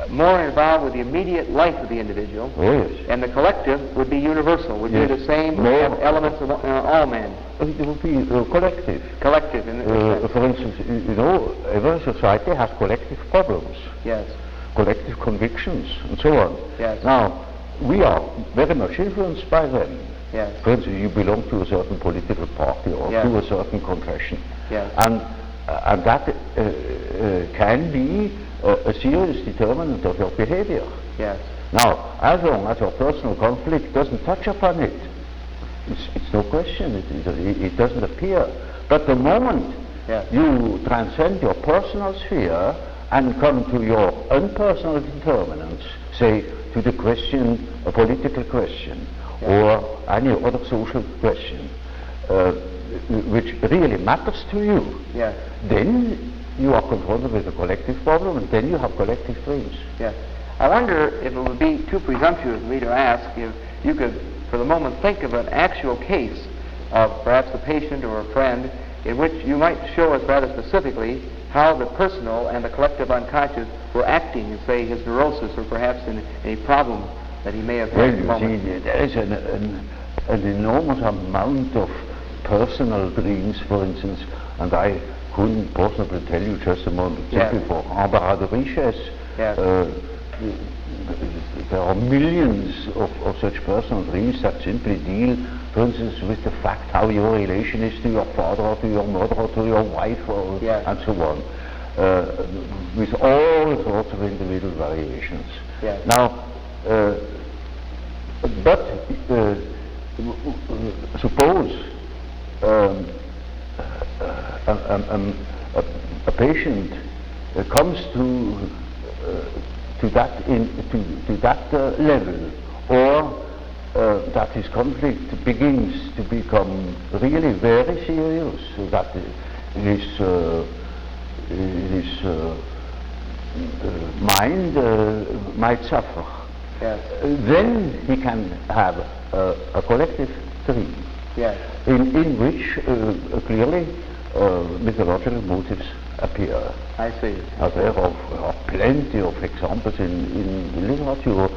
Speaker 1: more involved with the immediate life of the individual,
Speaker 3: Yes.
Speaker 1: and the collective would be universal, would be the same, would have elements of all men.
Speaker 3: It will be collective.
Speaker 1: Collective in the
Speaker 3: For instance, you know, every society has collective problems,
Speaker 1: Yes.
Speaker 3: collective convictions, and so on.
Speaker 1: Yes.
Speaker 3: Now, we are very much influenced by them.
Speaker 1: Yes.
Speaker 3: For instance, you belong to a certain political party or
Speaker 1: Yes.
Speaker 3: to a certain confession.
Speaker 1: Yes.
Speaker 3: And that can be a serious determinant of your behavior.
Speaker 1: Yes.
Speaker 3: Now, as long as your personal conflict doesn't touch upon it, it's no question, it doesn't appear. But the moment
Speaker 1: Yes.
Speaker 3: you transcend your personal sphere and come to your unpersonal determinants, say to the question, a political question,
Speaker 1: Yes.
Speaker 3: or any other social question, which really matters to you,
Speaker 1: Yes.
Speaker 3: then you are confronted with a collective problem, and then you have collective dreams.
Speaker 1: Yes. I wonder if it would be too presumptuous of me to ask if you could, for the moment, think of an actual case of perhaps a patient or a friend in which you might show us rather specifically how the personal and the collective unconscious were acting in, say, his neurosis or perhaps in a problem that he may have
Speaker 3: Well,
Speaker 1: had at the
Speaker 3: you
Speaker 1: moment.
Speaker 3: see, there is an enormous amount of personal dreams, for instance, and I couldn't possibly tell you just a moment simply
Speaker 1: Yes.
Speaker 3: for embarras de richesse.
Speaker 1: Yes.
Speaker 3: There are millions of such personal dreams that simply deal, for instance, with the fact how your relation is to your father or to your mother or to your wife or
Speaker 1: Yes.
Speaker 3: and so on, with all sorts of individual variations.
Speaker 1: Yes.
Speaker 3: Now, but suppose a patient comes to that level, or that his conflict begins to become really very serious, so that his mind might suffer.
Speaker 1: Yes.
Speaker 3: Then he can have a collective dream,
Speaker 1: Yes.
Speaker 3: in which clearly mythological motives appear.
Speaker 1: I see.
Speaker 3: There are plenty of examples in literature.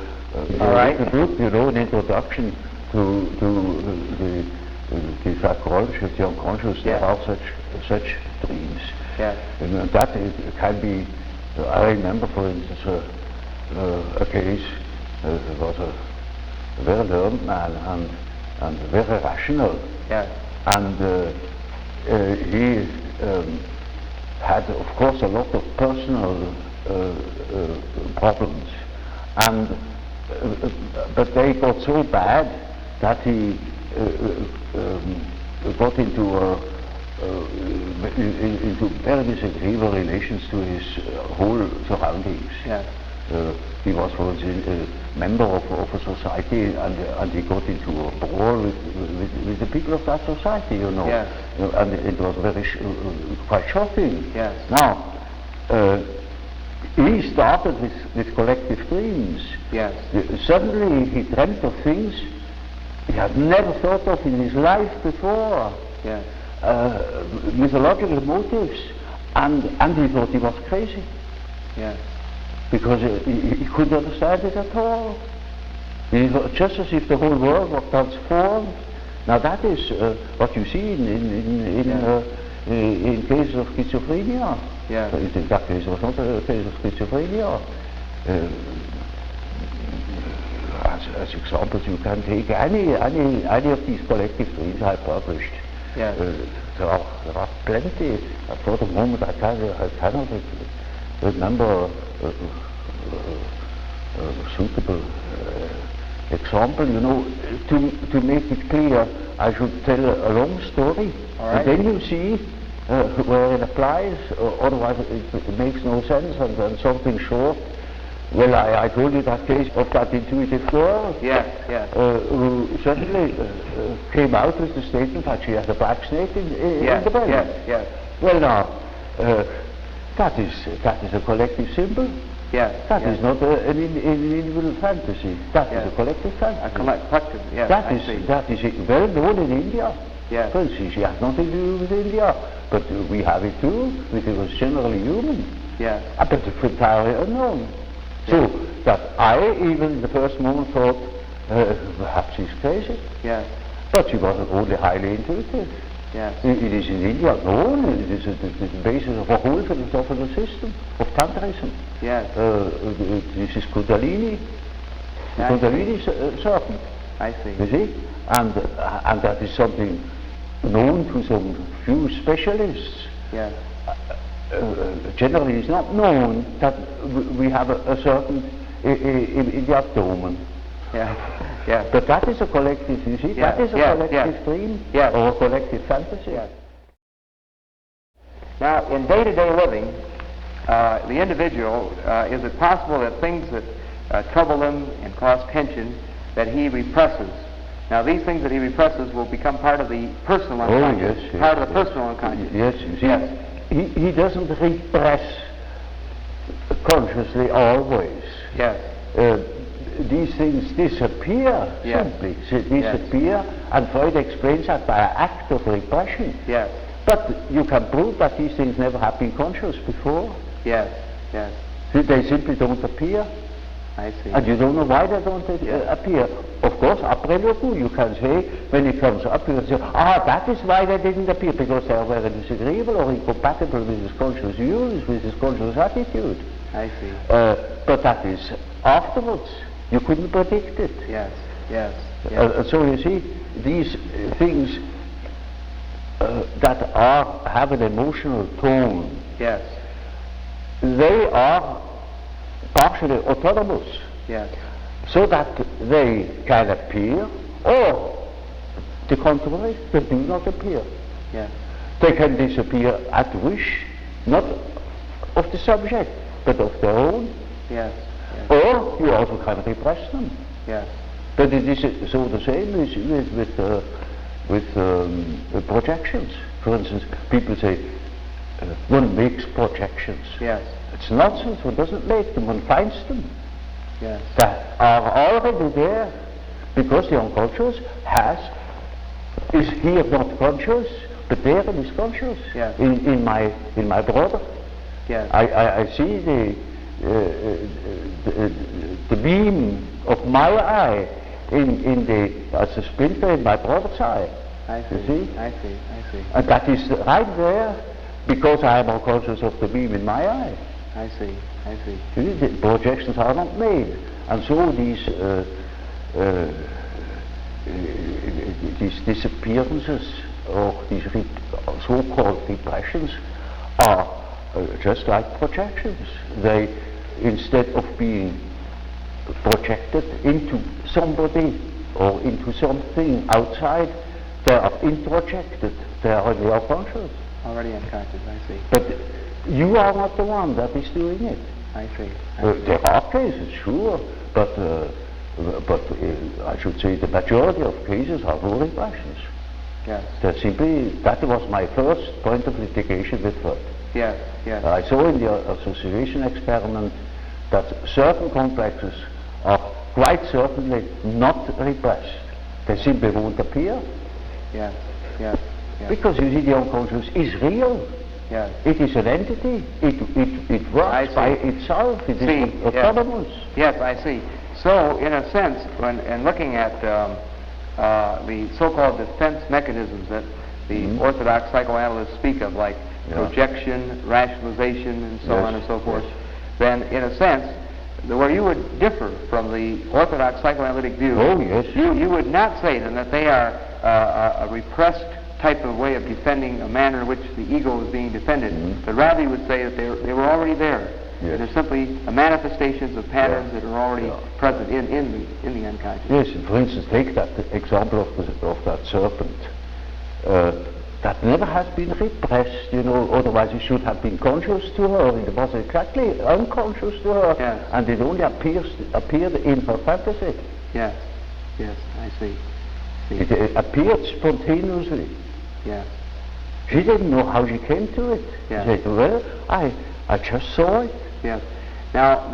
Speaker 1: All right.
Speaker 3: The book, you know, an introduction to the psychology of the unconscious.
Speaker 1: Yeah.
Speaker 3: There are such dreams.
Speaker 1: Yes.
Speaker 3: And that can be. I remember, for instance, a case. There was a very learned man and very rational,
Speaker 1: Yes.
Speaker 3: and he had, of course, a lot of personal problems, and but they got so bad that he got into very disagreeable relations to his whole surroundings.
Speaker 1: Yes.
Speaker 3: He was, for instance, a member of a society, and he got into a brawl with the people of that society, you know.
Speaker 1: Yes.
Speaker 3: And it was very quite shocking.
Speaker 1: Yes.
Speaker 3: Now, he started with collective dreams.
Speaker 1: Yes.
Speaker 3: Suddenly he dreamt of things he had never thought of in his life before.
Speaker 1: Yes.
Speaker 3: Mythological motives, and he thought he was crazy.
Speaker 1: Yes.
Speaker 3: Because he couldn't understand it at all. It was just as if the whole world was transformed. Now that is what you see in cases of schizophrenia.
Speaker 1: Yeah.
Speaker 3: In that case, it was not a case of schizophrenia. As examples, you can take any of these collective dreams I published.
Speaker 1: Yes.
Speaker 3: There are plenty. For the moment, I cannot remember suitable example, you know, to make it clear, I should tell a long story.
Speaker 1: All right.
Speaker 3: And then you see where it applies, otherwise it makes no sense, and then something short. Well, I told you that case of that intuitive girl
Speaker 1: Yes.
Speaker 3: who suddenly came out with the statement that she had a black snake in the belly.
Speaker 1: Yes.
Speaker 3: Well, now, that is a collective symbol.
Speaker 1: Yes.
Speaker 3: That is not an individual fantasy. That is a collective fantasy.
Speaker 1: Collective. Yes.
Speaker 3: That is well known in India.
Speaker 1: Yes.
Speaker 3: Well, she had nothing to do with India, but we have it too. It was generally human.
Speaker 1: Yes.
Speaker 3: But it's entirely unknown. So that I, even the first moment, thought perhaps she's crazy.
Speaker 1: Yes.
Speaker 3: But she was only highly intuitive.
Speaker 1: Yes.
Speaker 3: It is in India known. It is the basis of a whole philosophical system of Tantrism.
Speaker 1: Yes.
Speaker 3: This is Kundalini. The Kundalini serpent.
Speaker 1: I see.
Speaker 3: You see, and that is something known to some few specialists.
Speaker 1: Yes.
Speaker 3: Generally, it's not known that we have a serpent in the abdomen.
Speaker 1: Yeah.
Speaker 3: But that is a collective, you see, that is a collective dream or a collective fantasy.
Speaker 1: Yes. Now, in day-to-day living, the individual, is it possible that things that trouble him and cause tension that he represses? Now, these things that he represses will become part of the personal unconscious.
Speaker 3: Yes,
Speaker 1: part of the personal unconscious.
Speaker 3: Yes, you see, he doesn't repress consciously always.
Speaker 1: Yes.
Speaker 3: These things disappear simply, disappear, and Freud explains that by an act of repression.
Speaker 1: Yes.
Speaker 3: But you can prove that these things never have been conscious before.
Speaker 1: Yes.
Speaker 3: They simply don't appear.
Speaker 1: I see.
Speaker 3: And you don't know why they don't appear. Of course, après le coup, you can say, when it comes up, you can say, that is why they didn't appear, because they were disagreeable or incompatible with his conscious views, with his conscious attitude.
Speaker 1: I see.
Speaker 3: But that is afterwards. You couldn't predict it.
Speaker 1: Yes.
Speaker 3: So you see, these things that have an emotional tone,
Speaker 1: yes,
Speaker 3: they are partially autonomous.
Speaker 1: Yes.
Speaker 3: So that they can appear, or the contrary, they do not appear.
Speaker 1: Yes.
Speaker 3: They can disappear at wish, not of the subject, but of their own.
Speaker 1: Yes.
Speaker 3: Or you also can repress them.
Speaker 1: Yes.
Speaker 3: But it is so the same with projections. For instance, people say one makes projections.
Speaker 1: Yes.
Speaker 3: It's nonsense. One doesn't make them. One finds them.
Speaker 1: Yes.
Speaker 3: That are already there, because the unconscious is here not conscious, but there it is conscious.
Speaker 1: Yes.
Speaker 3: In my brother.
Speaker 1: Yes.
Speaker 3: I see the beam of my eye as a splinter in my brother's eye.
Speaker 1: I see.
Speaker 3: You see?
Speaker 1: I see.
Speaker 3: And that is right there, because I am unconscious of the beam in my eye.
Speaker 1: I see.
Speaker 3: You see, the projections are not made, and so these disappearances or these so-called repressions are just like projections. They, instead of being projected into somebody or into something outside, they are introjected. They are already unconscious.
Speaker 1: Already unconscious. I see.
Speaker 3: But you are not the one that is doing it.
Speaker 1: I see.
Speaker 3: There are cases, sure, but I should say the majority of cases are no repressions.
Speaker 1: Yes.
Speaker 3: That was my first point of litigation with Freud.
Speaker 1: Yes.
Speaker 3: I saw in the association experiment that certain complexes are quite certainly not repressed. They simply won't appear.
Speaker 1: Yes.
Speaker 3: Because you see, the unconscious is real.
Speaker 1: Yes.
Speaker 3: It is an entity. It works by itself. It is autonomous.
Speaker 1: Yes, I see. So, in a sense, in looking at the so-called defense mechanisms that the orthodox psychoanalysts speak of, like projection, rationalization, and so on and so forth, then, in a sense, where you would differ from the orthodox psychoanalytic view, you would not say then that they are a repressed type of way of defending a manner in which the ego is being defended, but rather you would say that they were already there.
Speaker 3: Yes.
Speaker 1: They're simply manifestations of patterns that are already present in the unconscious.
Speaker 3: Yes, and for instance, take that example of that serpent. That never has been repressed, otherwise it should have been conscious to her. It was exactly unconscious to her,
Speaker 1: Yes.
Speaker 3: and it only appeared in her fantasy.
Speaker 1: Yes, I see.
Speaker 3: It appeared spontaneously.
Speaker 1: Yes.
Speaker 3: She didn't know how she came to it.
Speaker 1: Yes.
Speaker 3: She said, well, I just saw it.
Speaker 1: Yes. Now,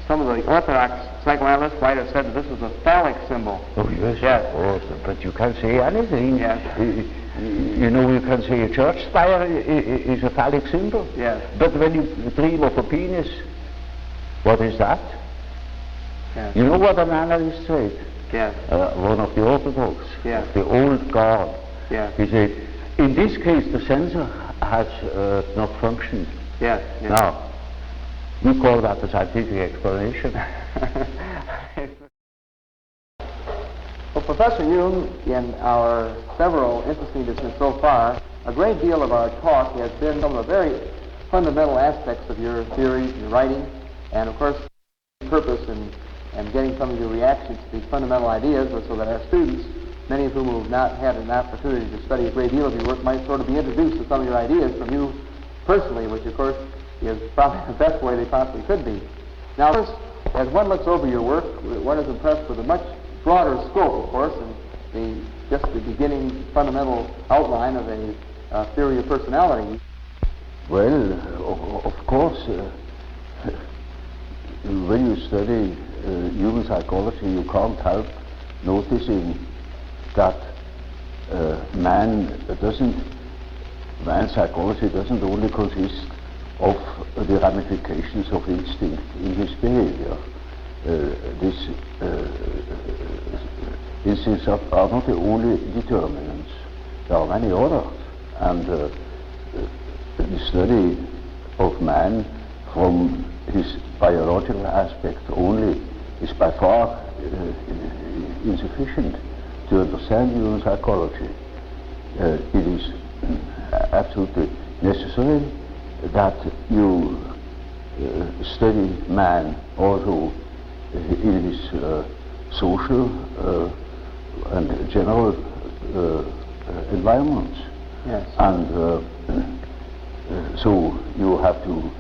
Speaker 1: some of the Orthodox psychoanalysts might have said that this was a phallic symbol.
Speaker 3: Oh, yes,
Speaker 1: Yes.
Speaker 3: of course, but you can say anything.
Speaker 1: Yes.
Speaker 3: You can say a church spire is a phallic symbol.
Speaker 1: Yes.
Speaker 3: But when you dream of a penis, what is that?
Speaker 1: Yes.
Speaker 3: You know what an analyst said?
Speaker 1: Yes.
Speaker 3: One of the Orthodox,
Speaker 1: Yes.
Speaker 3: the old guard.
Speaker 1: Yes.
Speaker 3: He said, in this case the sensor has not functioned.
Speaker 1: Yes.
Speaker 3: Now, we call that a scientific explanation.
Speaker 1: Well, Professor Jung, in our several interesting discussions so far, a great deal of our talk has been some of the very fundamental aspects of your theory, your writing, and of course, purpose in getting some of your reactions to these fundamental ideas, so that our students, many of whom have not had an opportunity to study a great deal of your work, might sort of be introduced to some of your ideas from you personally, which of course is probably the best way they possibly could be. Now, first, as one looks over your work, one is impressed with a much broader scope, of course, and just the beginning fundamental outline of a theory of personality.
Speaker 3: Well, of course, when you study human psychology, you can't help noticing that man's psychology doesn't only consist of the ramifications of instinct in his behavior. These instincts are not the only determinants. There are many others, and the study of man from his biological aspect only is by far insufficient to understand human psychology. It is absolutely necessary that you study man also in his social and general environments.
Speaker 1: Yes.
Speaker 3: And so you have to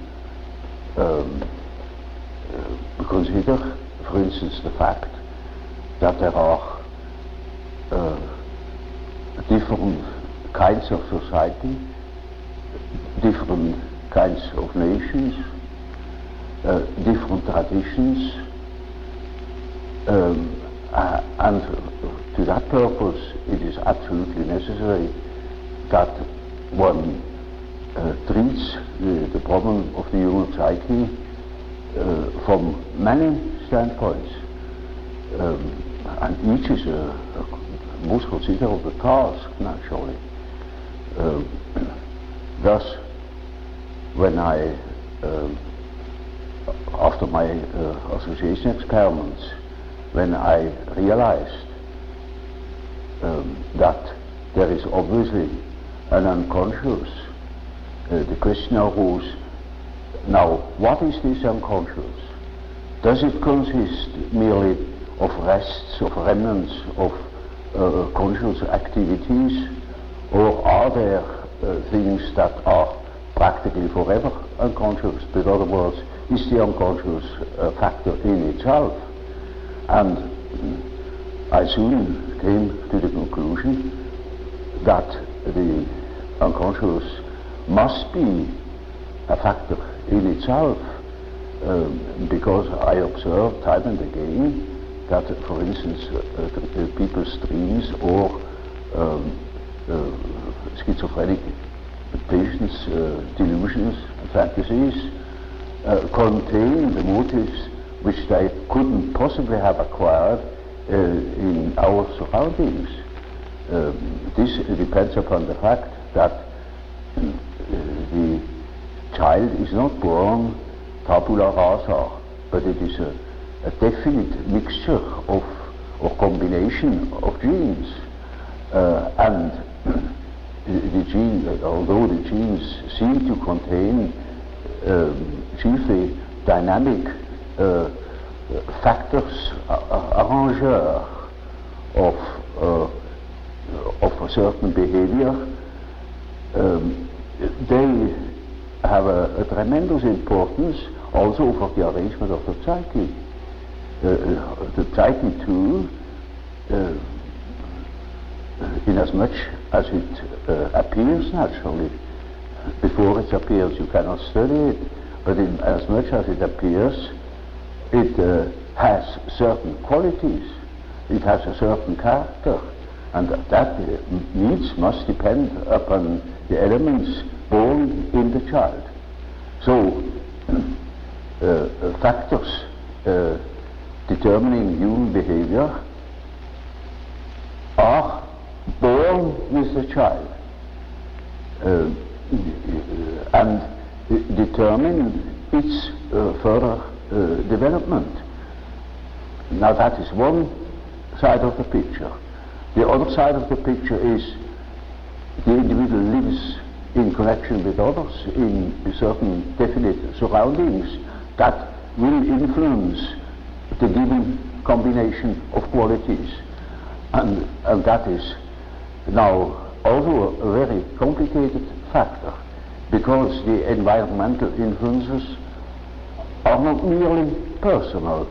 Speaker 3: consider, for instance, the fact that there are different kinds of society, different kinds of nations, different traditions, and to that purpose it is absolutely necessary that one treats the problem of the human psyche from many standpoints, and each is a most considerable task, naturally. Thus, when I, after my association experiments, when I realized that there is obviously an unconscious, the question arose, now what is this unconscious? Does it consist merely of rests, of remnants of conscious activities, or are there things that are practically forever unconscious? In other words, is the unconscious a factor in itself? And I soon came to the conclusion that the unconscious must be a factor in itself, because I observed time and again that, for instance, people's dreams or schizophrenic patients' delusions and fantasies contain the motives which they couldn't possibly have acquired in our surroundings. This depends upon the fact that the child is not born tabula rasa, but it is a definite mixture of or combination of genes, and the gene, although the genes seem to contain chiefly dynamic factors, arrangeurs of a certain behavior, they have a tremendous importance also for the arrangement of the psyche. The psyche too, inasmuch as it appears naturally. Before it appears you cannot study it, but inasmuch as it appears, it has certain qualities, it has a certain character, and that needs must depend upon the elements born in the child. So factors determining human behavior are born with the child and determine its further development. Now that is one side of the picture. The other side of the picture is the individual lives in connection with others in certain definite surroundings that will influence the given combination of qualities, and that is now also a very complicated factor, because the environmental influences are not merely personal.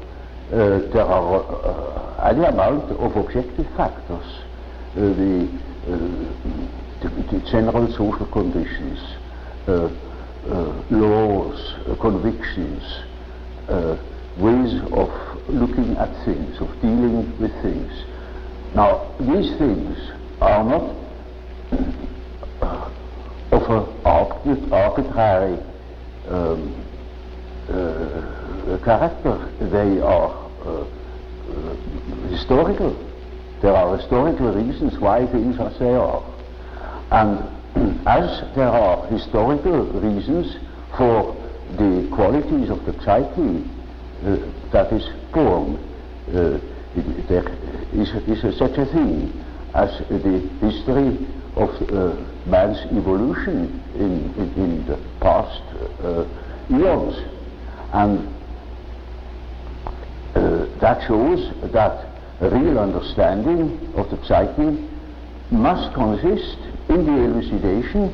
Speaker 3: There are any amount of objective factors, the general social conditions, laws, convictions, ways of looking at things, of dealing with things. Now, these things are not of an arbitrary character. They are historical. There are historical reasons why things are as they are. And as there are historical reasons for the qualities of the psyche that is born, there is such a thing as the history of man's evolution in the past eons. And that shows that a real understanding of the psyche must consist in the elucidation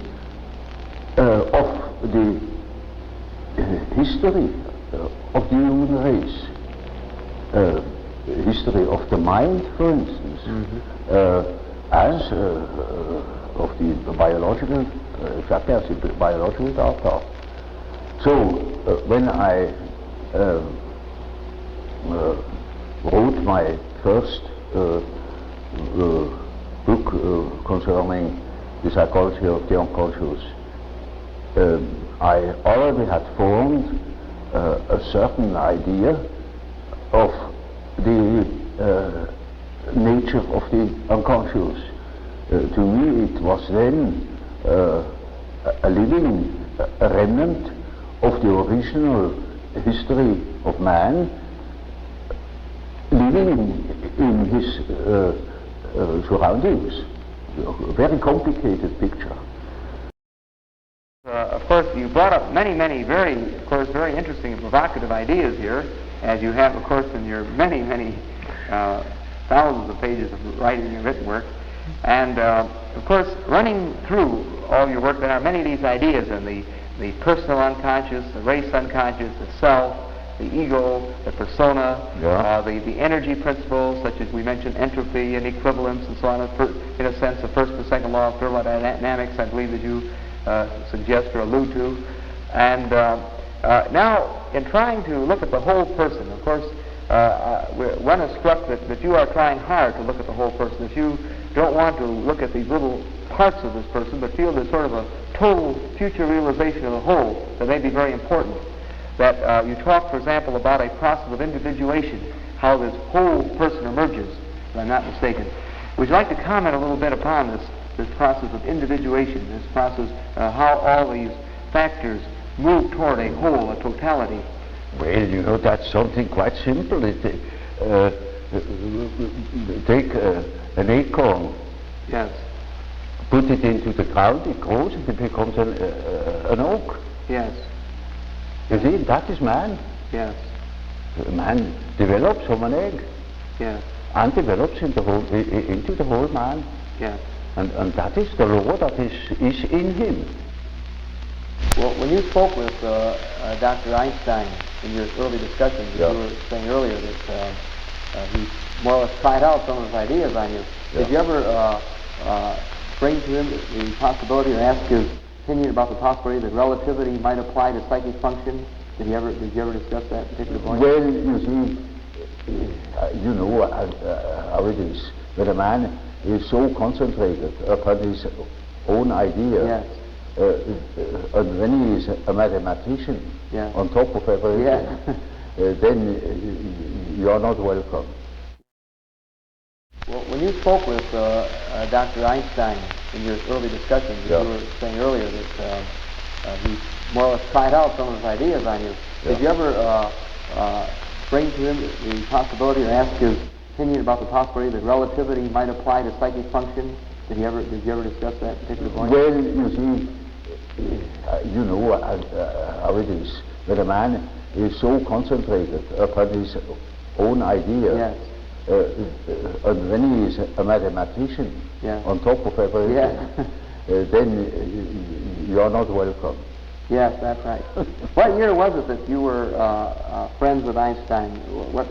Speaker 3: of the history of the human race, history of the mind, for instance, as of the biological, exactly as the biological data. So when I wrote my first book concerning the psychology of the unconscious, I already had formed a certain idea of the nature of the unconscious. To me it was then a living remnant of the original history of man, living in his surroundings. A very complicated picture.
Speaker 1: Of course, you brought up many very interesting and provocative ideas here, as you have, of course, in your many thousands of pages of writing and written work. And, of course, running through all your work, there are many of these ideas, and the personal unconscious, the race unconscious, the self, the ego, the persona, the energy principles, such as we mentioned entropy and equivalence and so on, in a sense, the first and second law of thermodynamics, I believe that you suggest or allude to. And now, in trying to look at the whole person, of course, one is struck that you are trying hard to look at the whole person, that you don't want to look at these little parts of this person, but feel there's sort of a total future realization of the whole that may be very important. That you talk, for example, about a process of individuation, how this whole person emerges, if I'm not mistaken. Would you like to comment a little bit upon this process of individuation, this process, how all these factors move toward a whole, a totality?
Speaker 3: Well, you know, that's something quite simple. Take an acorn,
Speaker 1: yes,
Speaker 3: put it into the ground, it grows, and it becomes an oak.
Speaker 1: Yes.
Speaker 3: You see, that is man.
Speaker 1: Yes.
Speaker 3: Man develops from an egg.
Speaker 1: Yes.
Speaker 3: And develops into the whole man.
Speaker 1: Yes.
Speaker 3: And that is the law that is in him.
Speaker 1: Well, when you spoke with Dr. Einstein in your early discussions,
Speaker 3: Yeah.
Speaker 1: you were saying earlier that he more or less tried out some of his ideas on you.
Speaker 3: Yeah.
Speaker 1: Did you ever bring to him the possibility or ask his opinion about the possibility that relativity might apply to psychic function? Did you ever discuss that particular point?
Speaker 3: Well, you see, you know how it is. That a man is so concentrated upon his own idea.
Speaker 1: Yes.
Speaker 3: And when he is a mathematician,
Speaker 1: Yeah.
Speaker 3: on top of everything,
Speaker 1: Yeah.
Speaker 3: then you are not welcome.
Speaker 1: Well, when you spoke with Dr. Einstein in your early discussions,
Speaker 3: Yeah.
Speaker 1: you were saying earlier that he more or less tried out some of his ideas on you.
Speaker 3: Yeah.
Speaker 1: Did you ever bring to him the possibility or ask his opinion about the possibility that relativity might apply to psychic function? Did you ever discuss that particular point?
Speaker 3: Well, you see, you know how it is. That a man is so concentrated upon his own idea.
Speaker 1: Yes.
Speaker 3: And when he is a mathematician,
Speaker 1: Yeah.
Speaker 3: on top of everything,
Speaker 1: Yeah.
Speaker 3: then you are not welcome.
Speaker 1: Yes, that's right. What year was it that you were friends with Einstein? When?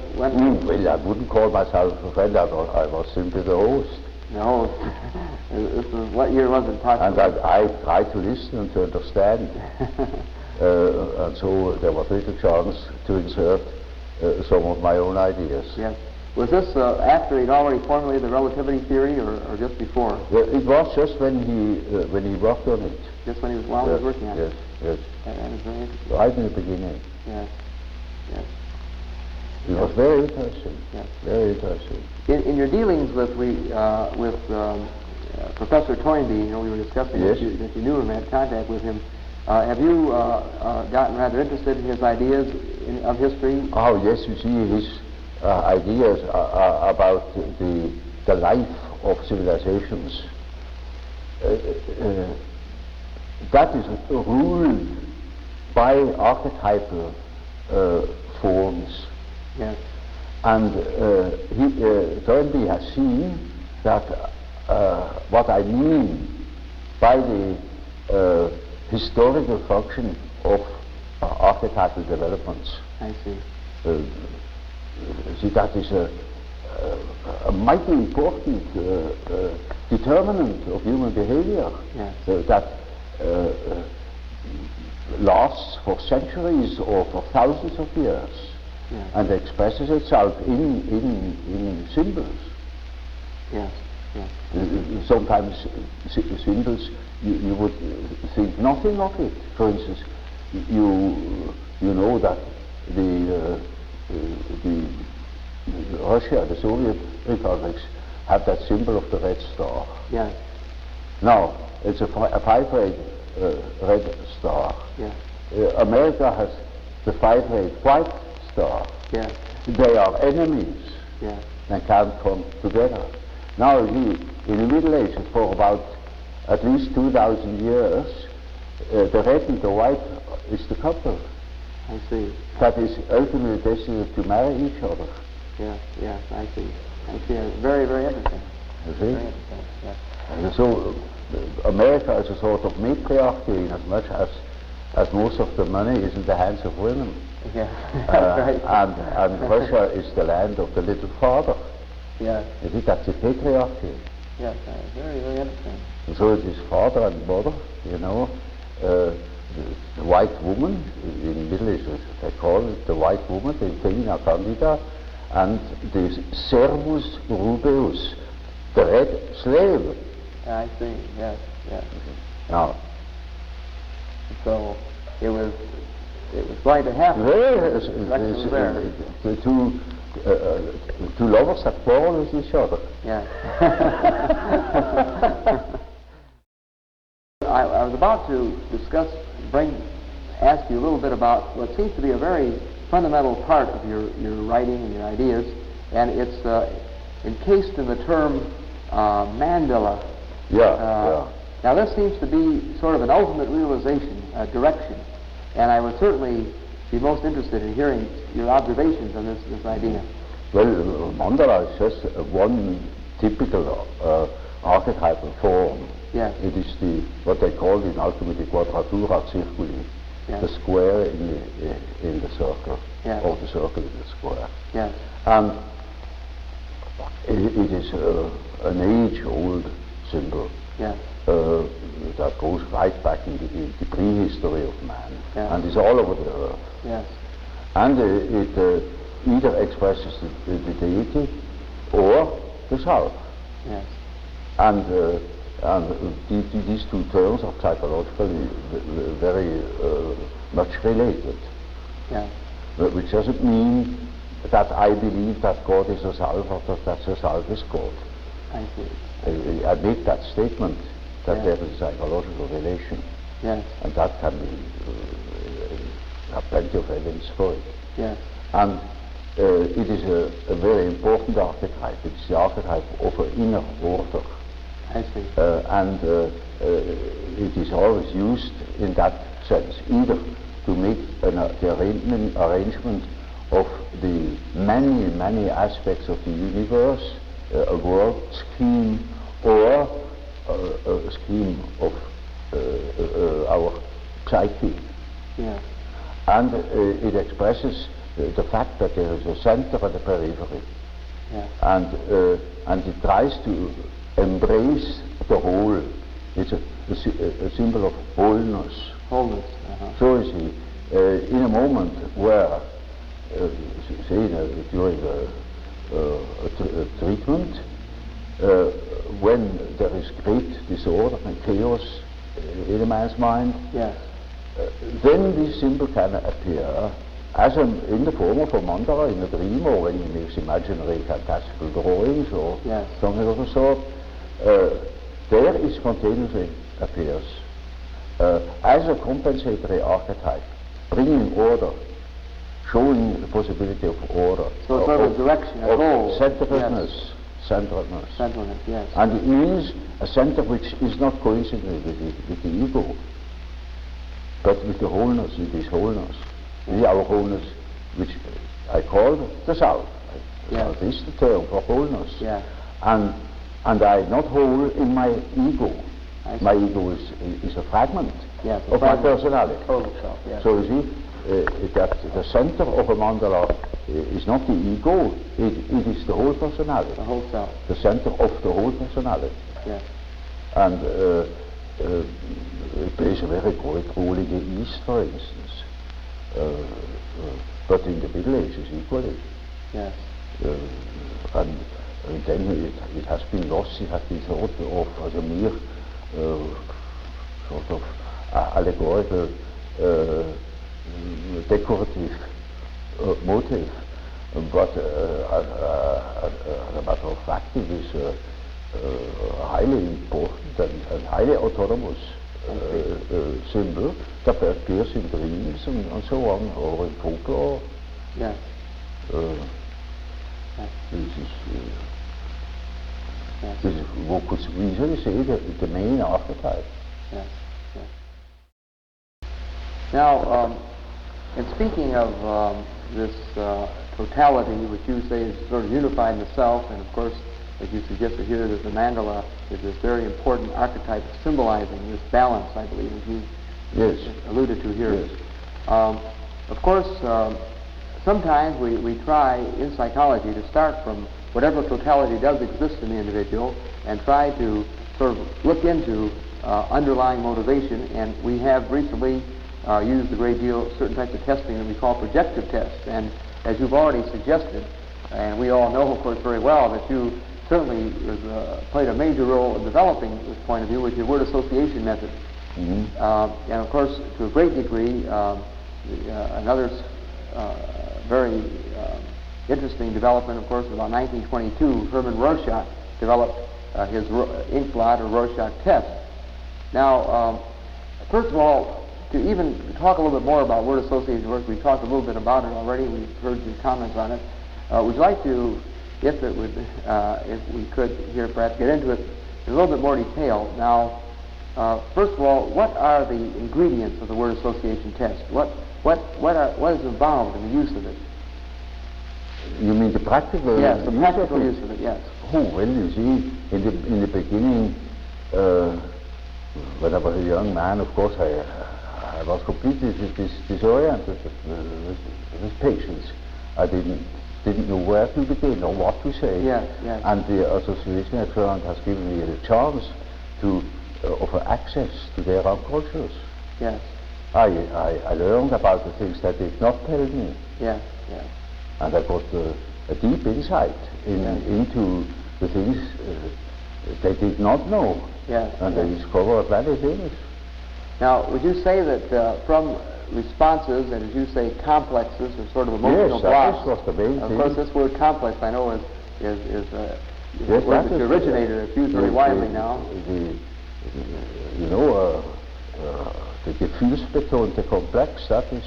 Speaker 3: Well, I wouldn't call myself a friend. I was simply the host.
Speaker 1: No. What year was it?
Speaker 3: And
Speaker 1: Approximately?
Speaker 3: I tried to listen and to understand. And so there was little chance to insert some of my own ideas.
Speaker 1: Yes. Was this after he'd already formulated the relativity theory, or just before?
Speaker 3: It was just when he worked on it.
Speaker 1: Just when he was working on
Speaker 3: yes,
Speaker 1: it?
Speaker 3: Yes,
Speaker 1: That is very interesting.
Speaker 3: right in the beginning.
Speaker 1: Yes. Yes.
Speaker 3: It was very interesting.
Speaker 1: Yes.
Speaker 3: Very interesting.
Speaker 1: In your dealings with Professor Toynbee, you know, we were discussing
Speaker 3: Yes.
Speaker 1: that you knew him, had contact with him. Have you gotten rather interested in his ideas of history?
Speaker 3: Oh yes, you see his ideas about the life of civilizations. That is ruled by archetypal forms.
Speaker 1: Yes.
Speaker 3: And Toynbee has seen that what I mean by the historical function of archetypal developments.
Speaker 1: I see.
Speaker 3: See, that is a mighty important determinant of human behavior.
Speaker 1: Yes.
Speaker 3: That lasts for centuries or for thousands of years.
Speaker 1: Yes.
Speaker 3: And expresses itself in symbols.
Speaker 1: Yes. Yes.
Speaker 3: Sometimes symbols you would think nothing of it. For instance, you know that the Russia, the Soviet republics, have that symbol of the red star.
Speaker 1: Yes.
Speaker 3: Now it's a five-ray red star.
Speaker 1: Yes.
Speaker 3: America has the five-ray white star.
Speaker 1: Yes.
Speaker 3: They are enemies.
Speaker 1: Yes.
Speaker 3: And can't come together. Now, in the Middle Ages, for about at least 2,000 years, the red and the white is the couple.
Speaker 1: I see.
Speaker 3: That is ultimately destined to marry each other.
Speaker 1: Yes. Yes. I see. I see. Very, very interesting.
Speaker 3: You see?
Speaker 1: Very interesting. Yes.
Speaker 3: And so, America is a sort of matriarchy in as much as most of the money is in the hands of women.
Speaker 1: Yeah. That's right.
Speaker 3: And Russia is the land of the little father.
Speaker 1: Yes.
Speaker 3: You see, that's a patriarchy.
Speaker 1: Yes. Very, very interesting.
Speaker 3: And so it is father and mother, you know. The white woman, in Middle East they call it the white woman, the Femina Candida, and the Servus Rubeus, the red slave.
Speaker 1: I see. Yes. Yes.
Speaker 3: Now,
Speaker 1: So it was going to happen.
Speaker 3: the two lovers that quarrel with each other.
Speaker 1: Yeah. I was about to ask you a little bit about what seems to be a very fundamental part of your writing and your ideas, and it's encased in the term mandala.
Speaker 3: Yeah.
Speaker 1: Now this seems to be sort of an ultimate realization, direction, and I would certainly be most interested in hearing your observations on this idea.
Speaker 3: Well, mandala is just one typical archetypal form.
Speaker 1: Yes.
Speaker 3: It is what they call in alchemy the quadratura circuli,
Speaker 1: yes.
Speaker 3: the square in the circle,
Speaker 1: yes.
Speaker 3: or the circle in the square.
Speaker 1: Yes.
Speaker 3: And it is an age-old symbol.
Speaker 1: Yes.
Speaker 3: That goes right back in the prehistory of man,
Speaker 1: yes.
Speaker 3: and is all over the earth.
Speaker 1: Yes.
Speaker 3: And it either expresses the deity or the self.
Speaker 1: Yes.
Speaker 3: And these two terms are psychologically very much related.
Speaker 1: Yes.
Speaker 3: Which doesn't mean that I believe that God is a self or that the self is God.
Speaker 1: I see.
Speaker 3: I make that statement that
Speaker 1: yes.
Speaker 3: there is a psychological relation.
Speaker 1: Yes.
Speaker 3: And that can be, have plenty of evidence for it.
Speaker 1: Yes.
Speaker 3: And it is a very important archetype. It's the archetype of an inner order.
Speaker 1: I see.
Speaker 3: And it is always used in that sense, either to make the arrangement of the many aspects of the universe, a world scheme, or a scheme of our psyche.
Speaker 1: Yeah.
Speaker 3: And it expresses the fact that there is a center and a periphery.
Speaker 1: Yeah.
Speaker 3: And it tries to embrace the whole. It's a symbol of wholeness.
Speaker 1: Wholeness. Uh-huh.
Speaker 3: So you see, in a moment where, say during a treatment, when there is great disorder and chaos in a man's mind,
Speaker 1: yes.
Speaker 3: Then this symbol can appear as in the form of a mandala in a dream, or when he makes imaginary fantastical drawings or
Speaker 1: yes.
Speaker 3: something of the sort. There it spontaneously appears as a compensatory archetype, bringing order, showing the possibility of order.
Speaker 1: So sort of direction, a goal.
Speaker 3: Centeredness.
Speaker 1: Yes.
Speaker 3: Centeredness.
Speaker 1: Centeredness, yes.
Speaker 3: And it means a center which is not coincident with the ego, but with the wholeness, with this wholeness. Yes. Our wholeness, which I call the self.
Speaker 1: Yes.
Speaker 3: This is the term for wholeness.
Speaker 1: Yes.
Speaker 3: And I'm not whole in my ego. My ego is a fragment
Speaker 1: yes,
Speaker 3: of my personality.
Speaker 1: Total self, yes.
Speaker 3: So you see, that the center of a mandala is not the ego, it is the whole personality.
Speaker 1: The whole self.
Speaker 3: The center of the whole personality.
Speaker 1: Yes.
Speaker 3: And it plays a very great role in the East, for instance. But in the Middle Ages equally.
Speaker 1: Yes.
Speaker 3: And then it has been lost, it has been thought of as a mere sort of allegorical, decorative motive. But as a matter of fact, it is highly important and highly autonomous symbol that appears in dreams and so on, or in folklore.
Speaker 1: Yes.
Speaker 3: This is what could easily say the main archetype.
Speaker 1: Yes. Yes. Now, in speaking of this totality, which you say is sort of unified in the self, and of course, as you suggested here, that the mandala is this very important archetype symbolizing this balance, I believe, as you
Speaker 3: yes.
Speaker 1: alluded to here.
Speaker 3: Yes.
Speaker 1: Of course, sometimes we try in psychology to start from whatever totality does exist in the individual and try to sort of look into underlying motivation, and we have recently used a great deal of certain types of testing that we call projective tests. And as you've already suggested, and we all know, of course, very well that you certainly played a major role in developing this point of view with your word association method.
Speaker 3: Mm-hmm.
Speaker 1: And of course, to a great degree, another very interesting development, of course, in about 1922, Hermann Rorschach developed his ink blot or Rorschach test. Now, first of all, to even talk a little bit more about word association work, we talked a little bit about it already. We've heard your comments on it. Would you like to, if we could here, perhaps get into it in a little bit more detail? Now, first of all, what are the ingredients of the word association test? What what is involved in the use of it?
Speaker 3: You mean the practical
Speaker 1: Yes, the
Speaker 3: use
Speaker 1: practical
Speaker 3: of it?
Speaker 1: use of it, yes.
Speaker 3: Oh, well, you see, in the beginning, when I was a young man, of course, I was completely disoriented with patients. I didn't know where to begin or what to say.
Speaker 1: Yes, yes.
Speaker 3: And the association at Jung has given me the chance to offer access to their unconscious.
Speaker 1: Yes.
Speaker 3: I learned about the things that they did not tell me.
Speaker 1: Yes, yes.
Speaker 3: And I got a deep insight into the things they did not know.
Speaker 1: Yes,
Speaker 3: and
Speaker 1: yes.
Speaker 3: they discovered many things.
Speaker 1: Now, would you say that from responses, and as you say, complexes, or sort of emotional blocks?
Speaker 3: Yes, that was the main
Speaker 1: Of
Speaker 3: thing.
Speaker 1: course, this word complex, I know, is a
Speaker 3: Yes,
Speaker 1: word
Speaker 3: that
Speaker 1: that
Speaker 3: is
Speaker 1: originated. It's used very widely now.
Speaker 3: The gefühlsbetonte Komplex, that is,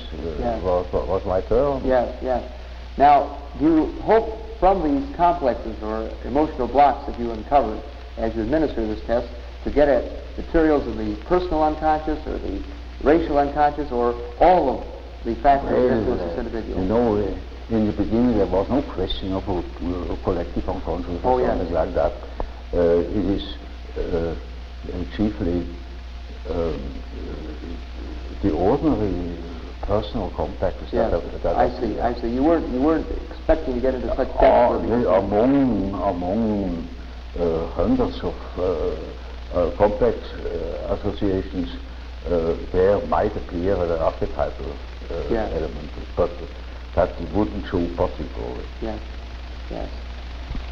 Speaker 3: was my term.
Speaker 1: Yes, yes. Now, do you hope from these complexes or emotional blocks that you uncover as you administer this test to get at materials of the personal unconscious or the racial unconscious or all of the factors that influence this individual?
Speaker 3: You know, in the beginning there was no question of a collective unconscious or something like that. It is chiefly the ordinary personal complexes.
Speaker 1: Yes,
Speaker 3: that
Speaker 1: I see. You weren't expecting to get into such depth.
Speaker 3: Among hundreds of complex associations, there might appear an archetypal element, but that wouldn't show particularly.
Speaker 1: Yes, yes.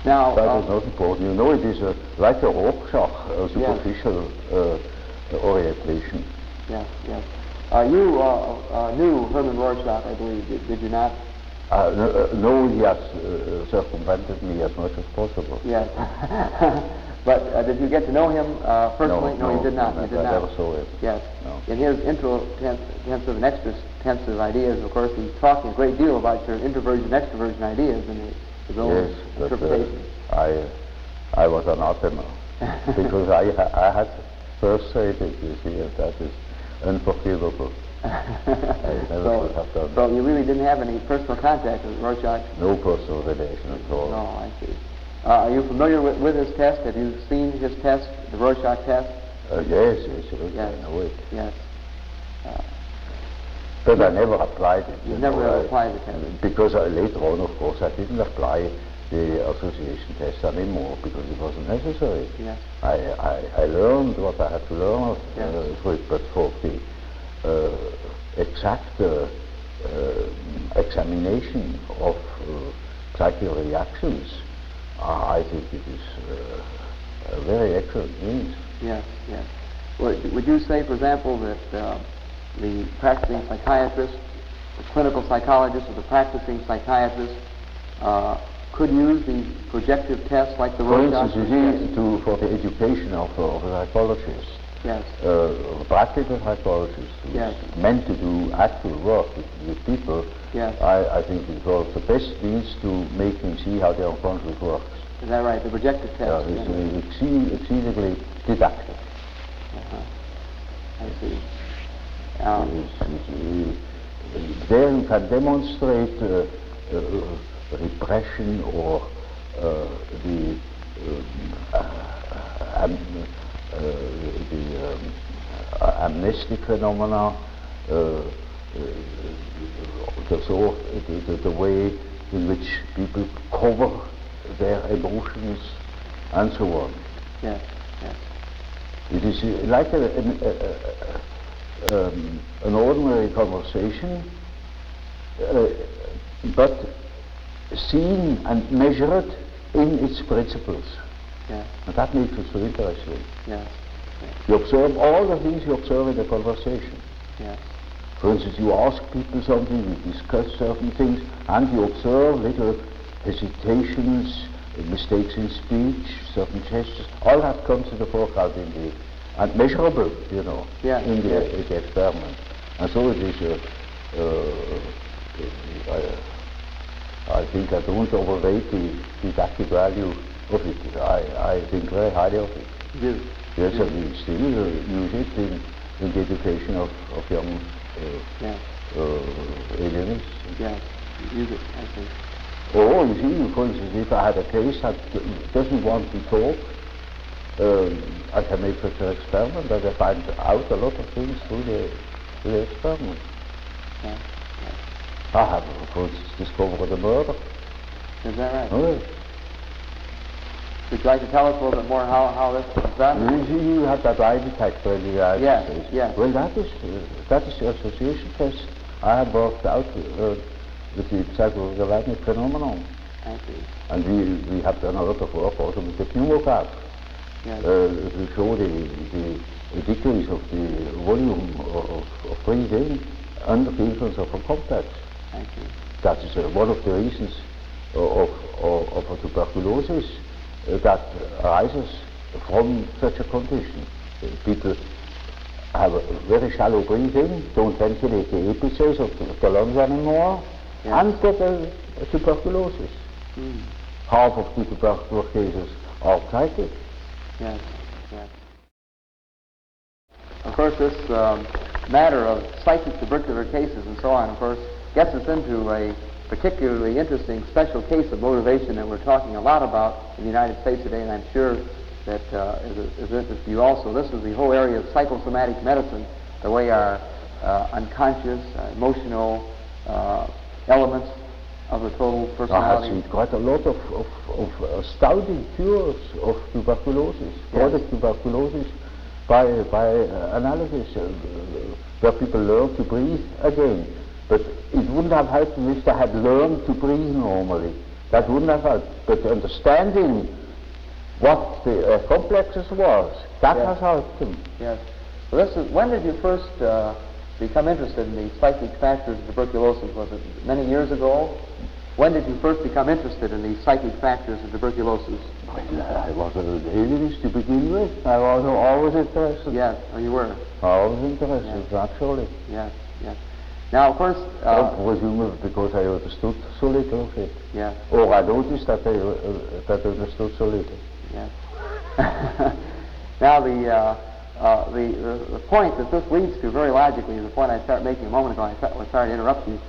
Speaker 1: Now,
Speaker 3: that is not important. You know, it is like a Rorschach, a superficial orientation.
Speaker 1: Yes, yes. You knew Hermann Rorschach, I believe, did you not?
Speaker 3: No, he has circumvented me as much as possible.
Speaker 1: Yes. But did you get to know him personally? No, you did not.
Speaker 3: I never saw him.
Speaker 1: Yes.
Speaker 3: No.
Speaker 1: In his intro-tensive and extra-tensive ideas, of course, he's talking a great deal about your introversion, extroversion ideas and his own interpretation.
Speaker 3: I was anathema because I had first said it, you see, and that is unforgivable. I never could have done.
Speaker 1: So you really didn't have any personal contact with Rorschach?
Speaker 3: No personal relation at all.
Speaker 1: No, I see. Are you familiar with his test? Have you seen his test, the Rorschach test?
Speaker 3: Yes, I know it.
Speaker 1: Yes.
Speaker 3: But I never applied it.
Speaker 1: You never applied the test?
Speaker 3: Because later on, of course, I didn't apply the association test anymore because it wasn't necessary.
Speaker 1: Yes.
Speaker 3: I learned what I had to learn for it, but for the exact examination of psychic reactions, I think it is a very excellent means.
Speaker 1: Yes, yes. Would you say, for example, that the practicing psychiatrist, the clinical psychologist, or the practicing psychiatrist could use the projective tests like the Rorschach?
Speaker 3: For instance, for the education of a psychologist,
Speaker 1: yes.
Speaker 3: Practical psychologist who is meant to do actual work with people,
Speaker 1: yes.
Speaker 3: I think it was the best means to make him see how the unconscious works.
Speaker 1: Is that right? The projective test?
Speaker 3: It's exceedingly didactic.
Speaker 1: I see.
Speaker 3: There you can demonstrate repression or the amnestic phenomena, the way in which people cover their emotions and so on.
Speaker 1: Yes, yes.
Speaker 3: It is like an ordinary conversation, but seen and measured in its principles.
Speaker 1: Yeah.
Speaker 3: And that makes it so interesting.
Speaker 1: Yes.
Speaker 3: You observe all the things you observe in a conversation.
Speaker 1: Yes.
Speaker 3: For instance, you ask people something, you discuss certain things, and you observe little hesitations, mistakes in speech, certain gestures. All that comes to the foreground and measurable, you know, in the experiment. And so it is. I think I don't overrate the didactic value of it. I think very highly of it. Yes, and we still use it in the education of young alienists.
Speaker 1: Yes. Use it. I see.
Speaker 3: Or you see, for instance, if I had a case that doesn't want to talk, I can make such an experiment that I find out a lot of things through the experiment.
Speaker 1: Yeah.
Speaker 3: I have, for instance, discovered a murder.
Speaker 1: Is that right?
Speaker 3: Oh, yes.
Speaker 1: Would you like to tell us a little bit more how this was done?
Speaker 3: You have that lie detector in the United States.
Speaker 1: Yes.
Speaker 3: Well, that is the association test I have worked out with the psychogalactic phenomenon.
Speaker 1: I see.
Speaker 3: And we have done a lot of work also with the pneumograph to show the decrease of the volume of breathing under the influence of a complex.
Speaker 1: I see.
Speaker 3: That is one of the reasons of a tuberculosis that arises from such a condition. People have a very shallow breathing, don't ventilate the epicels of the lungs anymore, and get a tuberculosis. Half of the tuberculosis cases are psychic.
Speaker 1: Yes. Of course, this matter of psychic tubercular cases and so on, of course, gets us into a particularly interesting special case of motivation that we're talking a lot about in the United States today, and I'm sure that is of interest to you also. This is the whole area of psychosomatic medicine, the way our unconscious, emotional elements of the total personality.
Speaker 3: I have seen quite a lot of astounding cures of tuberculosis, chronic tuberculosis, by analysis, where people learn to breathe again. But it wouldn't have helped them if they had learned to breathe normally. That wouldn't have helped. But understanding what the complexes was, that has helped them.
Speaker 1: Yes. Well, when did you first become interested in the psychic factors of tuberculosis? Was it many years ago? When did you first become interested in the psychic factors of tuberculosis?
Speaker 3: I was an alienist to begin with. I was always interested.
Speaker 1: Yes, you were.
Speaker 3: Always interested, naturally.
Speaker 1: Yes. Now, of course...
Speaker 3: presumably because I understood so little of it.
Speaker 1: Yes.
Speaker 3: Or I noticed that I understood so little.
Speaker 1: Yes. Now, the point that this leads to very logically is the point I started making a moment ago. I was sorry to interrupt you.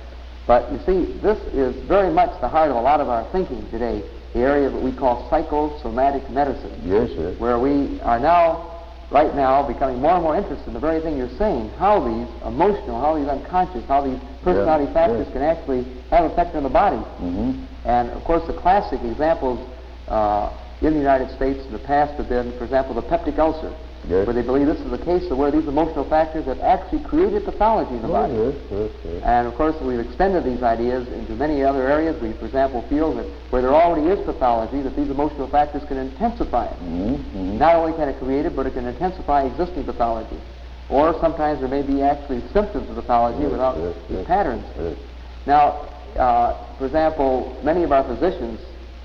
Speaker 1: But you see, this is very much the heart of a lot of our thinking today, the area that we call psychosomatic medicine.
Speaker 3: Yes.
Speaker 1: Where we are right now, becoming more and more interested in the very thing you're saying, how these emotional, how these unconscious, how these personality factors can actually have an effect on the body.
Speaker 3: Mm-hmm.
Speaker 1: And, of course, the classic examples in the United States in the past have been, for example, the peptic ulcer, where they believe this is the case of where these emotional factors have actually created pathology in the body.
Speaker 3: Yes.
Speaker 1: And, of course, we've extended these ideas into many other areas. We, for example, feel that where there already is pathology, that these emotional factors can intensify it.
Speaker 3: Mm-hmm.
Speaker 1: Not only can it create it, but it can intensify existing pathology. Or sometimes there may be actually symptoms of pathology without these patterns. Now, for example, many of our physicians,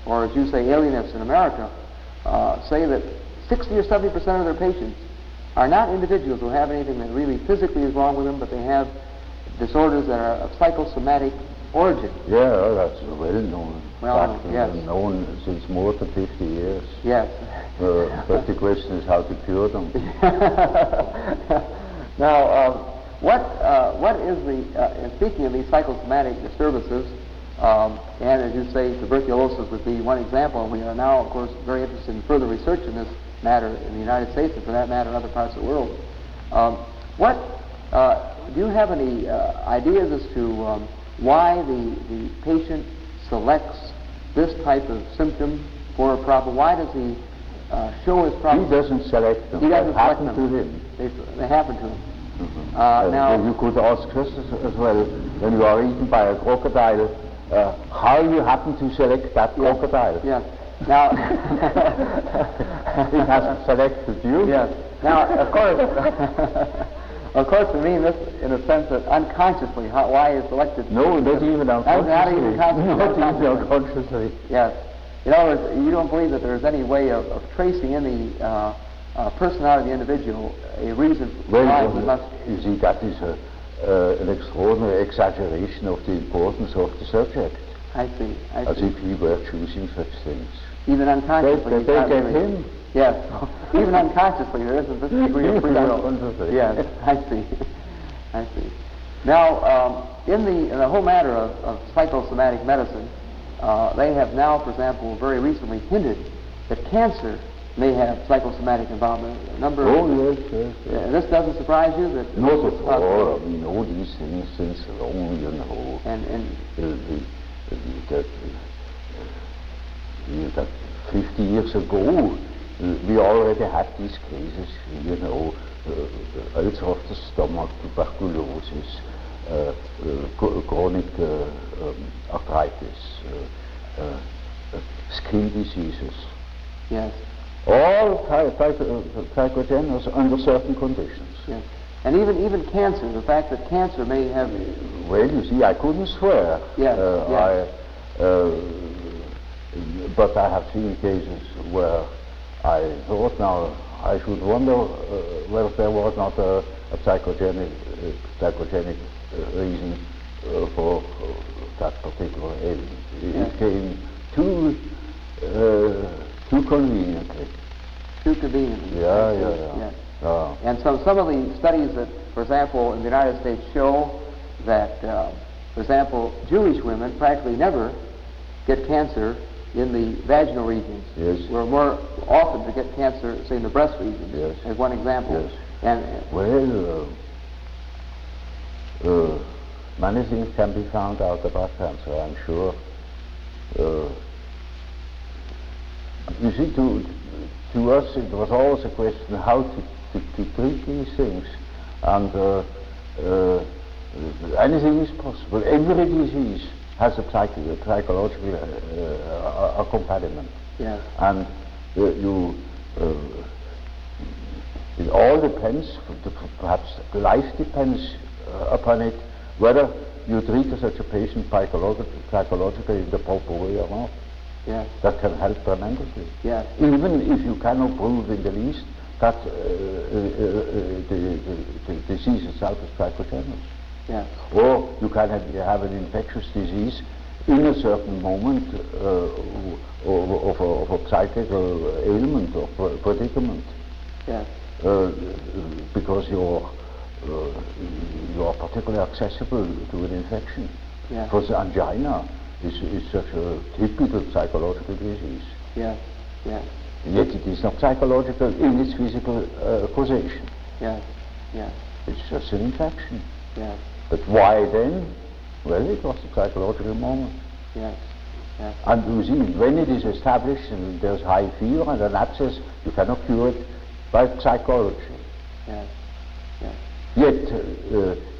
Speaker 1: or as you say, alienists in America, say that 60 or 70% of their patients are not individuals who have anything that really physically is wrong with them, but they have disorders that are of psychosomatic origin.
Speaker 3: Yeah, that's well known.
Speaker 1: Well, yes.
Speaker 3: Known since more than 50 years.
Speaker 1: Yes.
Speaker 3: But the question is how to cure them.
Speaker 1: Now, what is the, speaking of these psychosomatic disturbances, and as you say, tuberculosis would be one example, and we are now, of course, very interested in further research in this matter in the United States, and for that matter in other parts of the world. Do you have any ideas as to why the patient selects this type of symptom for a problem? Why does he show his problem?
Speaker 3: He doesn't select them.
Speaker 1: He doesn't
Speaker 3: they
Speaker 1: select
Speaker 3: happen
Speaker 1: them.
Speaker 3: to him.
Speaker 1: They happen to him.
Speaker 3: Mm-hmm.
Speaker 1: Now,
Speaker 3: you could ask us as well, when you are eaten by a crocodile, how you happen to select that crocodile.
Speaker 1: Yes. Now,
Speaker 3: it has selected you.
Speaker 1: Yes. Now, of course, we mean this in a sense that unconsciously, why is selected?
Speaker 3: No, not even unconsciously.
Speaker 1: Not even consciously.
Speaker 3: Not even unconsciously.
Speaker 1: Yes. In other words, you don't believe that there's any way of tracing in the personality of the individual a reason why he must...
Speaker 3: You see, that is an extraordinary exaggeration of the importance of the subject.
Speaker 1: I see.
Speaker 3: As if he were choosing such things.
Speaker 1: Even unconsciously.
Speaker 3: They get him.
Speaker 1: Yes. Even unconsciously, there isn't this degree of free will. Yes, I see. Now, in the whole matter of psychosomatic medicine, they have now, for example, very recently hinted that cancer may have psychosomatic involvement.
Speaker 3: Yes.
Speaker 1: This doesn't surprise you? That
Speaker 3: Not at all. We know these things since long, you know. That 50 years ago, we already had these cases, you know, ulcer of the stomach, tuberculosis, chronic arthritis, skin diseases.
Speaker 1: Yes.
Speaker 3: All psychogenous under certain conditions.
Speaker 1: Yes. And even cancer, the fact that cancer may have...
Speaker 3: Well, you see, I couldn't swear.
Speaker 1: Yes.
Speaker 3: But I have seen cases where I thought, now, I should wonder whether there was not a psychogenic reason for that particular ailment. It came too conveniently.
Speaker 1: Too conveniently.
Speaker 3: Yeah.
Speaker 1: And so some of the studies that, for example, in the United States show that, for example, Jewish women practically never get cancer in the vaginal regions.
Speaker 3: Yes.
Speaker 1: We're more often to get cancer, say, in the breast regions,
Speaker 3: yes.
Speaker 1: as one example.
Speaker 3: Yes. And many things can be found out about cancer, I'm sure. You see, to us it was always a question how to treat these things, and anything is possible. Every disease has a psychological accompaniment.
Speaker 1: Yes.
Speaker 3: And it all depends, perhaps life depends upon it, whether you treat such a patient psychologically in the proper way or not.
Speaker 1: Yes.
Speaker 3: That can help tremendously.
Speaker 1: Yes.
Speaker 3: Even if you cannot prove in the least that the disease itself is psychogenous.
Speaker 1: Yes.
Speaker 3: Or you can have an infectious disease in a certain moment of a psychical ailment or predicament.
Speaker 1: Yes.
Speaker 3: Because you are particularly accessible to an infection.
Speaker 1: Yes.
Speaker 3: Because angina is such a typical psychological disease.
Speaker 1: Yes. Yes.
Speaker 3: Yet it is not psychological in its physical causation.
Speaker 1: Yes. Yes.
Speaker 3: It's just an infection.
Speaker 1: Yes.
Speaker 3: But why then? Well, it was a psychological moment.
Speaker 1: Yes. Yes.
Speaker 3: And you see, when it is established and there's high fever and an abscess, you cannot cure it by psychology.
Speaker 1: Yes. Yes.
Speaker 3: Yet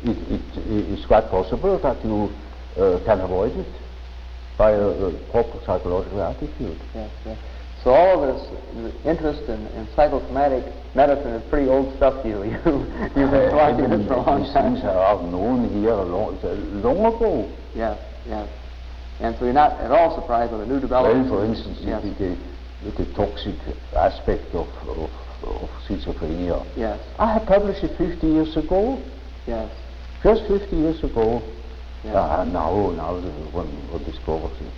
Speaker 3: it is quite possible that you can avoid it by a proper psychological attitude.
Speaker 1: Yes. Yes. So all of this interest in psychosomatic medicine is pretty old stuff to you. You've been watching this for a long time.
Speaker 3: These things are known here long ago.
Speaker 1: Yes. Yes. And so you're not at all surprised by the new developments.
Speaker 3: Well, for instance,
Speaker 1: yes.
Speaker 3: the toxic aspect of schizophrenia.
Speaker 1: Yes.
Speaker 3: I had published it 50 years ago.
Speaker 1: Yes.
Speaker 3: Just 50 years ago.
Speaker 1: Yes.
Speaker 3: Now one discovers it.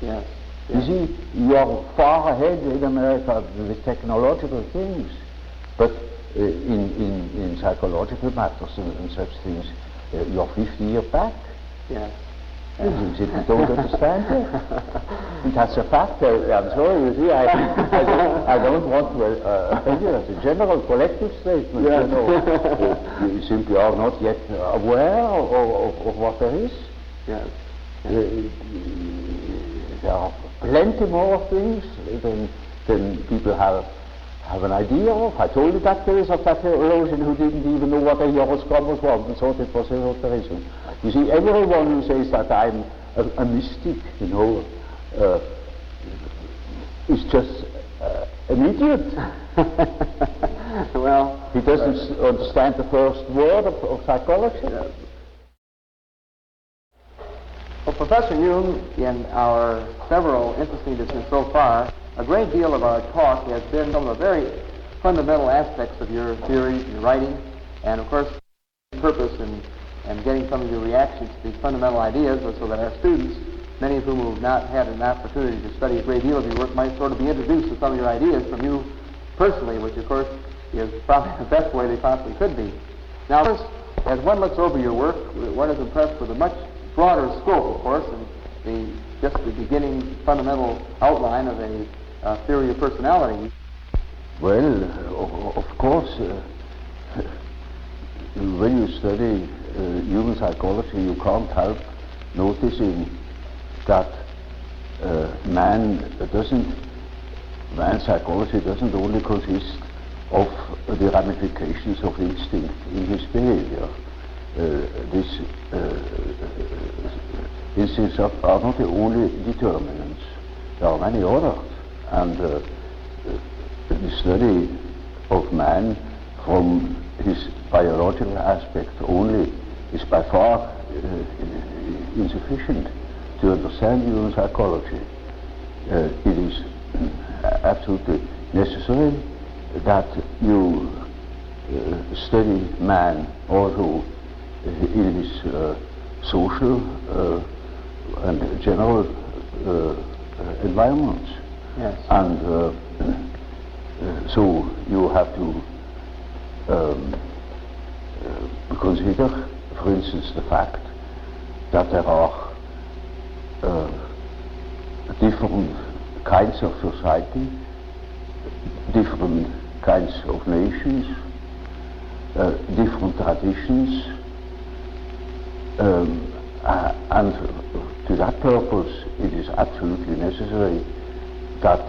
Speaker 1: Yes.
Speaker 3: You see, you are far ahead in America with technological things, but in psychological matters and such things, you're 50 years back.
Speaker 1: Yes.
Speaker 3: You simply don't understand it. And that's a fact. I'm sorry, you see, I don't want to, as a general collective statement,
Speaker 1: yes.
Speaker 3: You know, you simply are not yet aware of what there is.
Speaker 1: Yes.
Speaker 3: There are plenty more things than people have an idea of. I told you that case of that theologian who didn't even know what a horoscope was and thought it was esotericism. You see, everyone who says that I'm a mystic, you know, is just an idiot.
Speaker 1: Well,
Speaker 3: he doesn't understand the first word of psychology.
Speaker 1: Yes. Well, Professor Jung, in our several interesting discussions so far, a great deal of our talk has been some of the very fundamental aspects of your theories, your writing, and of course, purpose in getting some of your reactions to these fundamental ideas, so that our students, many of whom have not had an opportunity to study a great deal of your work, might sort of be introduced to some of your ideas from you personally, which of course is probably the best way they possibly could be. Now, first,
Speaker 4: As one looks over your work, one is impressed with a much broader scope, of course, and just the beginning fundamental outline of a theory of personality.
Speaker 3: Well, of course, when you study human psychology, you can't help noticing that man's psychology doesn't only consist of the ramifications of instinct in his behavior. These instincts are not the only determinants. There are many others, and the study of man from his biological aspect only is by far insufficient to understand human psychology. It is absolutely necessary that you study man also in his social and general environments.
Speaker 4: Yes.
Speaker 3: And so you have to consider, for instance, the fact that there are different kinds of society, different kinds of nations, different traditions, and to that purpose it is absolutely necessary that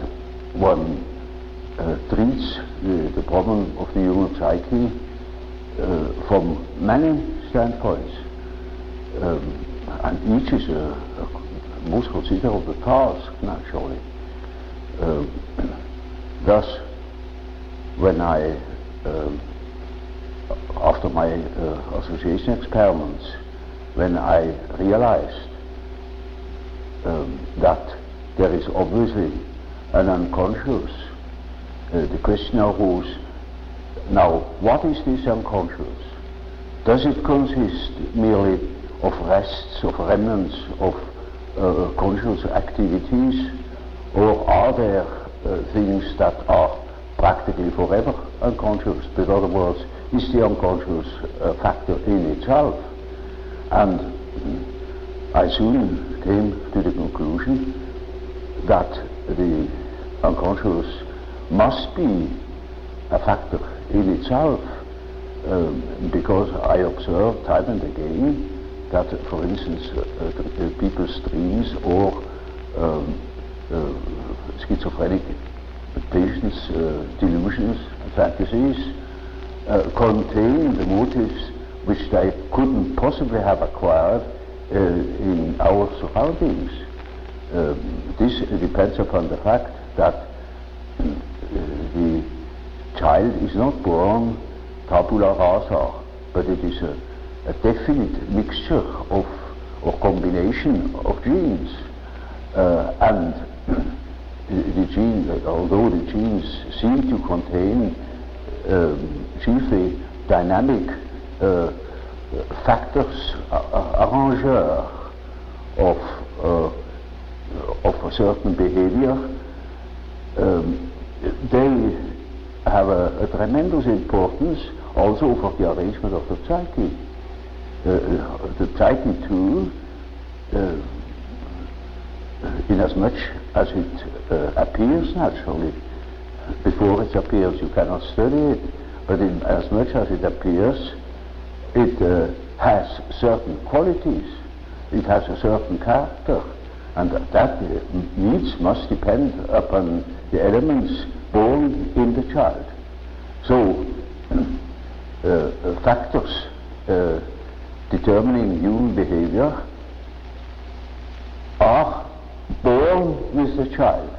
Speaker 3: one treats the problem of the human psyche from many standpoints, and each is a most considerable task, naturally. Thus, when I, after my association experiments, when I realized that there is obviously an unconscious, the question arose, now what is this unconscious? Does it consist merely of rests, of remnants of conscious activities, or are there things that are practically forever unconscious? In other words, is the unconscious a factor in itself? And I soon came to the conclusion that the unconscious must be a factor in itself, because I observed time and again that, for instance, people's dreams or schizophrenic patients' delusions and fantasies contain the motives which they couldn't possibly have acquired in our surroundings. This depends upon the fact that the child is not born tabula rasa, but it is a definite mixture of or combination of genes, and the gene, although the genes seem to contain chiefly dynamic factors, arrangeurs of a certain behavior, they have a tremendous importance also for the arrangement of the psyche. The psyche too, inasmuch as it appears naturally. Before it appears you cannot study it, but inasmuch as it appears, it has certain qualities, it has a certain character, and that needs must depend upon the elements born in the child. So factors determining human behavior are born with the child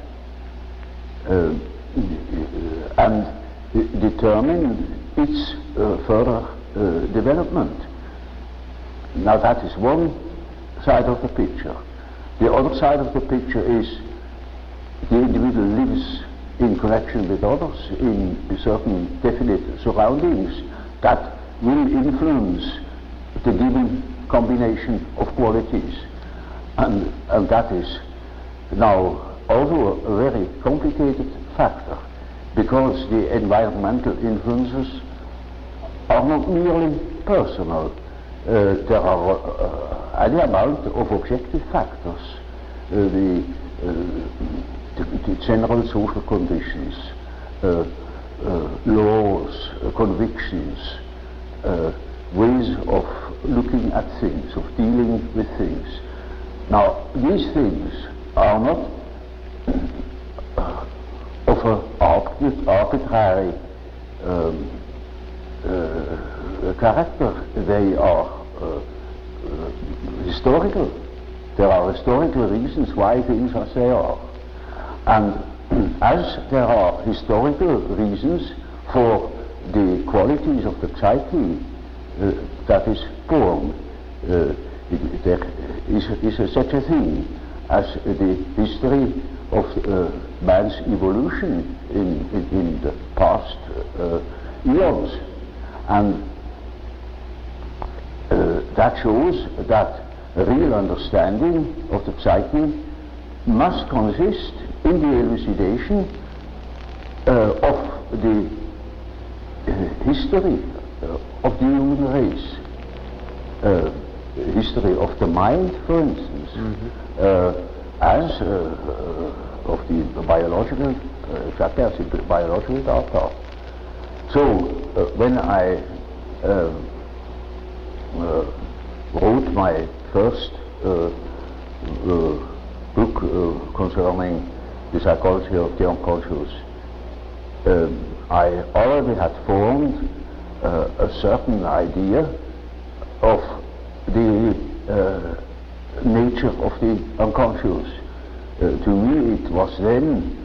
Speaker 3: and determine its further development. Now that is one side of the picture. The other side of the picture is the individual lives in connection with others in certain definite surroundings that will influence the given combination of qualities, and that is now also a very complicated factor, because the environmental influences are not merely personal. There are any amount of objective factors, the general social conditions, laws, convictions, ways of looking at things, of dealing with things. Now, these things are not of an arbitrary character. They are historical. There are historical reasons why things are as they are. And as there are historical reasons for the qualities of the psyche that is born, there is such a thing as the history of man's evolution in the past eons. And that shows that a real understanding of the psyche must consist in the elucidation of the history of the human race, history of the mind, for instance, as of the biological, exactly as the biological data. So when I wrote my first book concerning the psychology of the unconscious, I already had formed a certain idea of the nature of the unconscious. To me it was then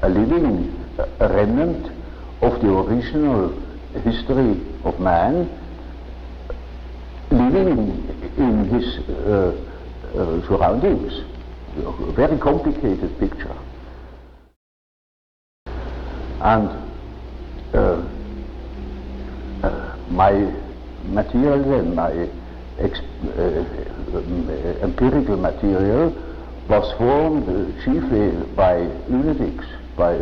Speaker 3: a living remnant of the original history of man, living in his surroundings. A very complicated picture. And my material then, my empirical material, was formed chiefly by lunatics, by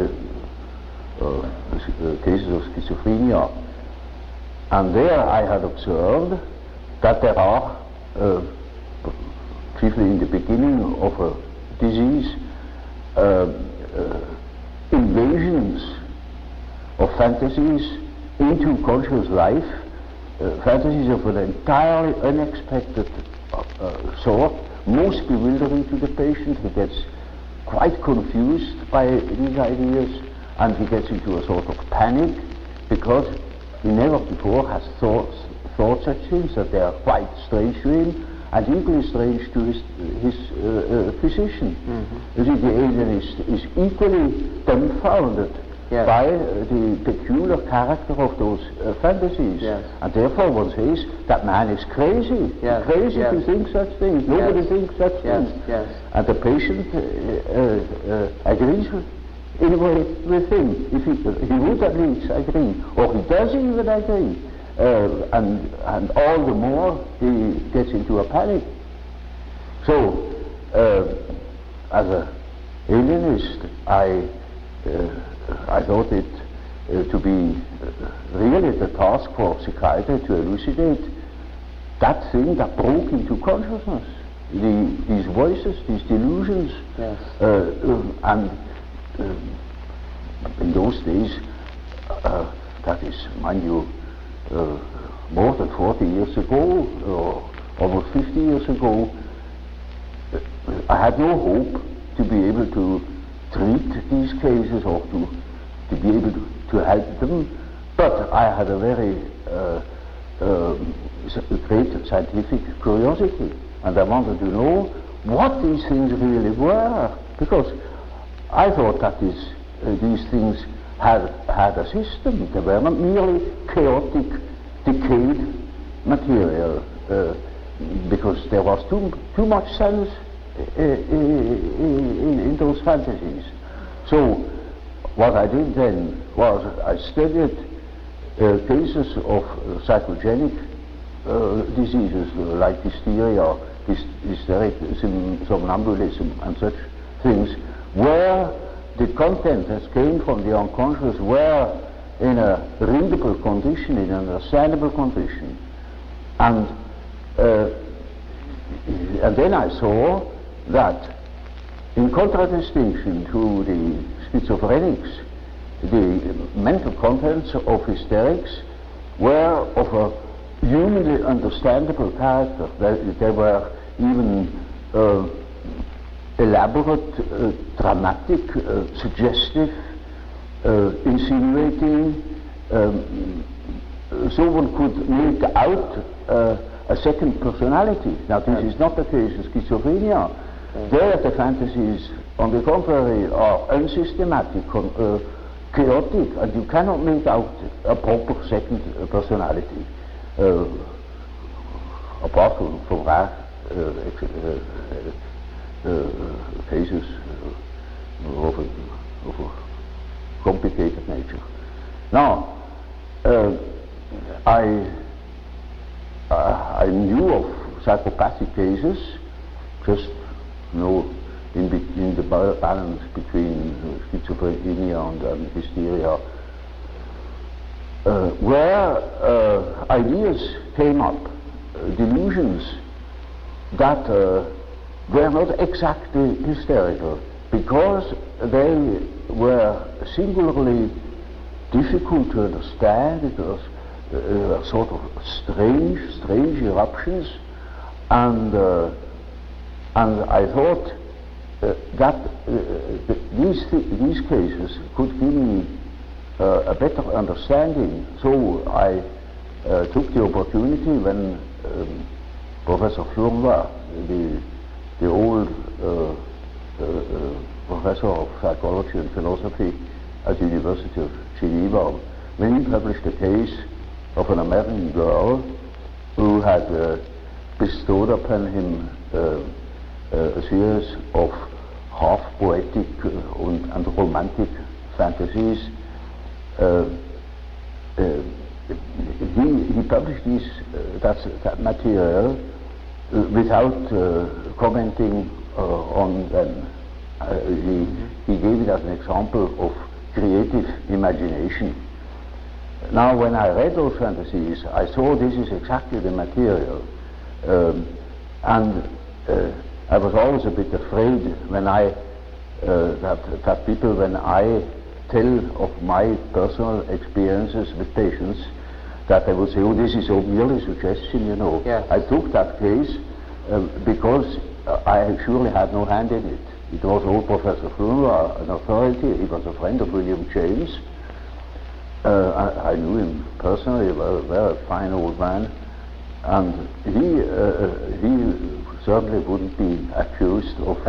Speaker 3: cases of schizophrenia. And there I had observed that there are, chiefly in the beginning of a disease, invasions of fantasies into conscious life, fantasies of an entirely unexpected sort, most bewildering to the patient. He gets quite confused by these ideas, and he gets into a sort of panic because he never before has thought such things, that they are quite strange to him and equally strange to his physician. You see, the alien is equally dumbfounded by the peculiar character of those fantasies. And therefore one says that man is crazy. Crazy to think such things. Nobody thinks such things. And the patient agrees in a way with him. If he would at least agree, or he does even agree. And all the more he gets into a panic. So, as an alienist, I thought it to be really the task for psychiatry to elucidate that thing that broke into consciousness, these voices, these delusions, and in those days, that is, mind you, more than 40 years ago, or almost 50 years ago, I had no hope to be able to treat these cases or to be able to help them, but I had a very great scientific curiosity, and I wanted to know what these things really were, because I thought that these things had a system. They were not merely chaotic, decayed material, because there was too much sense in those fantasies. So what I did then was I studied cases of psychogenic diseases like hysteria, hysteric somnambulism and such things, where the content that came from the unconscious were in a readable condition, in an understandable condition. And then I saw that, in contradistinction to the schizophrenics, the mental contents of hysterics were of a humanly understandable character. They were even elaborate, dramatic, suggestive, insinuating, so one could make out a second personality. Now this is not the case in schizophrenia. There the fantasies, on the contrary, are unsystematic, chaotic, and you cannot make out a proper second personality, apart from rare cases of a complicated nature. Now, I knew of psychopathic cases, just in the balance between schizophrenia and hysteria, where ideas came up, delusions that were not exactly hysterical, because they were singularly difficult to understand. It was sort of strange eruptions, and I thought that these cases could give me a better understanding. So I took the opportunity when Professor Jung, the old professor of psychology and philosophy at the University of Geneva, when he published a case of an American girl who had bestowed upon him a series of half-poetic and romantic fantasies. He published that material without commenting on them. He gave it as an example of creative imagination. Now, when I read those fantasies, I saw this is exactly the material, and I was always a bit afraid when that people, when I tell of my personal experiences with patients, that they would say, "Oh, this is so merely suggestion, you know."
Speaker 4: Yes.
Speaker 3: I took that case because I surely had no hand in it. It was old Professor Jung, an authority. He was a friend of William James. I knew him personally, a very fine old man, and he certainly wouldn't be accused of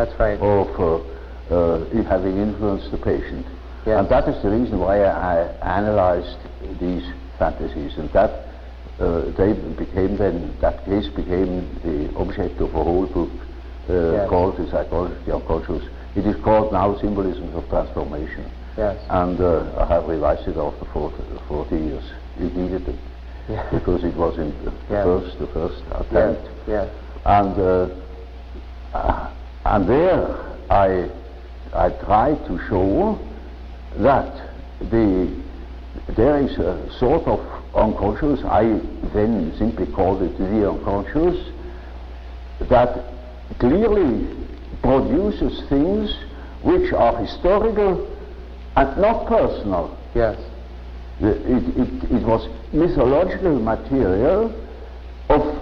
Speaker 3: having influenced the patient.
Speaker 4: Yes.
Speaker 3: And that is the reason why I analyzed these fantasies, and that that case became the object of a whole book called The Psychology of the Unconscious. It is called now Symbolisms of Transformation.
Speaker 4: Yes.
Speaker 3: And I have revised it after 40 years. It needed it, because it was in the first attempt.
Speaker 4: Yes.
Speaker 3: And there I tried to show that there is a sort of unconscious, I then simply called it the unconscious, that clearly produces things which are historical and not personal.
Speaker 4: Yes.
Speaker 3: It was mythological material of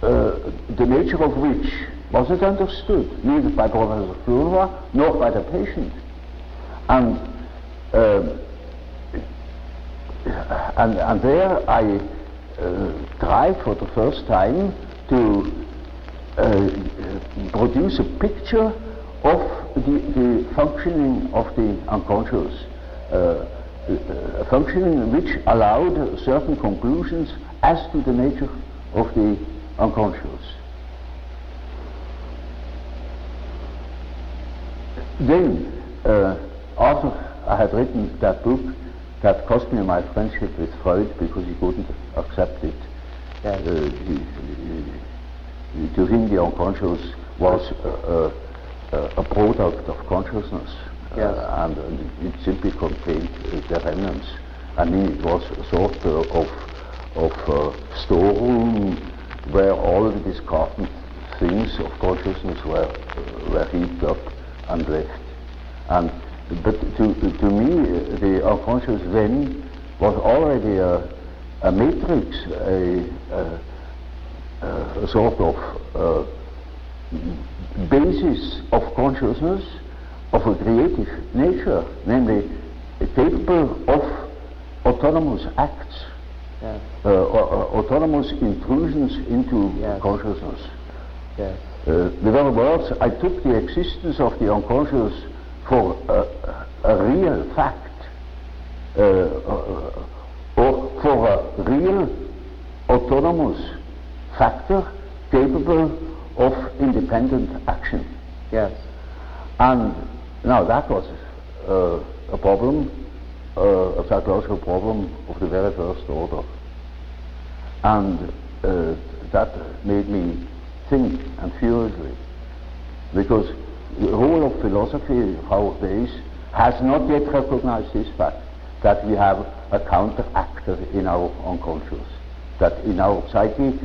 Speaker 3: the nature of which wasn't understood, neither by Professor Flora nor by the patient. And there I tried for the first time to produce a picture of the functioning of the unconscious, a functioning which allowed certain conclusions as to the nature of the unconscious. Then, after I had written that book, that cost me my friendship with Freud, because he couldn't accept it. To him, the unconscious was a product of consciousness, and it simply contained the remnants. I mean, it was a sort of storeroom where all of the discarded things of consciousness were heaped up and left. But to me, the unconscious then was already a matrix, a sort of basis of consciousness of a creative nature, namely capable of autonomous acts, autonomous intrusions into consciousness.
Speaker 4: Yes.
Speaker 3: In other words, I took the existence of the unconscious for a real fact, or for a real autonomous factor capable of independent action.
Speaker 4: Yes.
Speaker 3: And now that was a problem, a psychological problem of the very first order. And that made me think, and furiously, because the whole of philosophy of our days has not yet recognized this fact, that we have a counter-actor in our unconscious, that in our psyche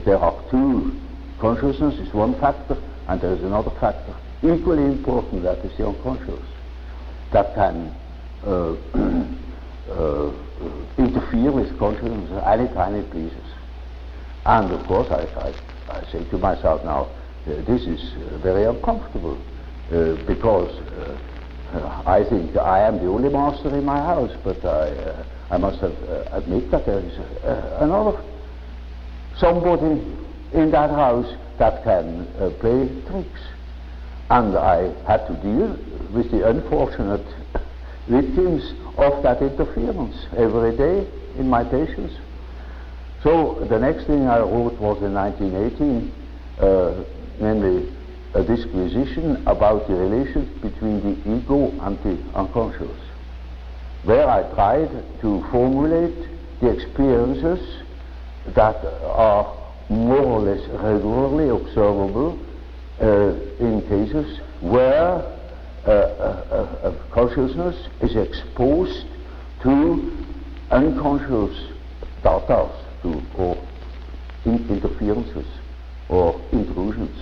Speaker 3: there are two. Consciousness is one factor, and there is another factor, equally important, that is the unconscious, that can interfere with consciousness any time it pleases. And of course I say to myself now, this is very uncomfortable, because I think I am the only master in my house, but I must admit that there is another somebody in that house that can play tricks. And I had to deal with the unfortunate victims of that interference every day in my patients. So the next thing I wrote was in 1918, namely a disquisition about the relations between the ego and the unconscious, where I tried to formulate the experiences that are more or less regularly observable in cases where a consciousness is exposed to unconscious data, or interferences or intrusions,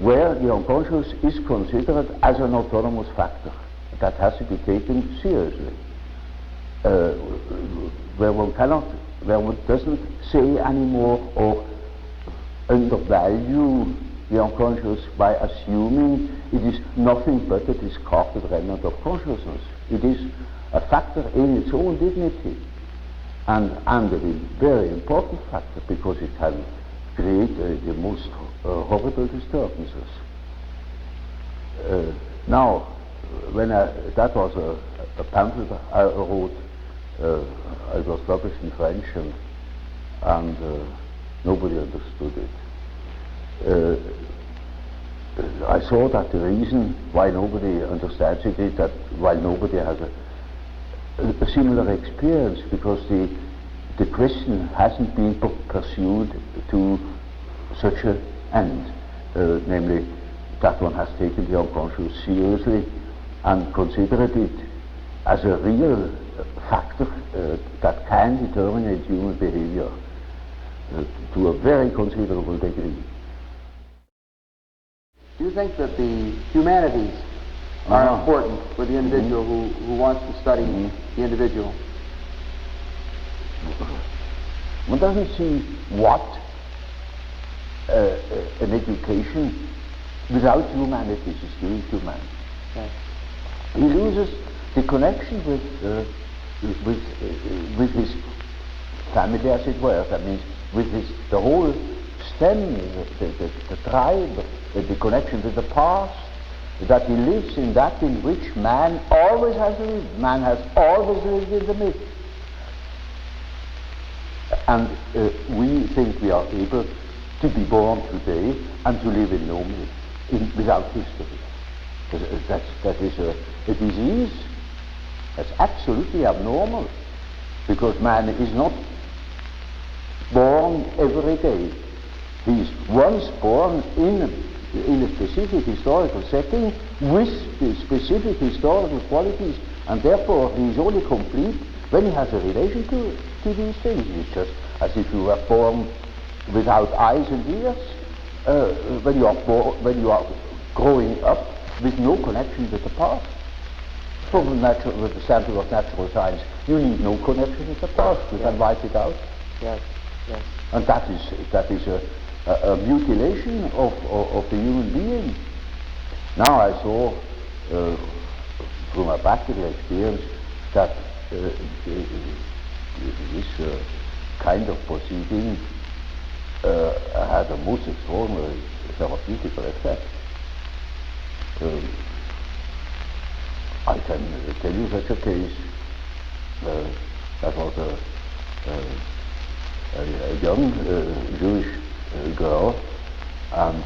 Speaker 3: where the unconscious is considered as an autonomous factor that has to be taken seriously, where one doesn't say anymore or undervalue the unconscious by assuming it is nothing but a discarded remnant of consciousness. It is a factor in its own dignity, and a very important factor, because it can create the most horrible disturbances. Now, when that was a pamphlet I wrote, it was published in French, and nobody understood it. I saw that the reason why nobody understands it is that while nobody has a similar experience, because the question hasn't been pursued to such an end, namely that one has taken the unconscious seriously and considered it as a real factor that can determine human behavior to a very considerable degree.
Speaker 4: Do you think that the humanities are important for the individual who wants to study the individual?
Speaker 3: One doesn't see what an education without humanities is doing to man.
Speaker 4: Yes.
Speaker 3: He loses the connection with his family, as it were. That means with the whole stem, the tribe, the connection with the past, that he lives in that in which man always has lived. Man has always lived in the myth. And we think we are able to be born today and to live in no myth, without history. That is a disease. That's absolutely abnormal, because man is not born every day. He is once born in a specific historical setting with the specific historical qualities And therefore he is only complete when he has a relation to these things. It's just as if you were born without eyes and ears, when you are growing up with no connection with the past. From the standpoint of natural science, you need no connection with the past. You can wipe it out.
Speaker 4: Yes. Yes.
Speaker 3: And that is a mutilation of the human being. Now I saw through my practical experience that this kind of proceeding had a most extraordinary therapeutical effect. I can tell you such a case. That was a young Jewish girl, and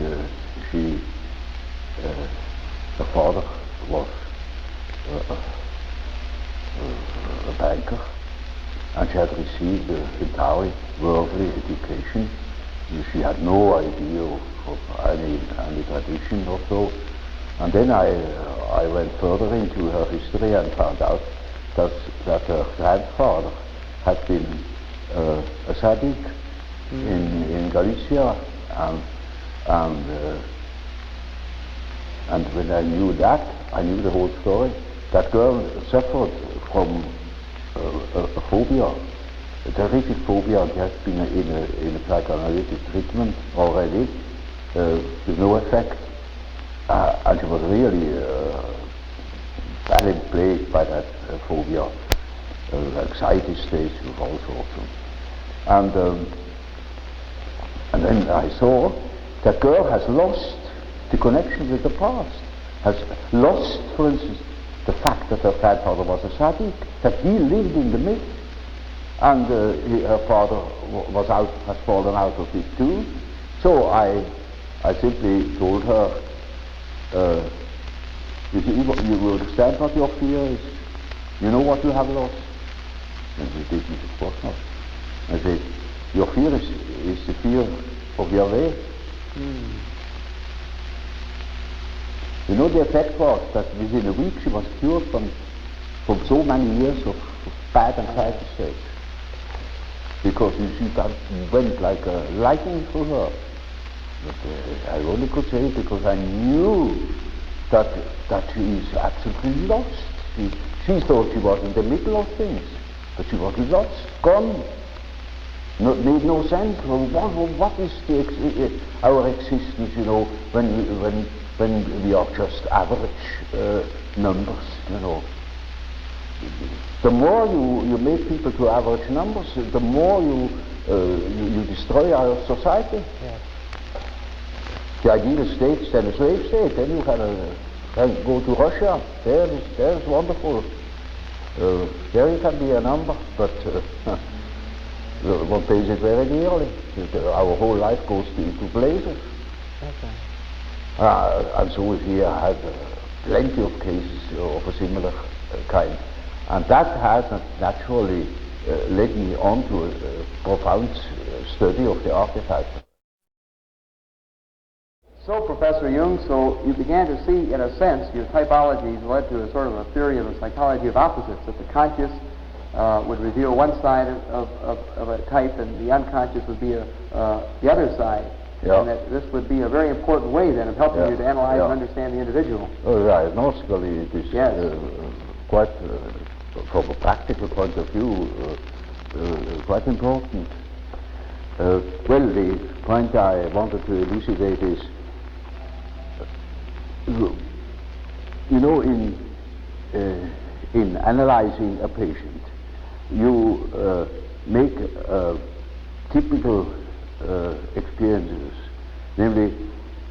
Speaker 3: her father was a banker, and she had received an entirely worldly education. She had no idea of any tradition or so. And then I went further into her history and found out that her grandfather had been a tzaddik in Galicia, and when I knew that, I knew the whole story. That girl suffered from a phobia, a terrific phobia. She has been in a psychoanalytic treatment already with no effect, and she was really badly plagued by that phobia, anxiety states of all sorts. And then I saw that girl has lost the connection with the past, has lost, for instance, the fact that her grandfather was a tzaddik, that he lived in the myth, and her father has fallen out of it too. So I simply told her, you understand what your fear is? You know what you have lost? And she didn't, of course not. I said, your fear is the fear of your way. You know, the effect was that within a week she was cured from so many years of bad anxiety states. Because you see, that went like a lightning through her. But I only could say it because I knew that she is absolutely lost. She thought she was in the middle of things, but she was lost, gone. Made no sense. Well, what is our existence? You know, when we are just average numbers. You know, the more you make people to average numbers, the more you destroy our society.
Speaker 4: Yes.
Speaker 3: The ideal state is then a slave state. Then you can go to Russia. There is wonderful. There you can be a number, but one pays it very dearly. Our whole life goes into blazes.
Speaker 4: Okay.
Speaker 3: And so here I had plenty of cases of a similar kind. And that has naturally led me on to a profound study of the archetype.
Speaker 4: So, Professor Jung, so you began to see, in a sense, your typologies led to a sort of a theory of a psychology of opposites, that the conscious would reveal one side of a type, and the unconscious would be the other side.
Speaker 3: Yeah.
Speaker 4: And that this would be a very important way, then, of helping you to analyze and understand the individual.
Speaker 3: Oh, yeah, gnostically it is quite, from a practical point of view, quite important. Well, the point I wanted to elucidate is, you know, in analyzing a patient, you make typical experiences. Namely,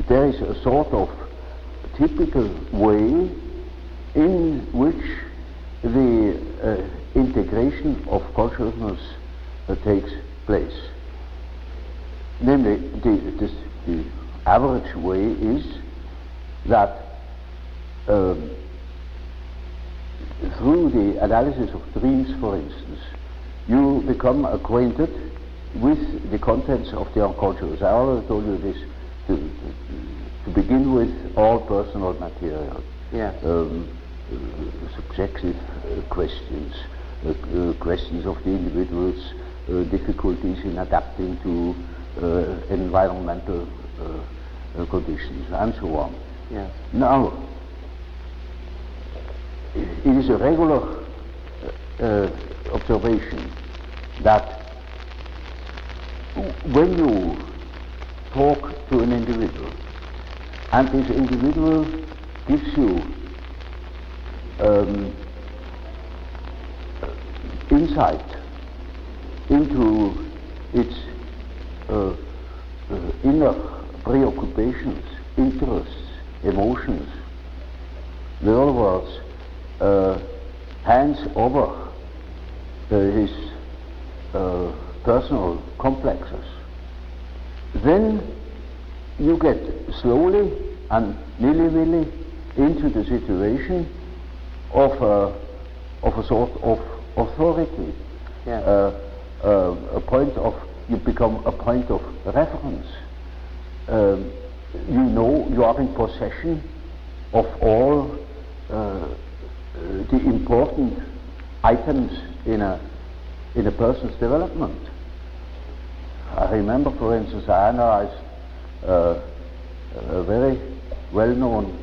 Speaker 3: there is a sort of typical way in which the integration of consciousness takes place. Namely, the average way is that through the analysis of dreams, for instance, you become acquainted with the contents of the unconscious. I already told you this, to begin with, all personal material.
Speaker 4: Yes.
Speaker 3: subjective questions, questions of the individual's difficulties in adapting to environmental conditions, and so on.
Speaker 4: Yes.
Speaker 3: Now, it is a regular observation that when you talk to an individual, and this individual gives you insight into its inner preoccupations, interests, emotions, in other words, hands over his personal complexes, then you get slowly and nilly-willy into the situation of a sort of authority.
Speaker 4: Yes.
Speaker 3: You become a point of reference. You know you are in possession of all the important items in a person's development. I remember, for instance, I analyzed a very well-known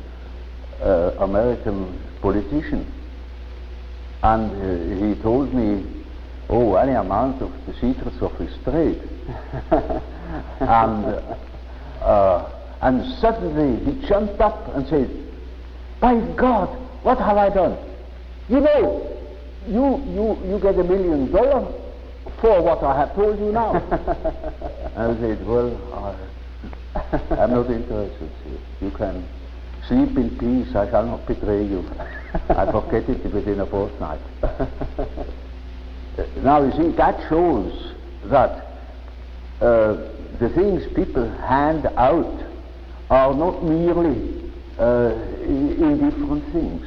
Speaker 3: American politician, and he told me, any amount of the secrets of his trade. And suddenly he jumped up and said, "By God, what have I done? You know, you get $1 million for what I have told you now." I said, "Well, I'm not interested. You can sleep in peace. I shall not betray you. I forget it within a fortnight." Now you see, that shows that the things people hand out are not merely indifferent things.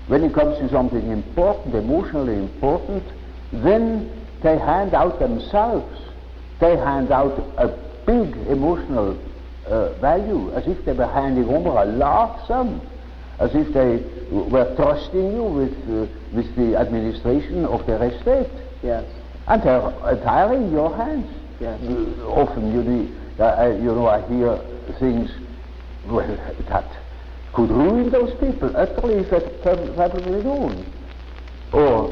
Speaker 3: When it comes to something important, emotionally important, then they hand out themselves. They hand out a big emotional value, as if they were handing over a large sum, as if they were trusting you with the administration of their estate.
Speaker 4: Yes.
Speaker 3: And they're entirely in your hands.
Speaker 4: Yes.
Speaker 3: Often, I hear things that could ruin those people, utterly perfectly known. Or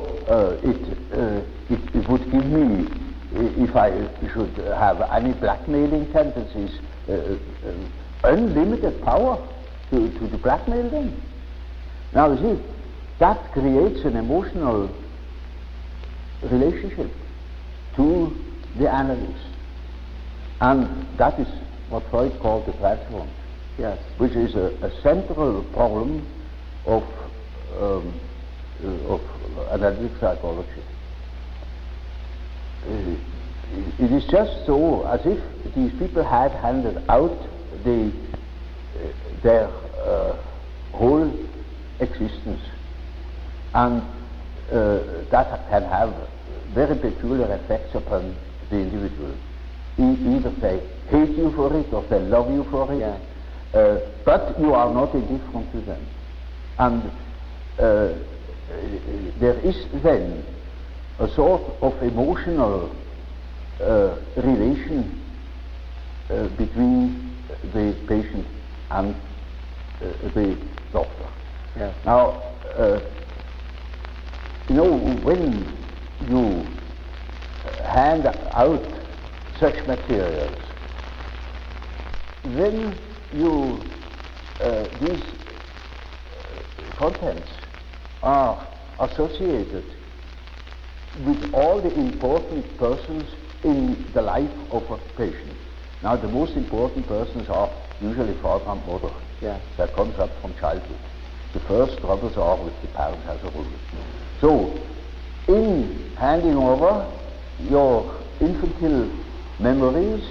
Speaker 3: it would give me, if I should have any blackmailing tendencies, unlimited power to blackmail them. Now, you see, that creates an emotional relationship to the analyst. And that is what Freud called the transform.
Speaker 4: Yes.
Speaker 3: Which is a central problem of analytic psychology. It is just so as if these people had handed out their whole existence, and that can have very peculiar effects upon the individual. Either they hate you for it or they love you for it.
Speaker 4: Yeah.
Speaker 3: But you are not indifferent to them. And there is then a sort of emotional relation between the patient and the doctor.
Speaker 4: Yes.
Speaker 3: Now, when you hand out such materials, then these contents are associated with all the important persons in the life of a patient. Now, the most important persons are usually father and mother.
Speaker 4: Yeah.
Speaker 3: That comes up from childhood. The first troubles are with the parents as a rule. So, in handing over your infantile memories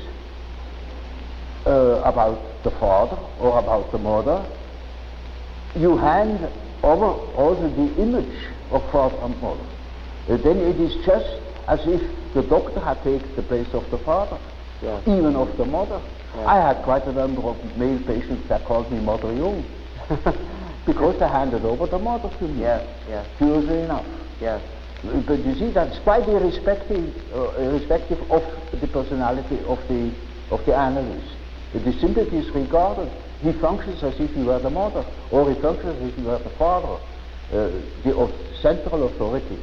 Speaker 3: about the father or about the mother, you hand over also the image of father and mother. Then it is just as if the doctor had taken the place of the father,
Speaker 4: Yes.
Speaker 3: even of the mother.
Speaker 4: Yes.
Speaker 3: I had quite a number of male patients that called me Mother Jung. because they handed over the mother to me.
Speaker 4: Yes, yes,
Speaker 3: Curiously enough.
Speaker 4: yes,
Speaker 3: But you see, that's quite irrespective of the personality of the analyst. It is simply disregarded. He functions as if he were the mother, or he functions as if he were the father, the central authority.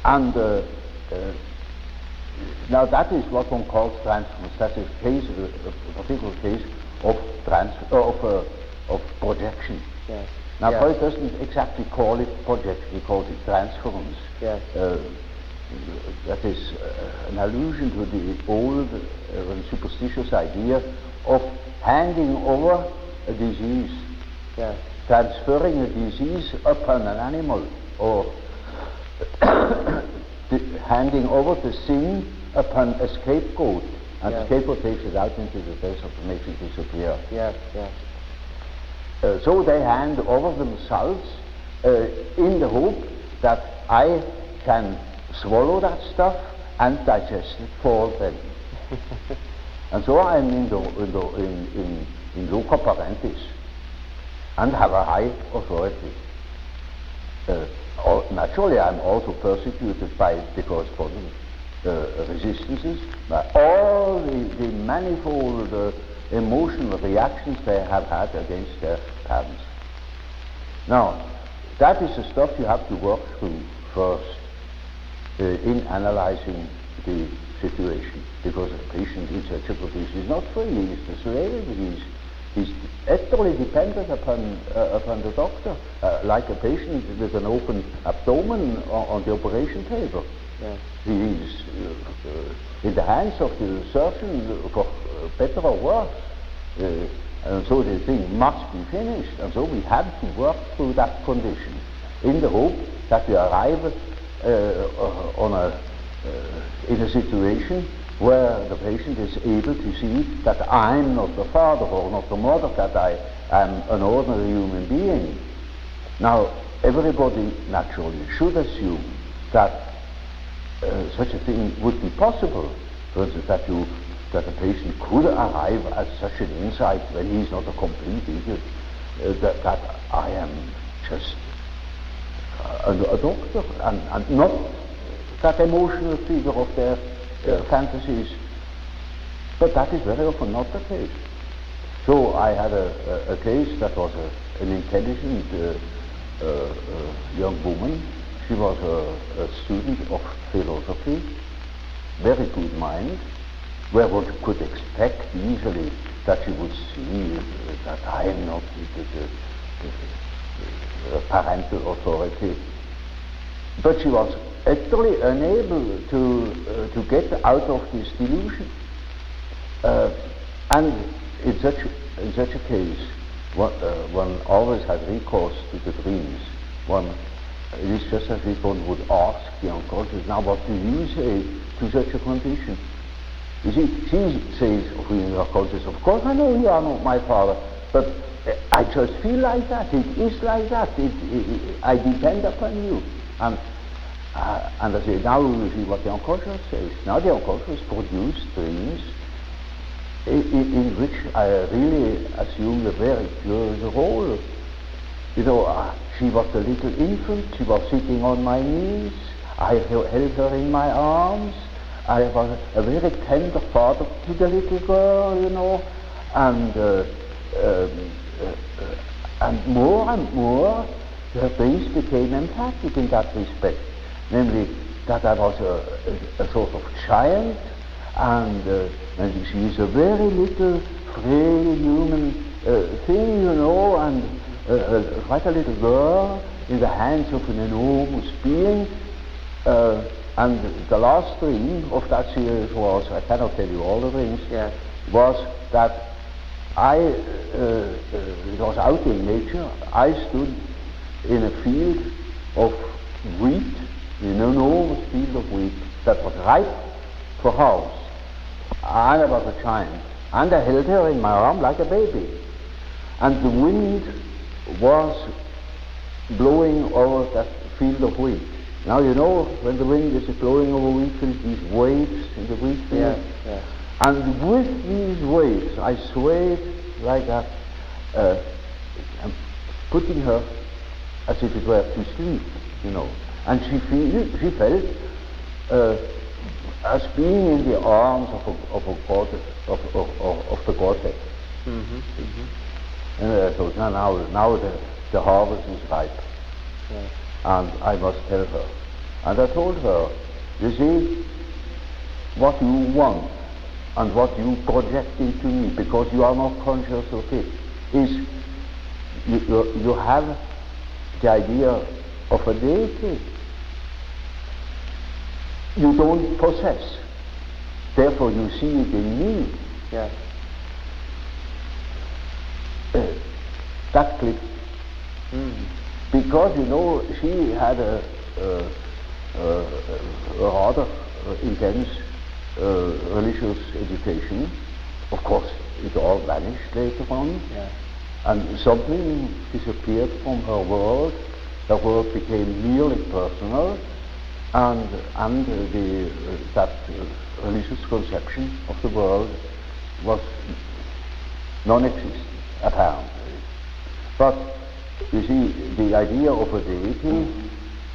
Speaker 3: And now that is what one calls transference. That's a case, a particular case of of projection.
Speaker 4: yes.
Speaker 3: Now,
Speaker 4: yes.
Speaker 3: Freud doesn't exactly call it projection; he calls it transference.
Speaker 4: Yes.
Speaker 3: That is an allusion to the old and superstitious idea of handing over a disease,
Speaker 4: Yes.
Speaker 3: transferring a disease upon an animal, or handing over the sin upon a scapegoat, and the scapegoat takes it out into the desert and makes it disappear.
Speaker 4: Yes. Yes.
Speaker 3: So they hand over themselves in the hope that I can swallow that stuff and digest it for them. And so I am in loco parentis and have a high authority. Naturally, I am also persecuted by the corresponding resistances, by all the manifold emotional reactions they have had against their parents. Now, that is the stuff you have to work through first in analyzing the situation, because a patient in such a condition is not free, he is the slave, he's utterly dependent upon the doctor, like a patient with an open abdomen on the operation table.
Speaker 4: Yes.
Speaker 3: He is in the hands of the surgeon for better or worse. And so the thing must be finished. And so we have to work through that condition in the hope that we arrive in a situation where the patient is able to see that I'm not the father or not the mother, that I am an ordinary human being. Now, everybody naturally should assume that such a thing would be possible. For instance, that a patient could arrive at such an insight when he's not a complete idiot, that I am just a doctor and not that emotional figure of their fantasies. But that is very often not the case. So I had a case that was an intelligent young woman. She was a student of philosophy, very good mind, where one could expect easily that she would see that I am not the parental authority. But she was utterly unable to get out of this delusion. And in such a case, one always has recourse to the dreams. It is just as if one would ask the unconscious, now what do you say to such a condition? You see, she says of the unconscious, of course I know you are not my father, but I just feel like that, it is like that, I depend upon you. And I say, now we see what the unconscious says. Now the unconscious produces dreams in which I really assume a very curious role. You know, she was a little infant, she was sitting on my knees, I held her in my arms, I was a very tender father to the little girl, you know, and more her face became emphatic in that respect, namely that I was a sort of giant, and she is a very little frail human thing, you know, and quite a little girl in the hands of an enormous being. And the last dream of that series was, I cannot tell you all the dreams, was that it was out in nature, I stood in a field of wheat, an enormous field of wheat that was ripe for harvest. And I was a giant. And I held her in my arm like a baby. And the wind was blowing over that field of wheat. Now you know when the wind is blowing over wheat field, these waves in the wheat field.
Speaker 4: Yes.
Speaker 3: And with these waves I swayed like that, putting her as if it were to sleep, you know. And she felt as being in the arms of a god, of the Godhead. And I thought, now the harvest is ripe, and I must tell her. And I told her, you see, what you want and what you project into me, because you are not conscious of it, is you have the idea of a deity you don't possess. Therefore you see it in me.
Speaker 4: Yes.
Speaker 3: That clicked. Because, you know, she had a rather intense religious education. Of course, it all vanished later on.
Speaker 4: Yeah.
Speaker 3: And something disappeared from her world. Her world became merely personal, and that religious conception of the world was non-existent, apparently. But you see, the idea of a deity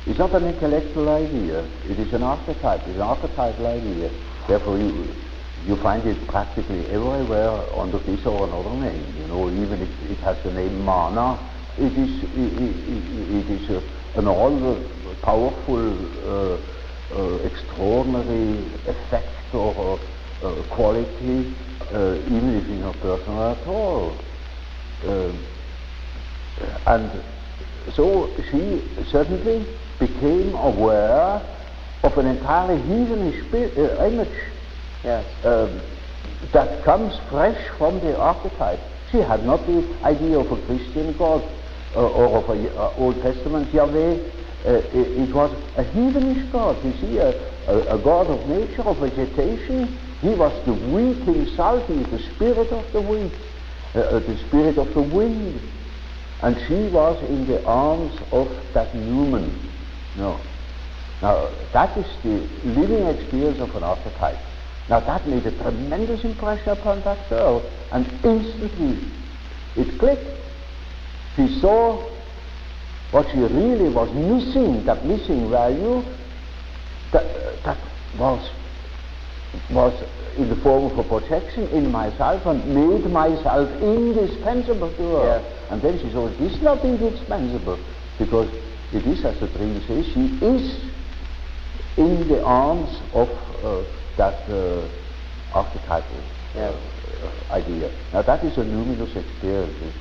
Speaker 3: is not an intellectual idea. It is an archetype. It's an archetypal idea. Therefore, you find it practically everywhere under this or another name. You know, even if it has the name Mana, it is an all-powerful, extraordinary effect or quality, even if it's not personal at all. And so she certainly became aware of an entirely heathenish image.
Speaker 4: Yes.
Speaker 3: That comes fresh from the archetype. She had not the idea of a Christian God or of an Old Testament Yahweh. It was a heathenish God. You see, a God of nature, of vegetation. He was the wheat himself. He is the spirit of the wheat, the spirit of the wind. And she was in the arms of that Newman. No. Now, that is the living experience of an archetype. Now, that made a tremendous impression upon that girl, and instantly it clicked. She saw what she really was missing, that missing value, that was in the form of a projection in myself and made myself indispensable to her.
Speaker 4: Yes.
Speaker 3: And then she saw it is not indispensable, because it is, as the dream says, she is in the arms of that archetypal idea. Now that is a luminous experience,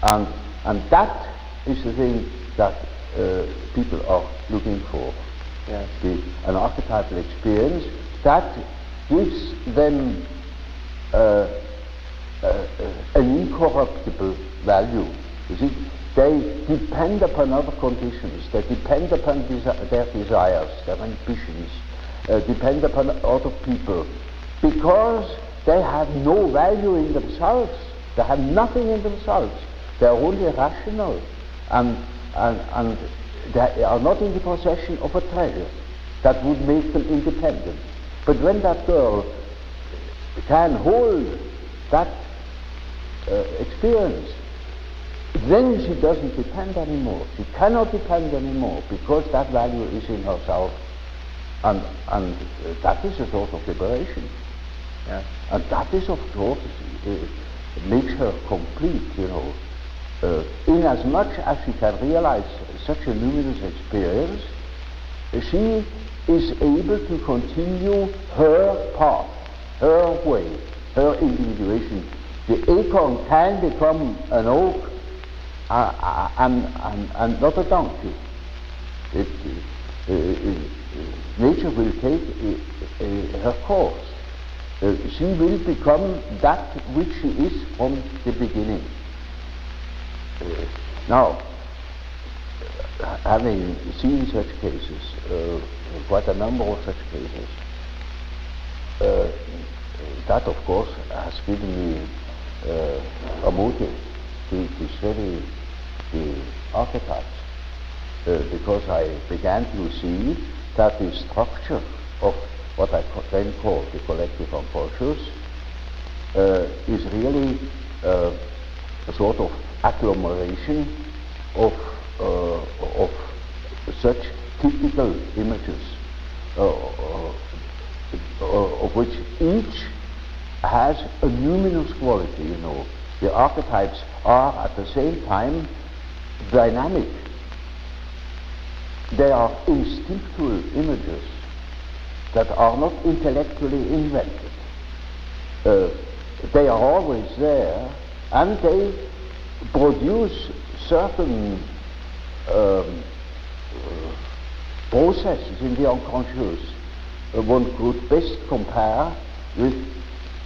Speaker 3: and that is the thing that people are looking for.
Speaker 4: Yes.
Speaker 3: An archetypal experience that gives them an incorruptible value. You see, they depend upon other conditions, they depend upon their desires, their ambitions, depend upon other people, because they have no value in themselves. They have nothing in themselves. They are only rational, and they are not in the possession of a treasure that would make them independent. But when that girl can hold that experience, then she doesn't depend anymore. She cannot depend anymore, because that value is in herself. And that is a sort of liberation.
Speaker 4: Yeah.
Speaker 3: And that is, of course, makes her complete, you know. Inasmuch as she can realize such a luminous experience, she is able to continue her path, her way, her individuation. The acorn can become an oak and not a donkey. Nature will take her course. She will become that which she is from the beginning. Now, having seen such cases, quite a number of such cases, that of course has given me a motive to study the archetypes, because I began to see that the structure of what I then call the collective unconscious is really a sort of agglomeration of such typical images, of which each has a numinous quality, you know. The archetypes are at the same time dynamic. They are instinctual images that are not intellectually invented. They are always there, and they produce certain processes in the unconscious one could best compare with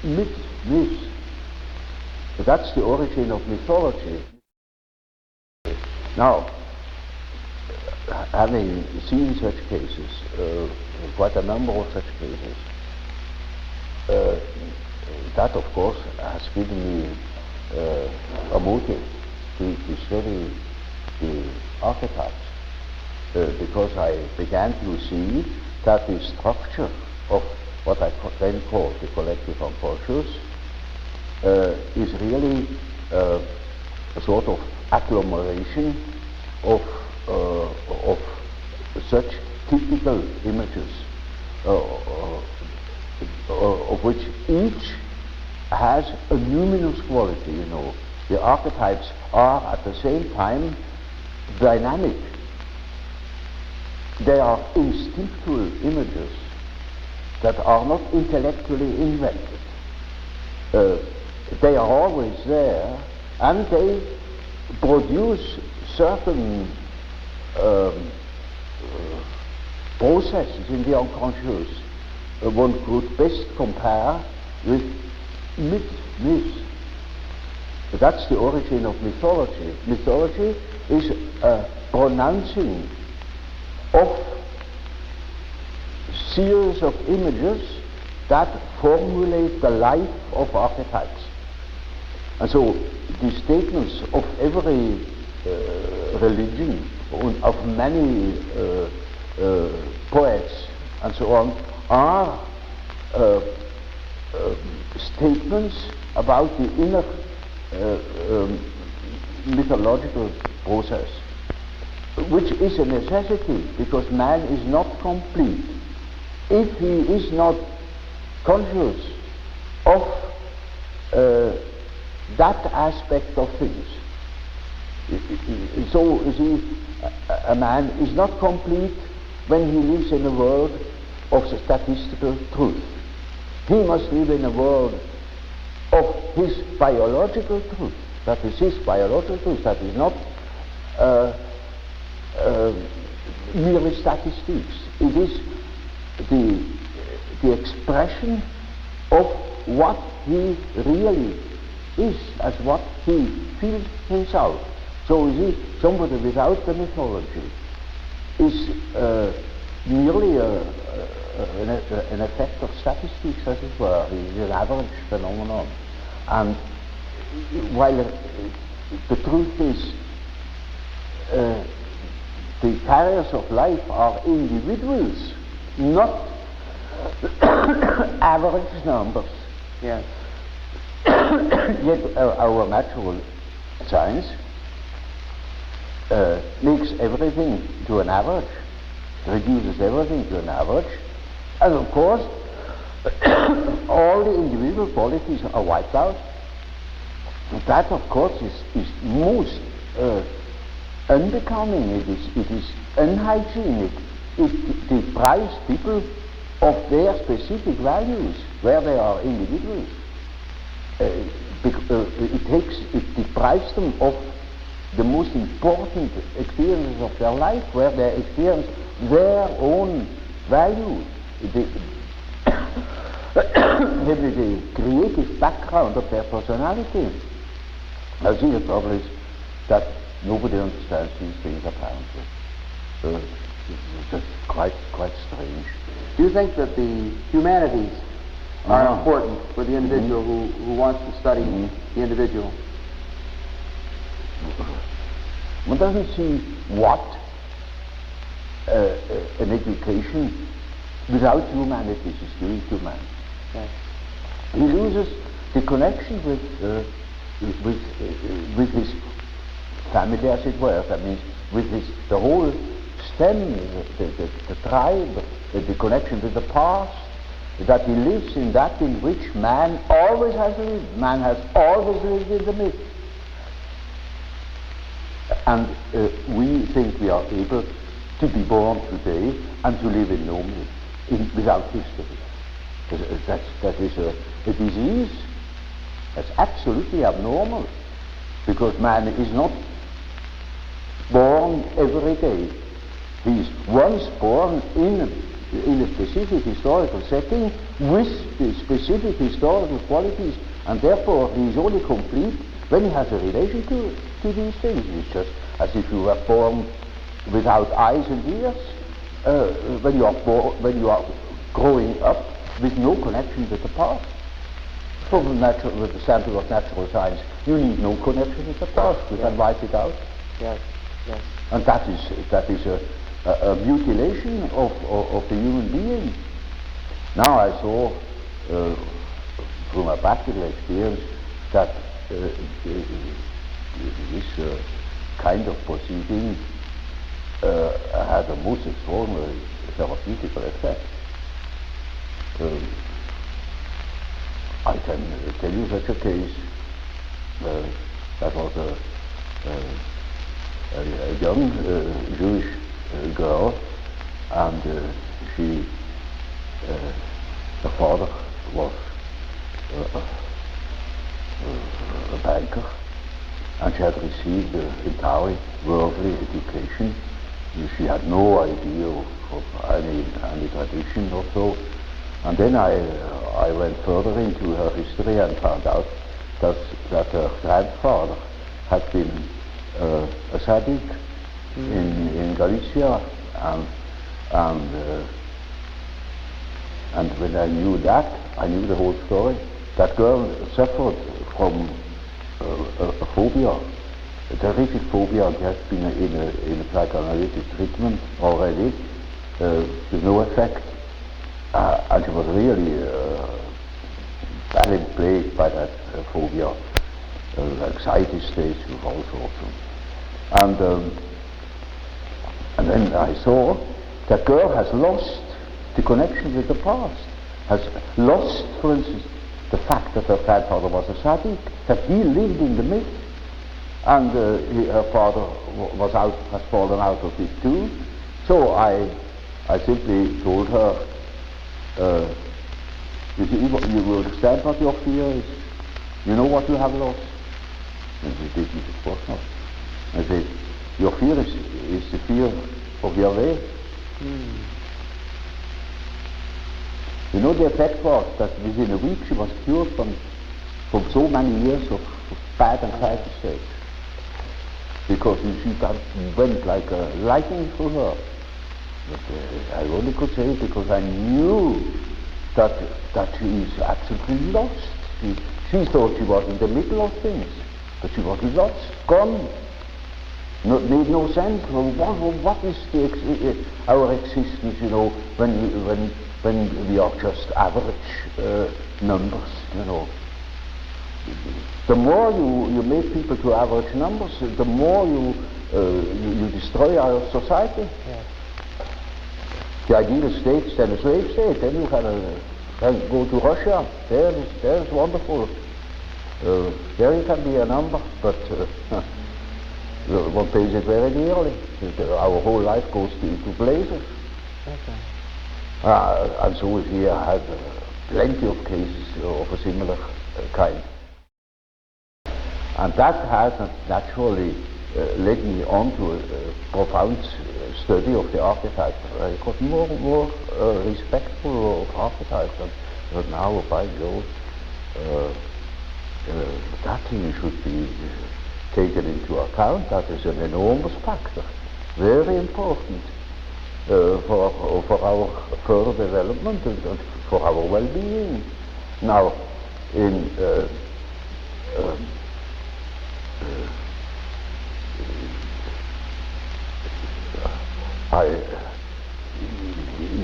Speaker 3: myth. That's the origin of mythology. Now, having seen such cases, quite a number of such cases, that of course has given me a motive to study the archetypes, because I began to see that the structure of what I then call the collective unconscious is really a sort of agglomeration of such typical images, of which each has a numinous quality, you know. The archetypes are at the same time dynamic. They are instinctual images that are not intellectually invented. They are always there, and they produce certain processes in the unconscious one could best compare with myth. That's the origin of mythology. Mythology is a pronouncing of series of images that formulate the life of archetypes. And so the statements of every religion, of many poets and so on, are statements about the inner mythological process, which is a necessity, because man is not complete if he is not conscious of that aspect of things. So, you see, a man is not complete when he lives in a world of statistical truth. He must live in a world of his biological truth. That is his biological truth. That is not merely statistics. It is the expression of what he really is, as what he feels himself. So you see, somebody without the mythology is merely an effect of statistics, as it were. It is an average phenomenon. And while the truth is, the carriers of life are individuals, not average numbers.
Speaker 4: Yes.
Speaker 3: Yet our natural science makes everything to an average, reduces everything to an average, and of course all the individual qualities are wiped out. That of course is most unbecoming, it is unhygienic. It deprives people of their specific values where they are individuals. It deprives them of the most important experiences of their life, where they experience their own value, maybe the creative background of their personality. I see the trouble is that nobody understands these things apparently. It's just quite strange.
Speaker 4: Do you think that the humanities are important for the individual who wants to study the individual?
Speaker 3: One doesn't see what an education without humanities is doing to man.
Speaker 4: Yes.
Speaker 3: He loses the connection with his family, as it were. That means with the whole stem, the tribe, the connection with the past, that he lives in that in which man always has lived. Man has always lived in the myth. And we think we are able to be born today and to live in no myth, without history. That is a disease. That's absolutely abnormal, because man is not born every day. He is once born in a specific historical setting with specific historical qualities, and therefore he is only complete when he has a relation to these things. It's just as if you were born without eyes and ears, when you are growing up with no connection with the past. From with the standpoint of natural science, you need no connection with the past. You can wipe it out.
Speaker 4: Yes, yes.
Speaker 3: And that is a mutilation of the human being. Now I saw from a practical experience that this kind of proceeding had a most extraordinary therapeutical effect. I can tell you such a case. That was a young Jewish girl, and her father was a banker, and she had received entirely worldly education. She had no idea of any tradition or so. And then I went further into her history and found out that her grandfather had been a tzaddik in Galicia, and when I knew that, I knew the whole story. That girl suffered from a phobia, a terrific phobia. She has been in a psychoanalytic treatment already with no effect. And she was really badly plagued by that phobia, anxiety states of all sorts. And then I saw that girl has lost the connection with the past, has lost, for instance, the fact that her grandfather was a tzaddik, that he lived in the myth, and her father has fallen out of it too. So I simply told her, you will understand what your fear is. You know what you have lost? And she didn't, of course not. I said, your fear is the fear of your way. You know, the effect was that within a week she was cured from so many years of bad anxiety states. Because she went like a lightning through her. But I only could say it because I knew that she is absolutely lost. She thought she was in the middle of things, but she was lost, gone. Made no sense. Well, what is our existence? You know, when we are just average numbers. You know, the more you make people to average numbers, the more you destroy our society.
Speaker 4: Yes.
Speaker 3: The ideal state is then a slave state. Then you can go to Russia. There is wonderful. There you can be a number, but one pays it very dearly. Our whole life goes to blazes.
Speaker 4: Okay.
Speaker 3: And so we here have plenty of cases of a similar kind. And that has naturally led me on to a profound study of the archetype. I got more respectful of archetypes, but now, by Jove, that thing should be taken into account. That is an enormous factor, very important for our further development and for our well-being. Now, it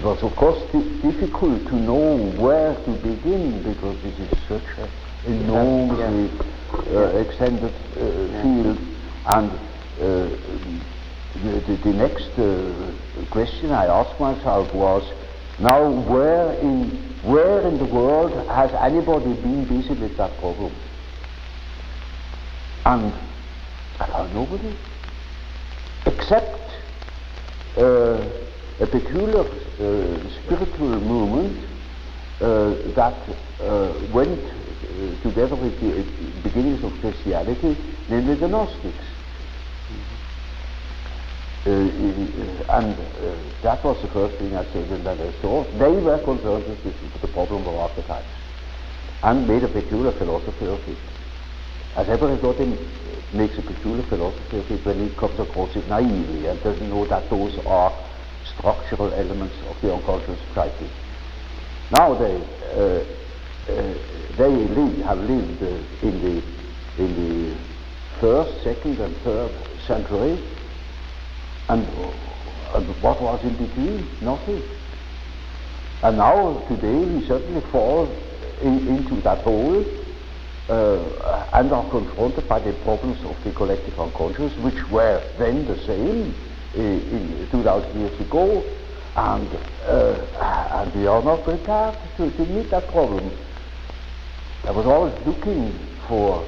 Speaker 3: was of course difficult to know where to begin, because this is such an enormously extended field, and the next question I asked myself was, now where in the world has anybody been busy with that problem? And I found nobody, except a peculiar spiritual movement that went together with the beginnings of Christianity, namely the Gnostics. And that was the first thing I said when I saw. They were concerned with the problem of archetypes and made a peculiar philosophy of it. As everybody makes a peculiar philosophy of it when he comes across it naively and doesn't know that those are structural elements of the unconscious psyche. Now they have lived in the first, second, and third century, and what was in between? Nothing. And now today we certainly fall into that hole and are confronted by the problems of the collective unconscious, which were then the same in 2000 years ago, and we are not prepared to meet that problem. I was always looking for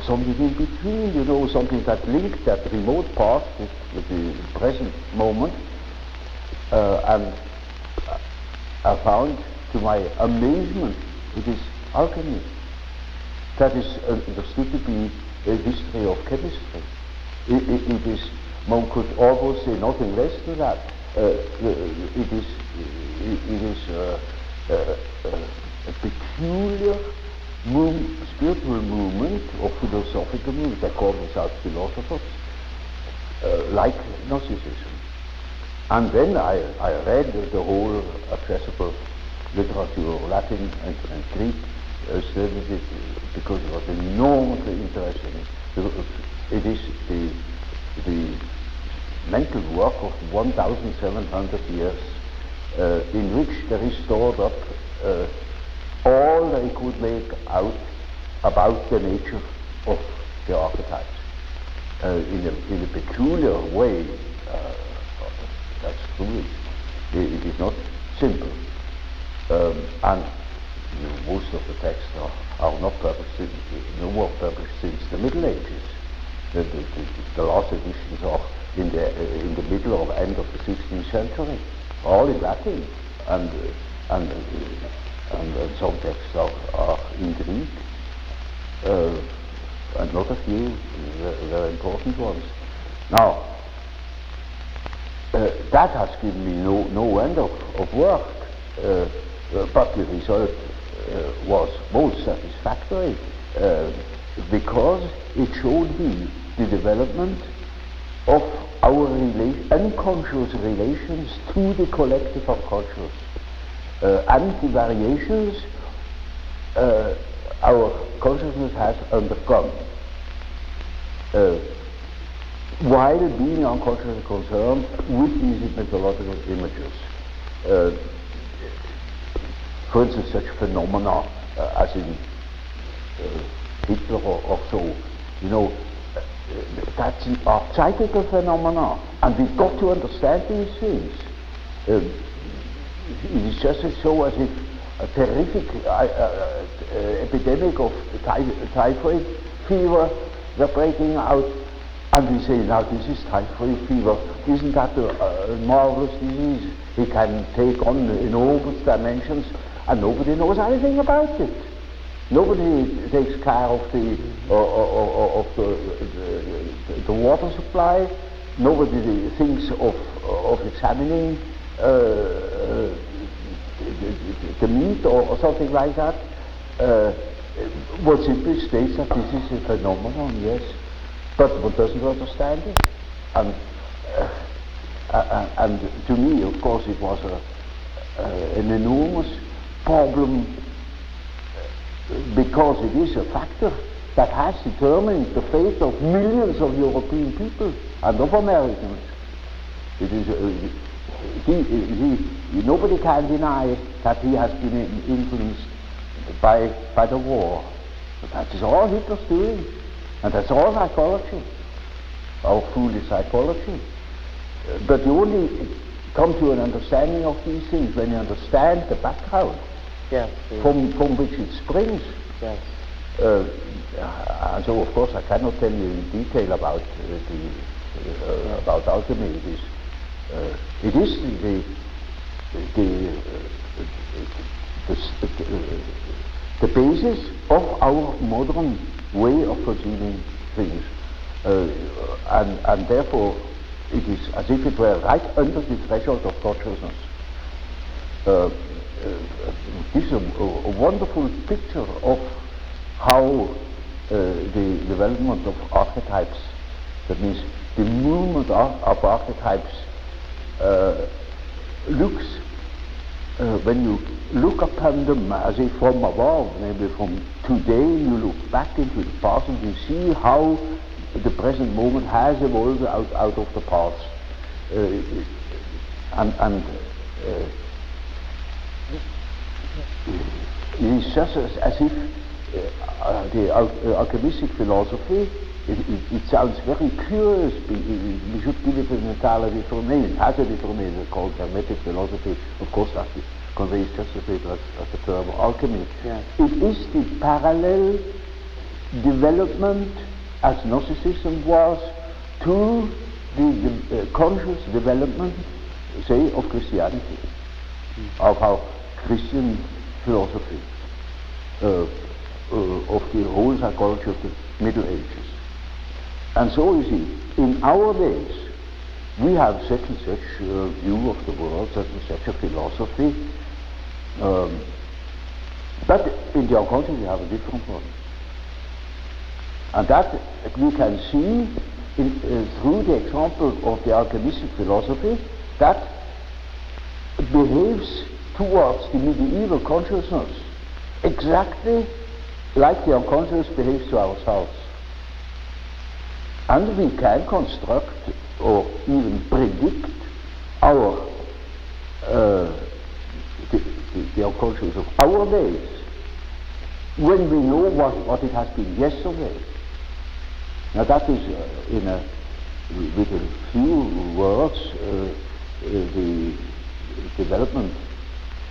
Speaker 3: something in between, you know, something that linked that remote past with the present moment, and I found, to my amazement, it is alchemy. That is understood to be a history of chemistry. It is, one could almost say nothing less than that. It is a peculiar spiritual movement or philosophical movement. They call themselves philosophers, like Gnosticism. And then I read the whole accessible literature, Latin and Greek, studied it because it was enormously interesting. It is the mental work of 1,700 years in which there is stored up all they could make out about the nature of the archetypes in a peculiar way. That's true. It is not simple, and most of the texts are not published, no more published since the Middle Ages. The last editions are in the middle or end of the 16th century, all in Latin, and some texts are in Greek, and not a few very important ones. Now, that has given me no end of work, but the result was most satisfactory because it showed me the development of our unconscious relations to the collective unconscious, and the variations our consciousness has undergone while being unconsciously concerned with these mythological images. For instance, such phenomena as in Hitler or so, you know, that's are psychical phenomena, and we've got to understand these things. It is just so as if a terrific epidemic of typhoid fever were breaking out, and we say, now this is typhoid fever. Isn't that a marvelous disease? It can take on enormous dimensions, and nobody knows anything about it. Nobody takes care of the water supply. Nobody thinks of examining the meat or something like that. One simply states that this is a phenomenon, yes, but one doesn't understand it. And to me, of course, it was an enormous problem, because it is a factor that has determined the fate of millions of European people and of Americans. It is nobody can deny that he has been influenced by the war. But that is all Hitler's doing, and that's all psychology. our foolish psychology. But you only come to an understanding of these things when you understand the background from which it springs.
Speaker 4: Yes.
Speaker 3: And so, of course, I cannot tell you in detail about about alchemy. It is the basis of our modern way of perceiving things, and therefore it is as if it were right under the threshold of consciousness. This is a wonderful picture of how the development of archetypes, that means the movement of archetypes, looks when you look upon them as if from above, maybe from today, you look back into the past and you see how the present moment has evolved out of the past. It is just as if the alchemistic philosophy, it sounds very curious. We should give it an entirely different name. It has a different name. It's called Hermetic philosophy. Of course, that conveys just as bit as the term alchemy.
Speaker 4: Yeah.
Speaker 3: It is the parallel development, as Gnosticism was, to the conscious development, say, of Christianity, of our Christian philosophy, of the whole psychology of the Middle Ages. And so, you see, in our days, we have such and such view of the world, such and such a philosophy, but in the unconscious we have a different one. And that we can see through the example of the alchemistic philosophy that behaves towards the medieval consciousness exactly like the unconscious behaves to ourselves. And we can construct or even predict our the unconscious of our days when we know what it has been yesterday. Now that is, with a few words, the development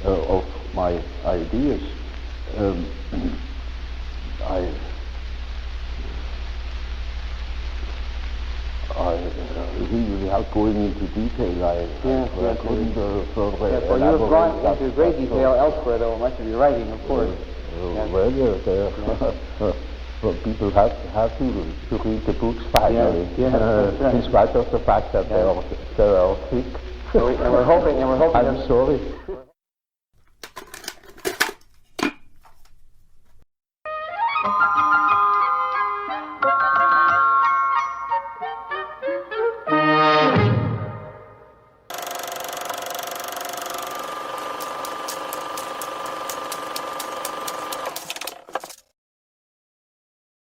Speaker 3: of my ideas. I really, without going into detail, I couldn't further
Speaker 4: well, you have gone into great detail elsewhere, though, much of your writing, of course.
Speaker 3: Well, people have to read the books finally, in spite of the fact that they are thick.
Speaker 4: And we're hoping.
Speaker 3: I'm sorry.